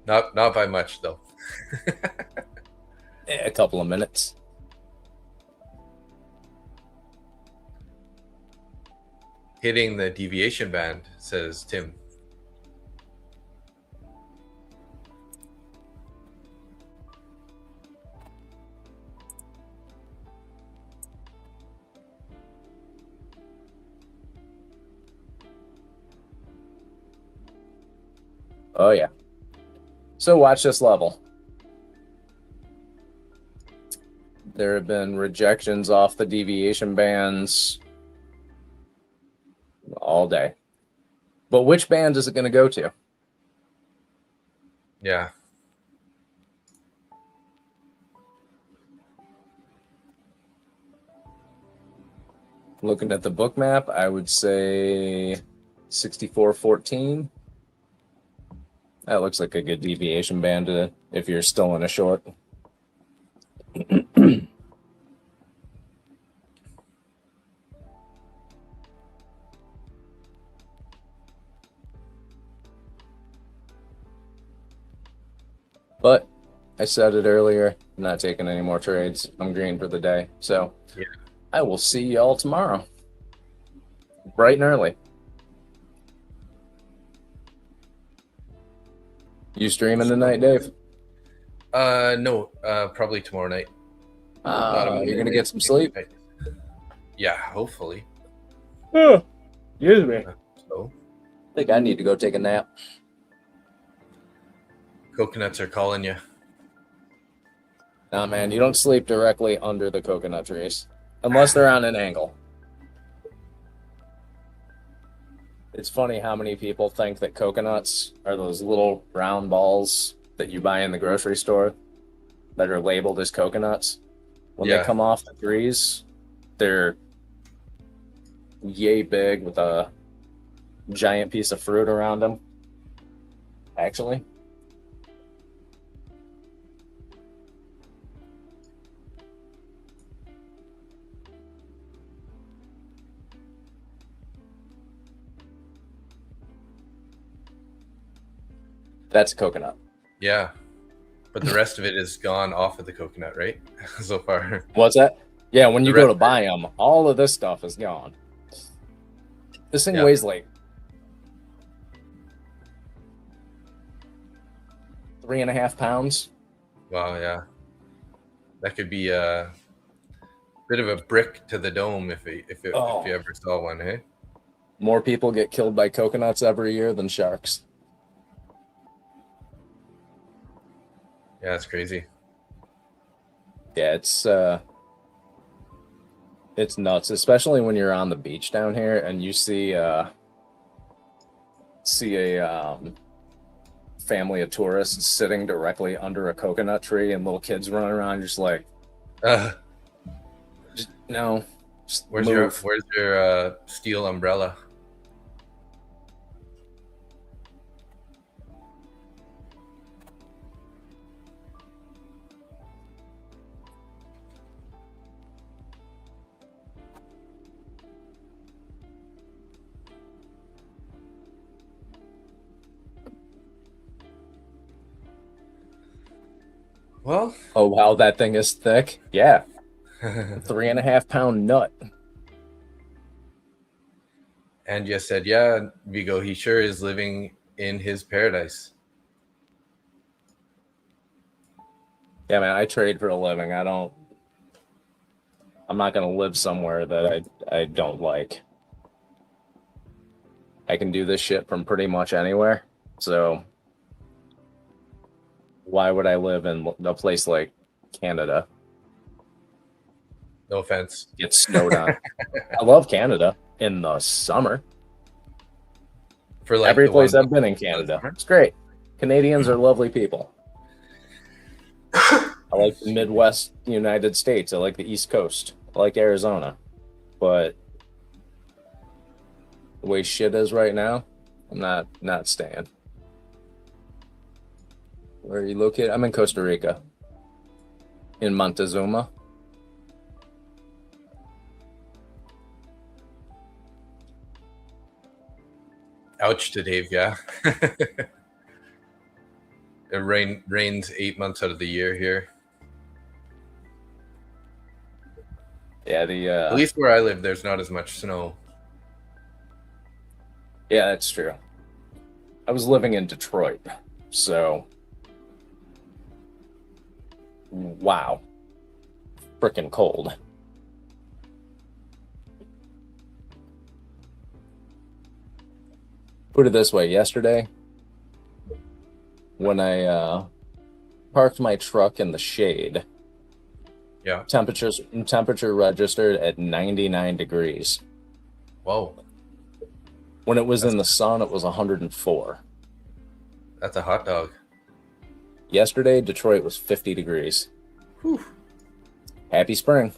Not by much though. A couple of minutes. Hitting the deviation band, says Tim. Oh, yeah. So watch this level. There have been rejections off the deviation bands all day. But which band is it going to go to? Yeah. Looking at the book map, I would say 64.14. That looks like a good deviation band if you're still in a short. But I said it earlier, I'm not taking any more trades. I'm green for the day. So yeah. I will see y'all tomorrow. Bright and early. You streaming tonight, Dave? No, probably tomorrow night. You're gonna get some sleep. Yeah, hopefully. Oh, excuse me. So, I think I need to go take a nap. coconuts are calling you. Nah, man, you don't sleep directly under the coconut trees unless they're on an angle. It's funny how many people think that coconuts are those little round balls that you buy in the grocery store that are labeled as coconuts. When they come off the trees, they're yay big with a giant piece of fruit around them. Actually. That's a coconut. Yeah. But the rest of it is gone off of the coconut, right? So far. What's that? Yeah, when you go to buy them, all of this stuff is gone. This thing weighs like 3.5 pounds. Wow, yeah. That could be a bit of a brick to the dome if you ever saw one, hey? More people get killed by coconuts every year than sharks. Yeah, it's crazy. Yeah, it's nuts, especially when you're on the beach down here and you see a family of tourists sitting directly under a coconut tree and little kids running around just like, no. Just where's move. your steel umbrella? Well, oh wow, that thing is thick. Yeah. 3.5 pound nut. And you said, yeah, Vigo, he sure is living in his paradise. Yeah, man, I trade for a living. I'm not gonna live somewhere that I don't like. I can do this shit from pretty much anywhere. So why would I live in a place like Canada? No offense. Get snowed on. I love Canada in the summer. For like every place I've been in Canada, it's great. Canadians are lovely people. I like the Midwest United States. I like the East Coast. I like Arizona. But the way shit is right now, I'm not staying. Where are you located? I'm in Costa Rica. In Montezuma. Ouch to Dave, yeah. It rains 8 months out of the year here. Yeah, at least where I live, there's not as much snow. Yeah, that's true. I was living in Detroit, so wow, freaking cold. Put it this way, yesterday when I parked my truck in the shade, yeah, temperature registered at 99 degrees. Whoa. When it was in the sun, it was 104. That's a hot dog. Yesterday, Detroit was 50 degrees. Whew. Happy spring.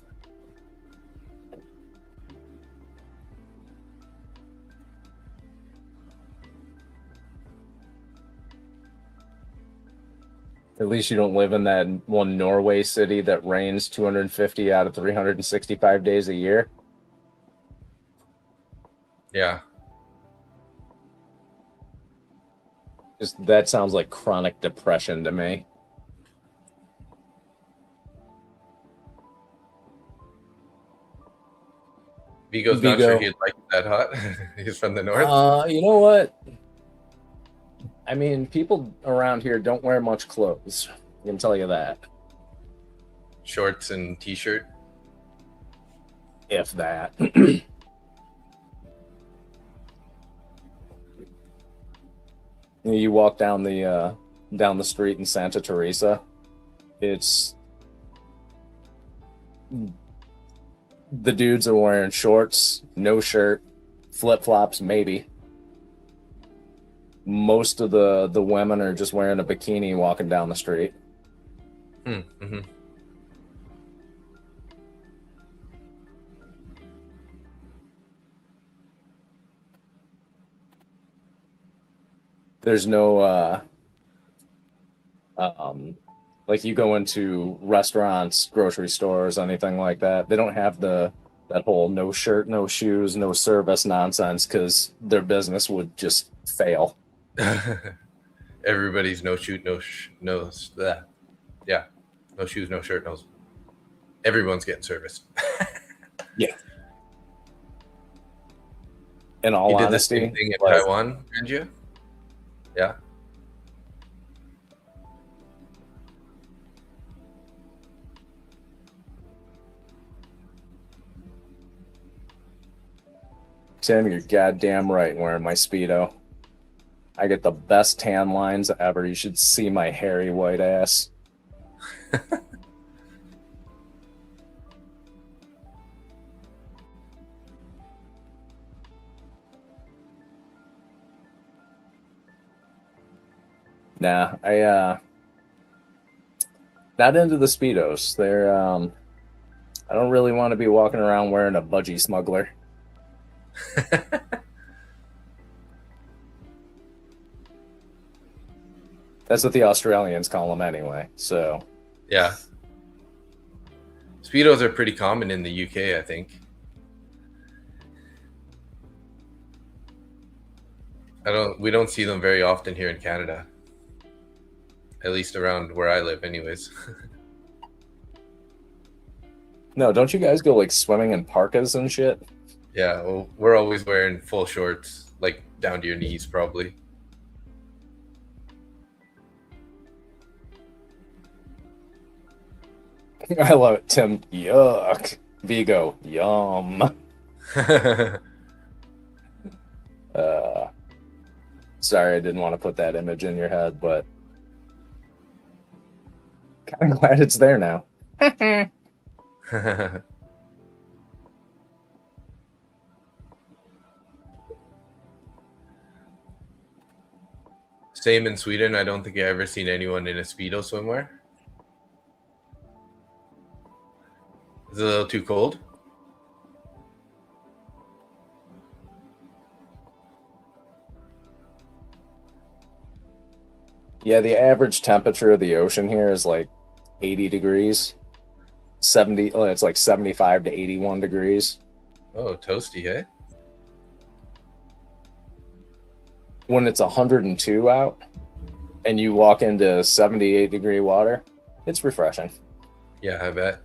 At least you don't live in that one Norway city that rains 250 out of 365 days a year. Yeah. Just that sounds like chronic depression to me. Vigo's not sure he'd like it that hot. He's from the north. You know what? I mean, people around here don't wear much clothes. I can tell you that. Shorts and t-shirt. If that. You walk down the street in Santa Teresa, it's the dudes are wearing shorts, no shirt, flip-flops maybe. Most of the women are just wearing a bikini walking down the street. Mm-hmm. There's no like you go into restaurants, grocery stores, anything like that. They don't have that whole no shirt, no shoes, no service nonsense because their business would just fail. Everybody's no shoot, no yeah, no shoes, no shirt, no. Everyone's getting serviced. Yeah. In all honesty, the same thing in Taiwan, didn't you? Yeah. Tim, you're goddamn right wearing my Speedo. I get the best tan lines ever. You should see my hairy white ass. Nah, not into the Speedos. They're I don't really want to be walking around wearing a budgie smuggler. That's what the Australians call them anyway. So yeah, Speedos are pretty common in the UK, I think. We don't see them very often here in Canada. At least around where I live, anyways. No, don't you guys go like swimming in parkas and shit? Yeah, well, we're always wearing full shorts, like down to your knees, probably. I love it, Tim. Yuck. Vigo. Yum. Sorry, I didn't want to put that image in your head, but kind of glad it's there now. Same in Sweden. I don't think I've ever seen anyone in a Speedo swimwear. Is it a little too cold? Yeah, the average temperature of the ocean here is like 80 degrees. 70, it's like 75 to 81 degrees. Oh, toasty, eh? When it's 102 out and you walk into 78-degree water, it's refreshing. Yeah, I bet.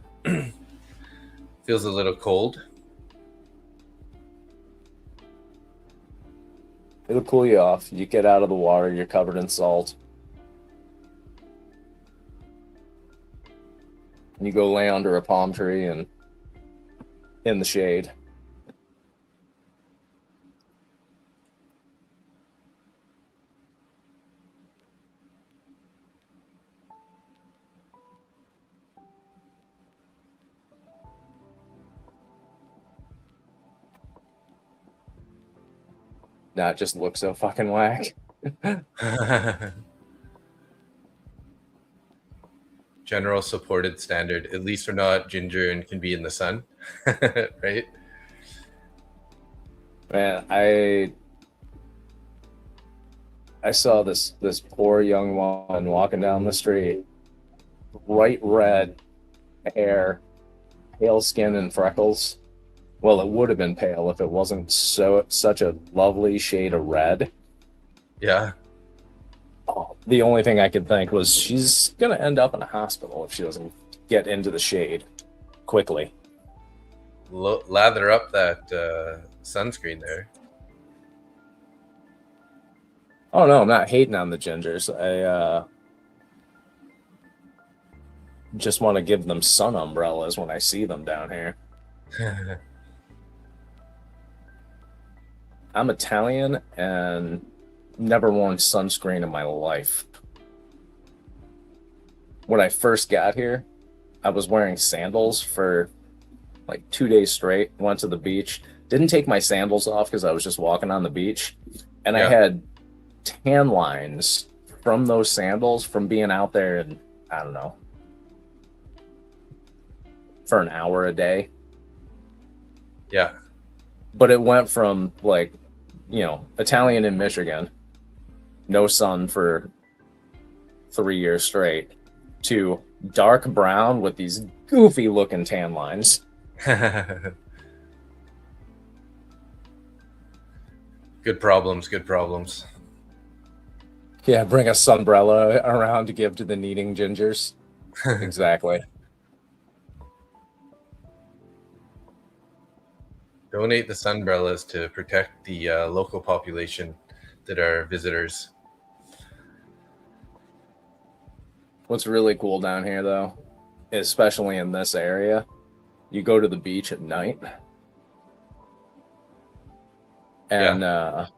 Feels a little cold. It'll cool you off. You get out of the water, you're covered in salt. You go lay under a palm tree and in the shade. Nah, it just looks so fucking whack. General supported standard. At least we're not ginger and can be in the sun, right? Man, I saw this poor young woman walking down the street, bright red hair, pale skin and freckles. Well, it would have been pale if it wasn't such a lovely shade of red. Yeah. Oh, the only thing I could think was she's gonna end up in a hospital if she doesn't get into the shade quickly. Lather up that sunscreen there. Oh no, I'm not hating on the gingers. I just want to give them sun umbrellas when I see them down here. I'm Italian and never worn sunscreen in my life. When I first got here, I was wearing sandals for like 2 days straight. Went to the beach, didn't take my sandals off because I was just walking on the beach, and I Yeah. had tan lines from those sandals from being out there, and I don't know, for an hour a day. Yeah. But it went from like, Italian in Michigan, no sun for 3 years straight, to dark brown with these goofy looking tan lines. Good problems. Good problems. Yeah, bring a sunbrella around to give to the needing gingers. Exactly. Donate the sunbrellas to protect the local population that are visitors. What's really cool down here, though, especially in this area, you go to the beach at night, and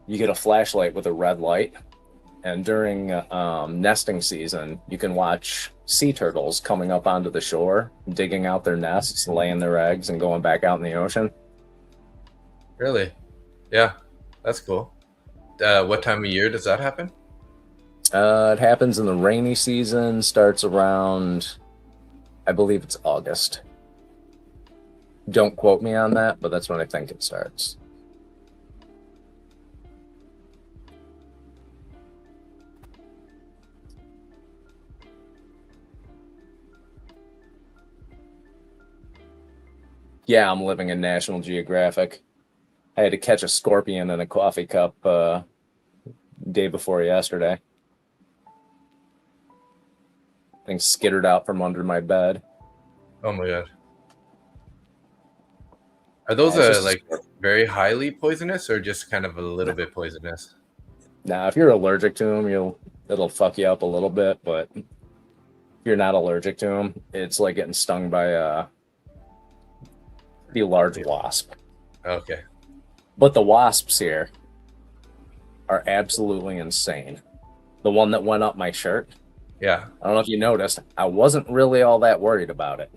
you get a flashlight with a red light. And during nesting season, you can watch sea turtles coming up onto the shore, digging out their nests, laying their eggs, and going back out in the ocean. Really? Yeah, that's cool. What time of year does that happen? It happens in the rainy season, starts around, I believe it's August. Don't quote me on that, but that's when I think it starts. Yeah, I'm living in National Geographic. I had to catch a scorpion in a coffee cup day before yesterday. Thing skittered out from under my bed. Oh my god. Are those like very highly poisonous or just kind of a little bit poisonous? Nah, if you're allergic to them, it'll fuck you up a little bit, but if you're not allergic to them, it's like getting stung by a pretty large wasp. Okay. But the wasps here are absolutely insane. The one that went up my shirt. Yeah. I don't know if you noticed, I wasn't really all that worried about it.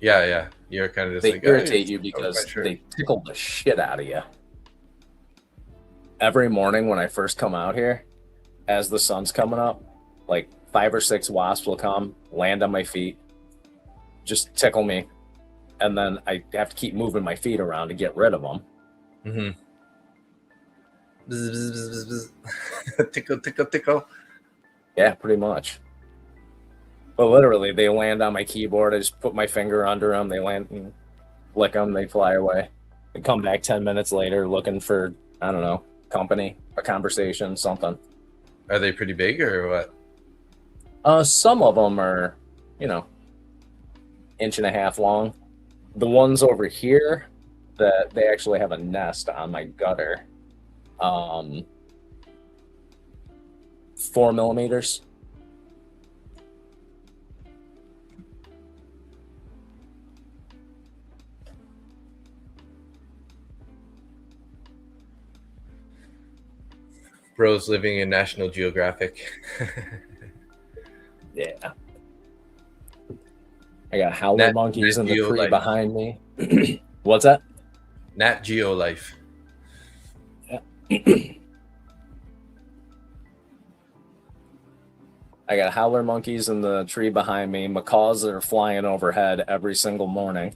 Yeah. You're kind of just they like, irritate you because they tickle the shit out of you. Every morning when I first come out here, as the sun's coming up, like 5 or 6 wasps will come, land on my feet, just tickle me, and then I have to keep moving my feet around to get rid of them. Mm-hmm. Tickle. Yeah, pretty much. But literally, they land on my keyboard. I just put my finger under them. They land and flick them. They fly away. They come back 10 minutes later looking for, I don't know, company, a conversation, something. Are they pretty big or what? Some of them are, 1.5 inches long. The ones over here, that they actually have a nest on my gutter. 4 millimeters. Bros living in National Geographic. Yeah. I got howler monkeys in the tree behind me. What's that? Nat Geo life. Yeah. I got howler monkeys in the tree behind me. Macaws that are flying overhead every single morning.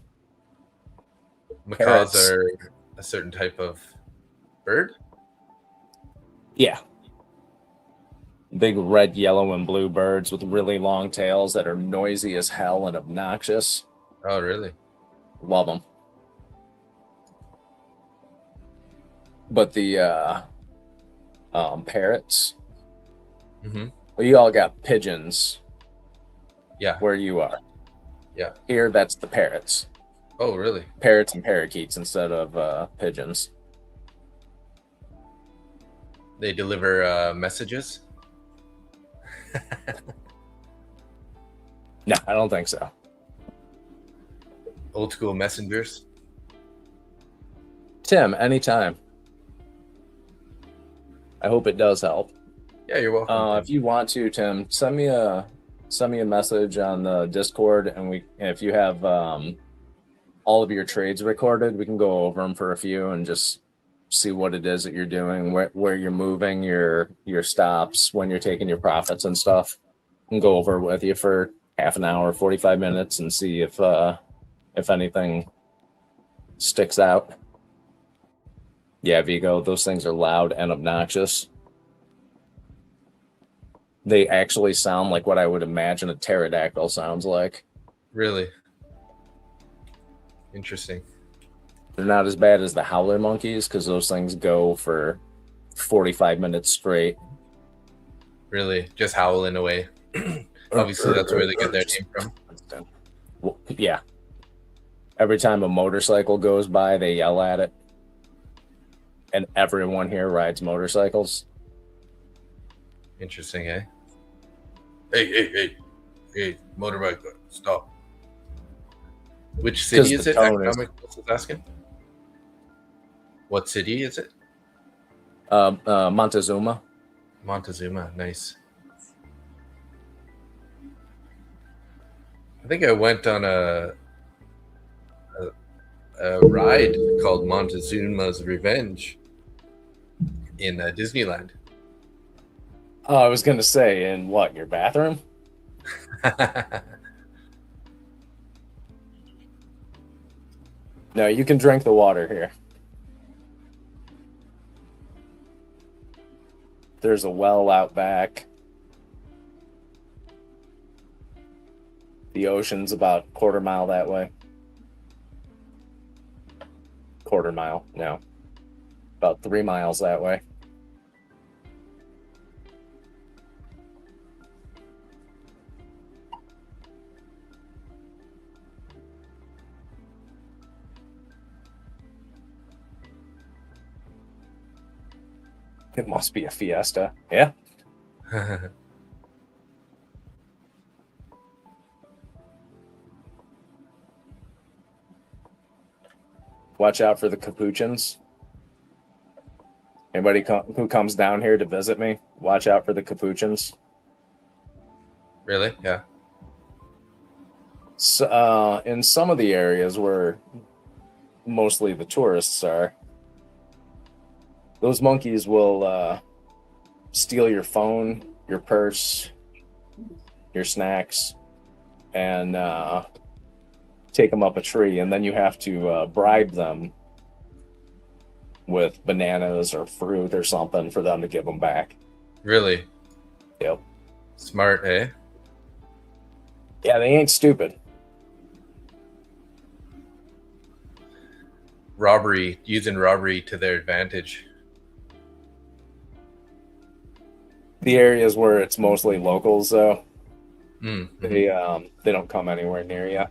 Macaws are a certain type of bird? Yeah. Big red, yellow, and blue birds with really long tails that are noisy as hell and obnoxious. Oh, really? Love them. But the parrots. Mm-hmm. Well, you all got pigeons. Yeah. Where you are. Yeah. Here, that's the parrots. Oh, really? Parrots and parakeets instead of pigeons. They deliver messages. No, I don't think so. Old school messengers. Tim, anytime. I hope it does help. Yeah, you're welcome. If you want to, Tim, send me a message on the Discord, and if you have all of your trades recorded, we can go over them for a few and just see what it is that you're doing, where you're moving your stops, when you're taking your profits and stuff, and go over it with you for half an hour, 45 minutes, and see if anything sticks out. Yeah, Vigo, those things are loud and obnoxious. They actually sound like what I would imagine a pterodactyl sounds like. Really? Interesting. They're not as bad as the howler monkeys because those things go for 45 minutes straight. Really? Just howling away. Obviously, that's where they get their name from. Well, yeah. Every time a motorcycle goes by, they yell at it. And everyone here rides motorcycles. Interesting, eh? Hey, motorbike, stop. Which city is it? Economic is asking. What city is it? Montezuma. Montezuma, nice. I think I went on a ride called Montezuma's Revenge in Disneyland. Oh, I was going to say, in what, your bathroom? No, you can drink the water here. There's a well out back. The ocean's about a quarter mile that way. Quarter mile, no. About 3 miles that way. It must be a Fiesta. Yeah. Watch out for the capuchins. Anybody who comes down here to visit me, watch out for the capuchins. Really? Yeah. So, in some of the areas where mostly the tourists are, those monkeys will steal your phone, your purse, your snacks, and take them up a tree, and then you have to bribe them with bananas or fruit or something for them to give them back. Really? Yep. Smart, eh? Yeah, they ain't stupid. Using robbery to their advantage. The areas where it's mostly locals, though, Mm-hmm. they don't come anywhere near you.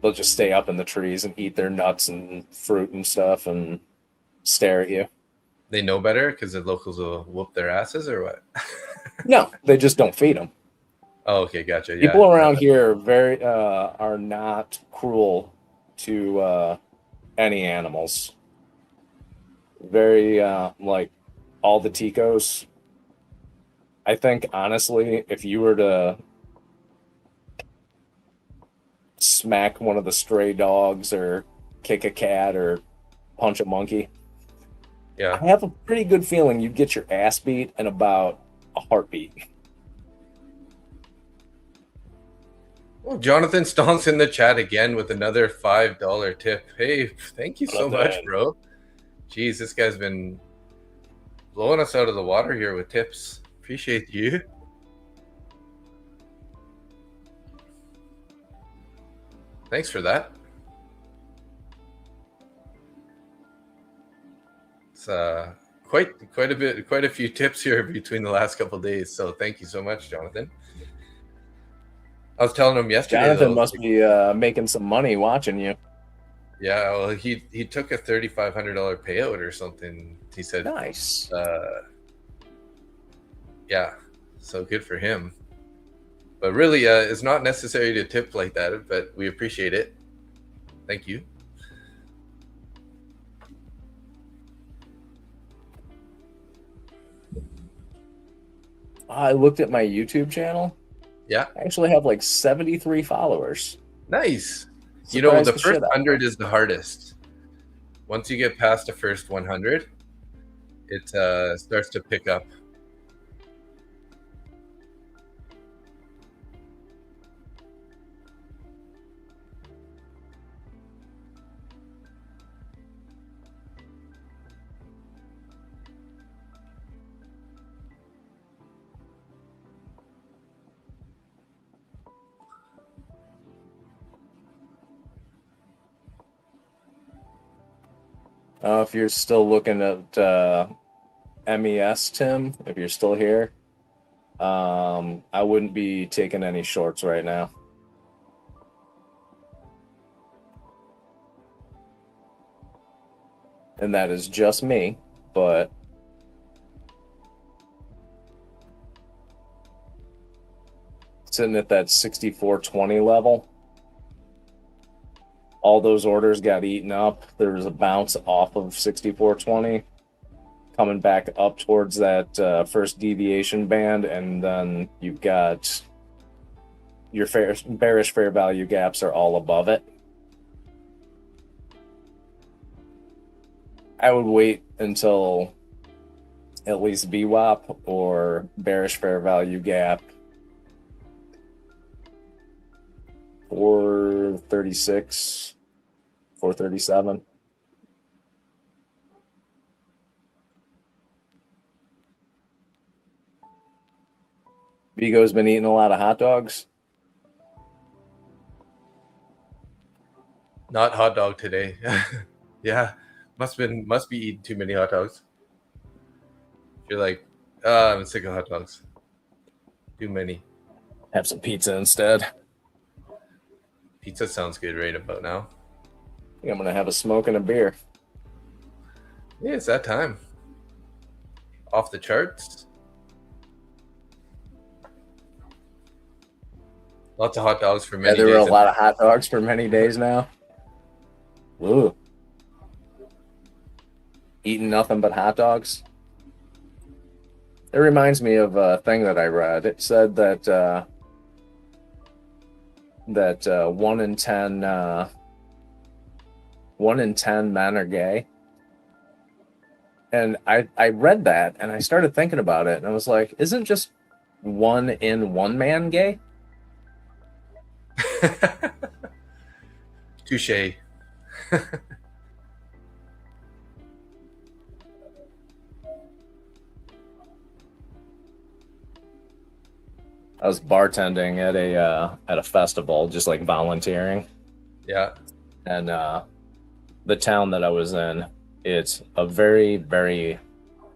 They'll just stay up in the trees and eat their nuts and fruit and stuff and stare at you. They know better because the locals will whoop their asses, or what? No, they just don't feed them. Oh, okay, gotcha. People around here are not cruel to any animals. Very like all the Ticos. I think honestly, if you were to smack one of the stray dogs or kick a cat or punch a monkey, yeah, I have a pretty good feeling you'd get your ass beat in about a heartbeat. Well, Jonathan Stone's in the chat again with another $5 tip. Hey, thank you so much, bro. Jeez, this guy's been blowing us out of the water here with tips. Appreciate you. Thanks for that. It's quite a few tips here between the last couple of days. So thank you so much, Jonathan. I was telling him yesterday. Jonathan must be making some money watching you. Yeah, well, he took a $3,500 payout or something. He said, nice. Yeah, so good for him. But really, it's not necessary to tip like that, but we appreciate it. Thank you. I looked at my YouTube channel. Yeah. I actually have like 73 followers. Nice. Surprised You know, the shit first out of 100 is the hardest. Once you get past the first 100, it starts to pick up. If you're still looking at MES, Tim, if you're still here, I wouldn't be taking any shorts right now. And that is just me, but sitting at that 64.20 level, all those orders got eaten up. There was a bounce off of 64.20, coming back up towards that first deviation band, and then you've got your bearish fair value gaps are all above it. I would wait until at least VWAP or bearish fair value gap 436, 437. Vigo's been eating a lot of hot dogs. Not hot dog today. Yeah, must be eating too many hot dogs. You're like, I'm sick of hot dogs. Too many. Have some pizza instead. Pizza sounds good right about now. I think I'm gonna have a smoke and a beer. Yeah, it's that time. Off the charts. Lots of hot dogs for many There days. were a lot of hot dogs for many days now. Ooh. Eating nothing but hot dogs. It reminds me of a thing that I read. It said that 1 in 10 men are gay. And I read that and I started thinking about it and I was like, isn't just 1 in 1 man gay? Touche. I was bartending at a festival, just like volunteering. Yeah. And the town that I was in, it's a very, very,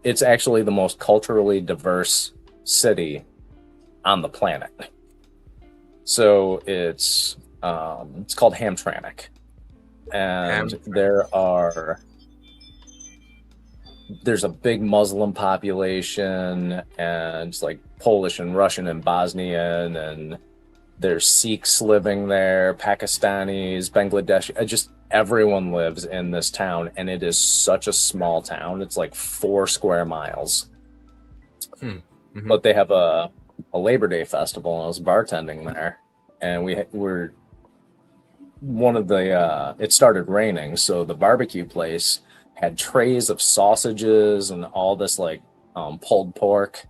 it's actually the most culturally diverse city on the planet. So it's called Hamtramck, and there's a big Muslim population, and it's like Polish and Russian and Bosnian, and there's Sikhs living there, Pakistanis, Bangladesh. Just everyone lives in this town, and it is such a small town. It's like 4 square miles. Mm-hmm. But they have a Labor Day festival, and I was bartending there, and we were one of the. It started raining, so the barbecue place had trays of sausages and all this like pulled pork.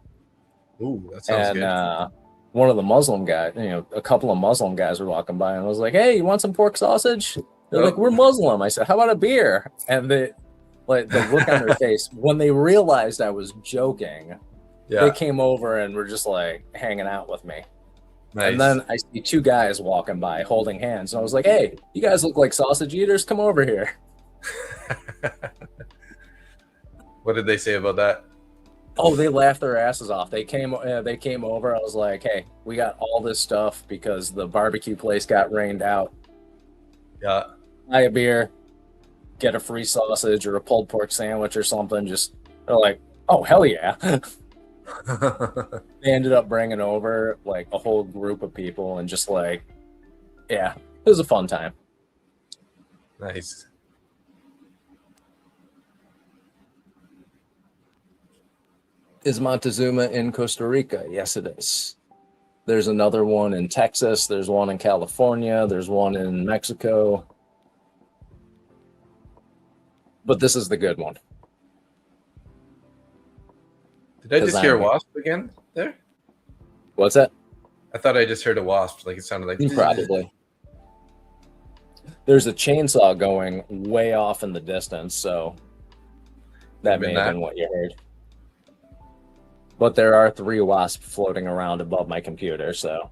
Ooh, that sounds good. One of the Muslim guys, a couple of Muslim guys were walking by, and I was like, "Hey, you want some pork sausage?" They're like, "We're Muslim." I said, "How about a beer?" And the look on their face when they realized I was joking, they came over and were just like hanging out with me. Nice. And then I see 2 guys walking by holding hands, and I was like, "Hey, you guys look like sausage eaters. Come over here." What did they say about that? Oh, they laughed their asses off. They came over. I was like, "Hey, we got all this stuff because the barbecue place got rained out. Yeah, buy a beer, get a free sausage or a pulled pork sandwich or something." Just they're like, "Oh, hell yeah!" They ended up bringing over like a whole group of people and just like, yeah, it was a fun time. Nice. Is Montezuma in Costa Rica? Yes, it is. There's another one in Texas. There's one in California. There's one in Mexico. But this is the good one. Did I just hear a wasp again there? What's that? I thought I just heard a wasp. Like it sounded like probably. There's a chainsaw going way off in the distance, so that may have been what you heard. But there are 3 wasps floating around above my computer, so.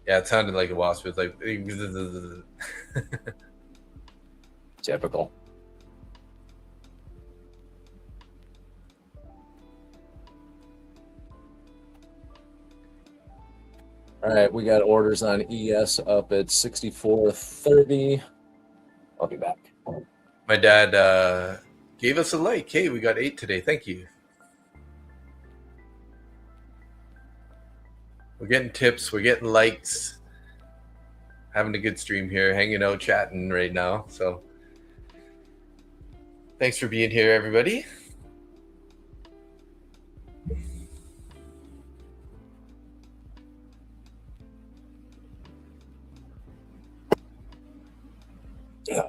Yeah, it sounded like a wasp. It was like typical. All right, we got orders on ES up at 64.30. I'll be back. My dad gave us a like. Hey, we got 8 today. Thank you. We're getting tips. We're getting likes. Having a good stream here. Hanging out, chatting right now. So thanks for being here, everybody. Yeah.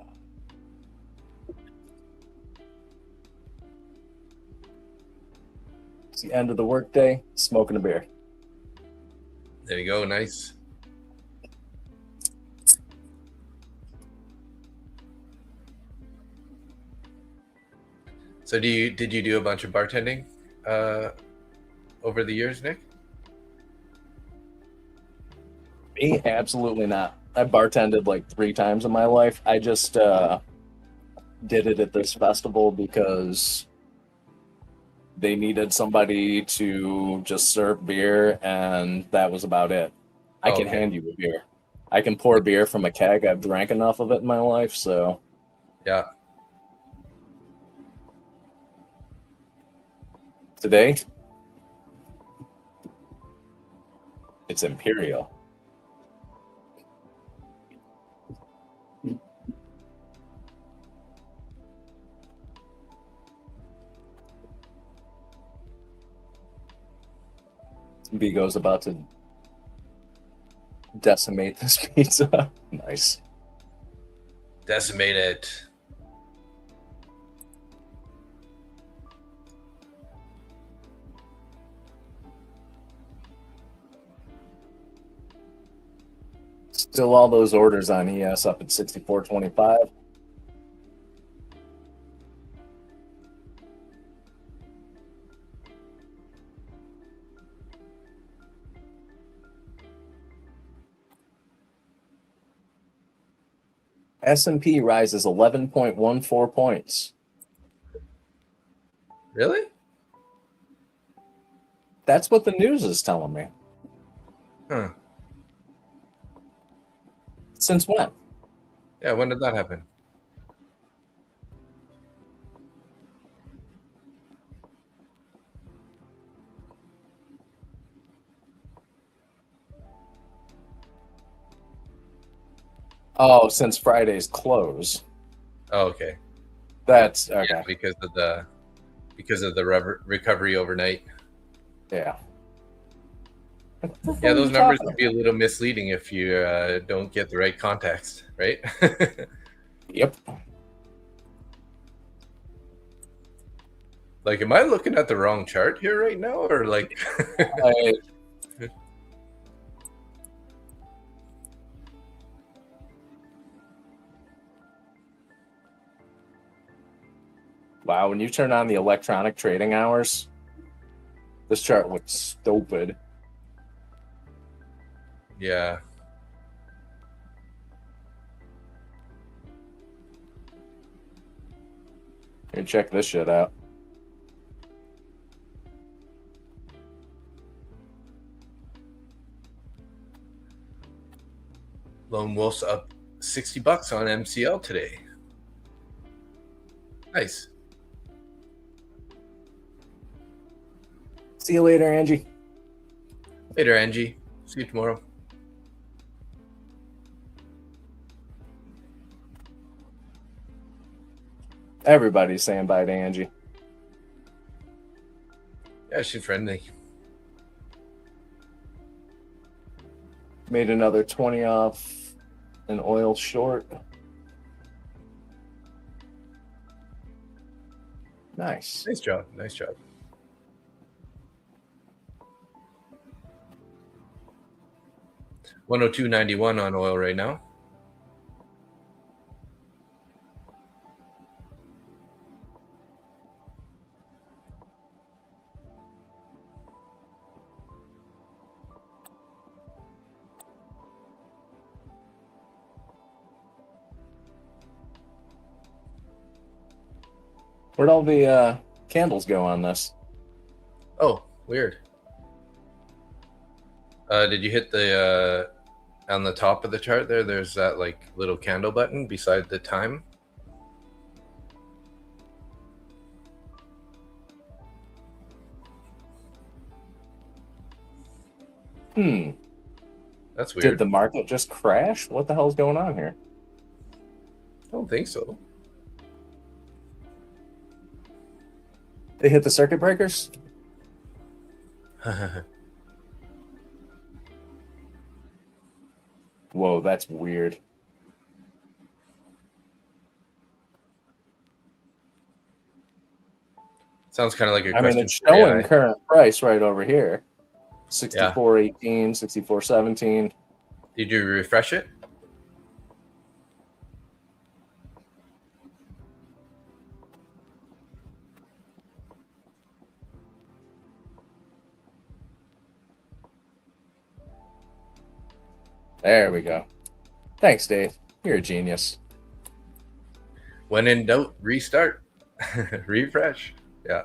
It's the end of the workday, smoking a beer. There you go. Nice. So did you do a bunch of bartending over the years, Nick? Me? Absolutely not. I bartended like 3 times in my life. I just did it at this festival because they needed somebody to just serve beer, and that was about it. I can hand you a beer. I can pour beer from a keg. I've drank enough of it in my life, so. Yeah. Today, it's Imperial. Vigo's about to decimate this pizza. Nice. Decimate it. Still all those orders on ES up at 64.25. S&P rises 11.14 points. Really? That's what the news is telling me. Huh. Since when? Yeah, when did that happen? Oh, since Friday's close. Oh, okay. That's okay. Yeah, because of the recovery overnight. Yeah. Yeah, those numbers can be a little misleading if you don't get the right context, right? Yep. Like, am I looking at the wrong chart here right now, or like? Wow, when you turn on the electronic trading hours, this chart looks stupid. Yeah. Here, check this shit out. Lone Wolf's up $60 on MCL today. Nice. See you later, Angie. Later, Angie. See you tomorrow. Everybody's saying bye to Angie. Yeah, she's friendly. Made another 20 off an oil short. Nice. Nice job. Nice job. $102.91 on oil right now. Where'd all the candles go on this? Oh, weird. Did you hit the on the top of the chart there? There's that like little candle button beside the time. That's weird. Did the market just crash? What the hell's going on here? I don't think so. They hit the circuit breakers? Whoa, that's weird. Sounds kind of like a I question. mean, it's showing current price right over here. 64.18, 64.17. Did you refresh it? There we go. Thanks, Dave. You're a genius. When in doubt, restart. Refresh. Yeah.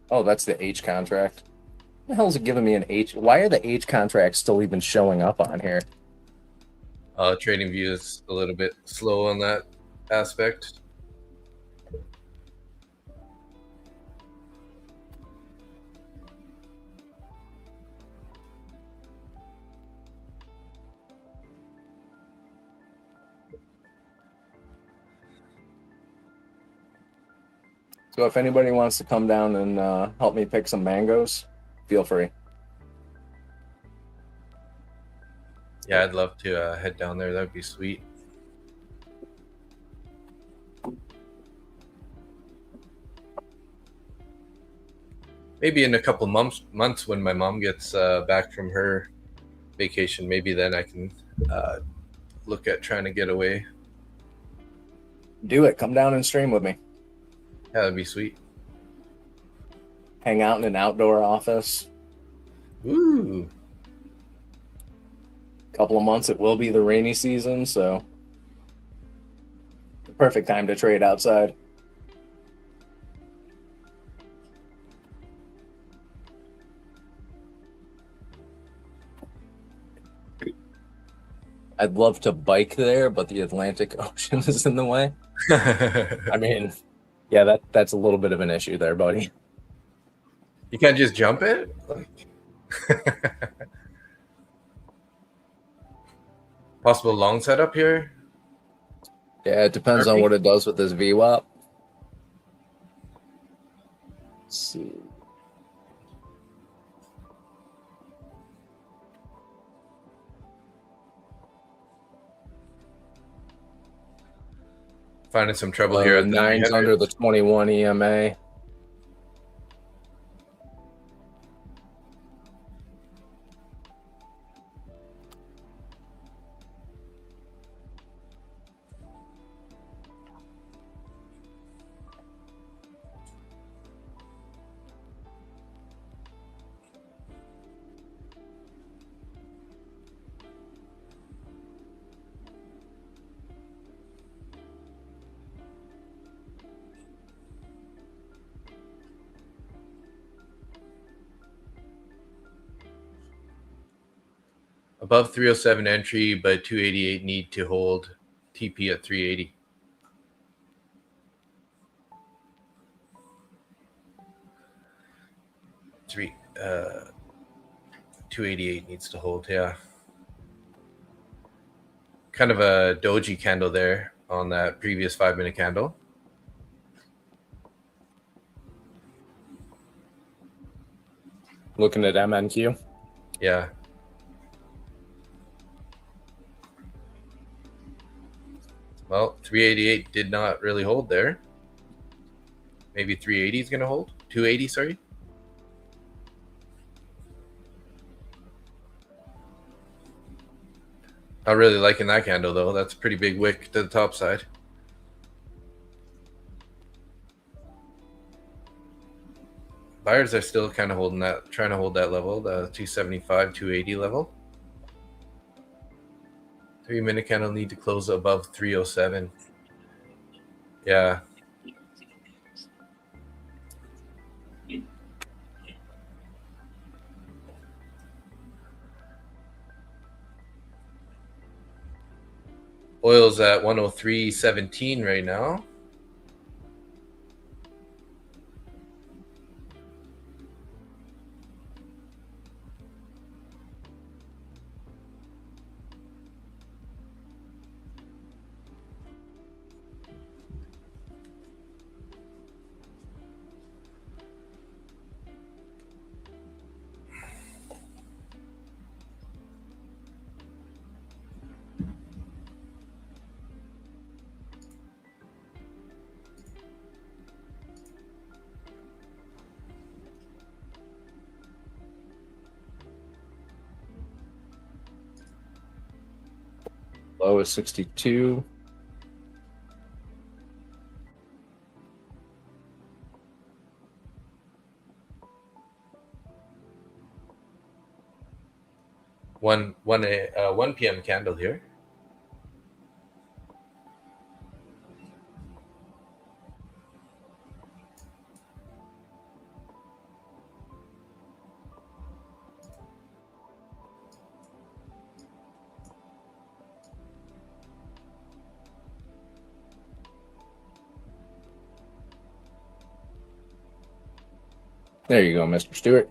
Oh, that's the H contract. What the hell is it giving me an H? Why are the H contracts still even showing up on here? Trading view is a little bit slow on that aspect. So if anybody wants to come down and help me pick some mangoes, feel free. Yeah, I'd love to head down there. That'd be sweet. Maybe in a couple months when my mom gets back from her vacation, maybe then I can look at trying to get away. Do it. Come down and stream with me. Yeah, that'd be sweet. Hang out in an outdoor office. Ooh. Couple of months, it will be the rainy season, so the perfect time to trade outside. I'd love to bike there, but the Atlantic Ocean is in the way. I mean, yeah, that's a little bit of an issue there, buddy. You can't just jump it? Possible long setup here? Yeah, it depends on what it does with this VWAP. Let's see. Finding some trouble here at the 9's under the 21 EMA. Above 307 entry, but 288 need to hold. TP at 380. 288 needs to hold. Yeah. Kind of a doji candle there on that previous 5-minute candle. Looking at MNQ. Yeah. Well, 388 did not really hold there. Maybe 380 is going to hold. 280, sorry. Not really liking that candle, though. That's a pretty big wick to the top side. Buyers are still kind of holding that, trying to hold that level, the 275, 280 level. 3-minute candle need to close above 307. Yeah. Oil's at 103.17 right now. Low is 62. One p.m. candle here. There you go, Mr. Stewart.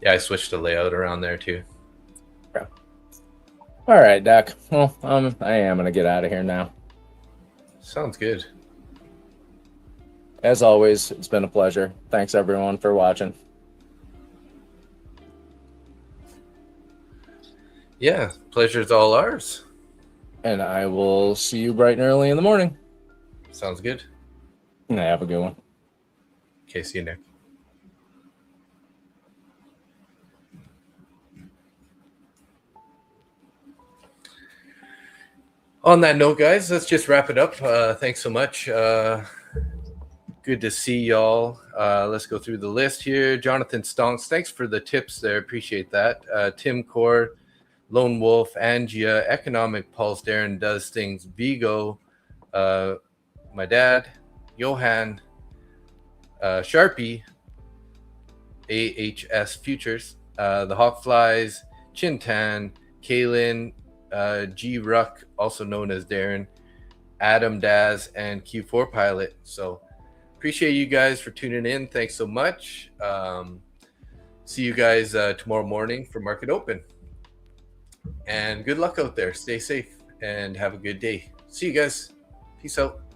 Yeah, I switched the layout around there too. Yeah. All right, Doc. Well, I am going to get out of here now. Sounds good. As always, it's been a pleasure. Thanks, everyone, for watching. Yeah, pleasure's all ours. And I will see you bright and early in the morning. Sounds good. And have a good one. Okay, see you, Nick. On that note, guys, let's just wrap it up. Thanks so much. Good to see y'all. Let's go through the list here. Jonathan Stonks, thanks for the tips there. Appreciate that. Tim Core, Lone Wolf, Angia, Economic Pulse, Darren Does Things, Vigo, my dad, Johan, Sharpie, AHS Futures, the Hawkflies, Chintan, Kaylin, G Ruck, also known as Darren, Adam Daz, and Q4 Pilot. So appreciate you guys for tuning in. Thanks so much. See you guys tomorrow morning for Market Open. And good luck out there. Stay safe and have a good day. See you guys. Peace out.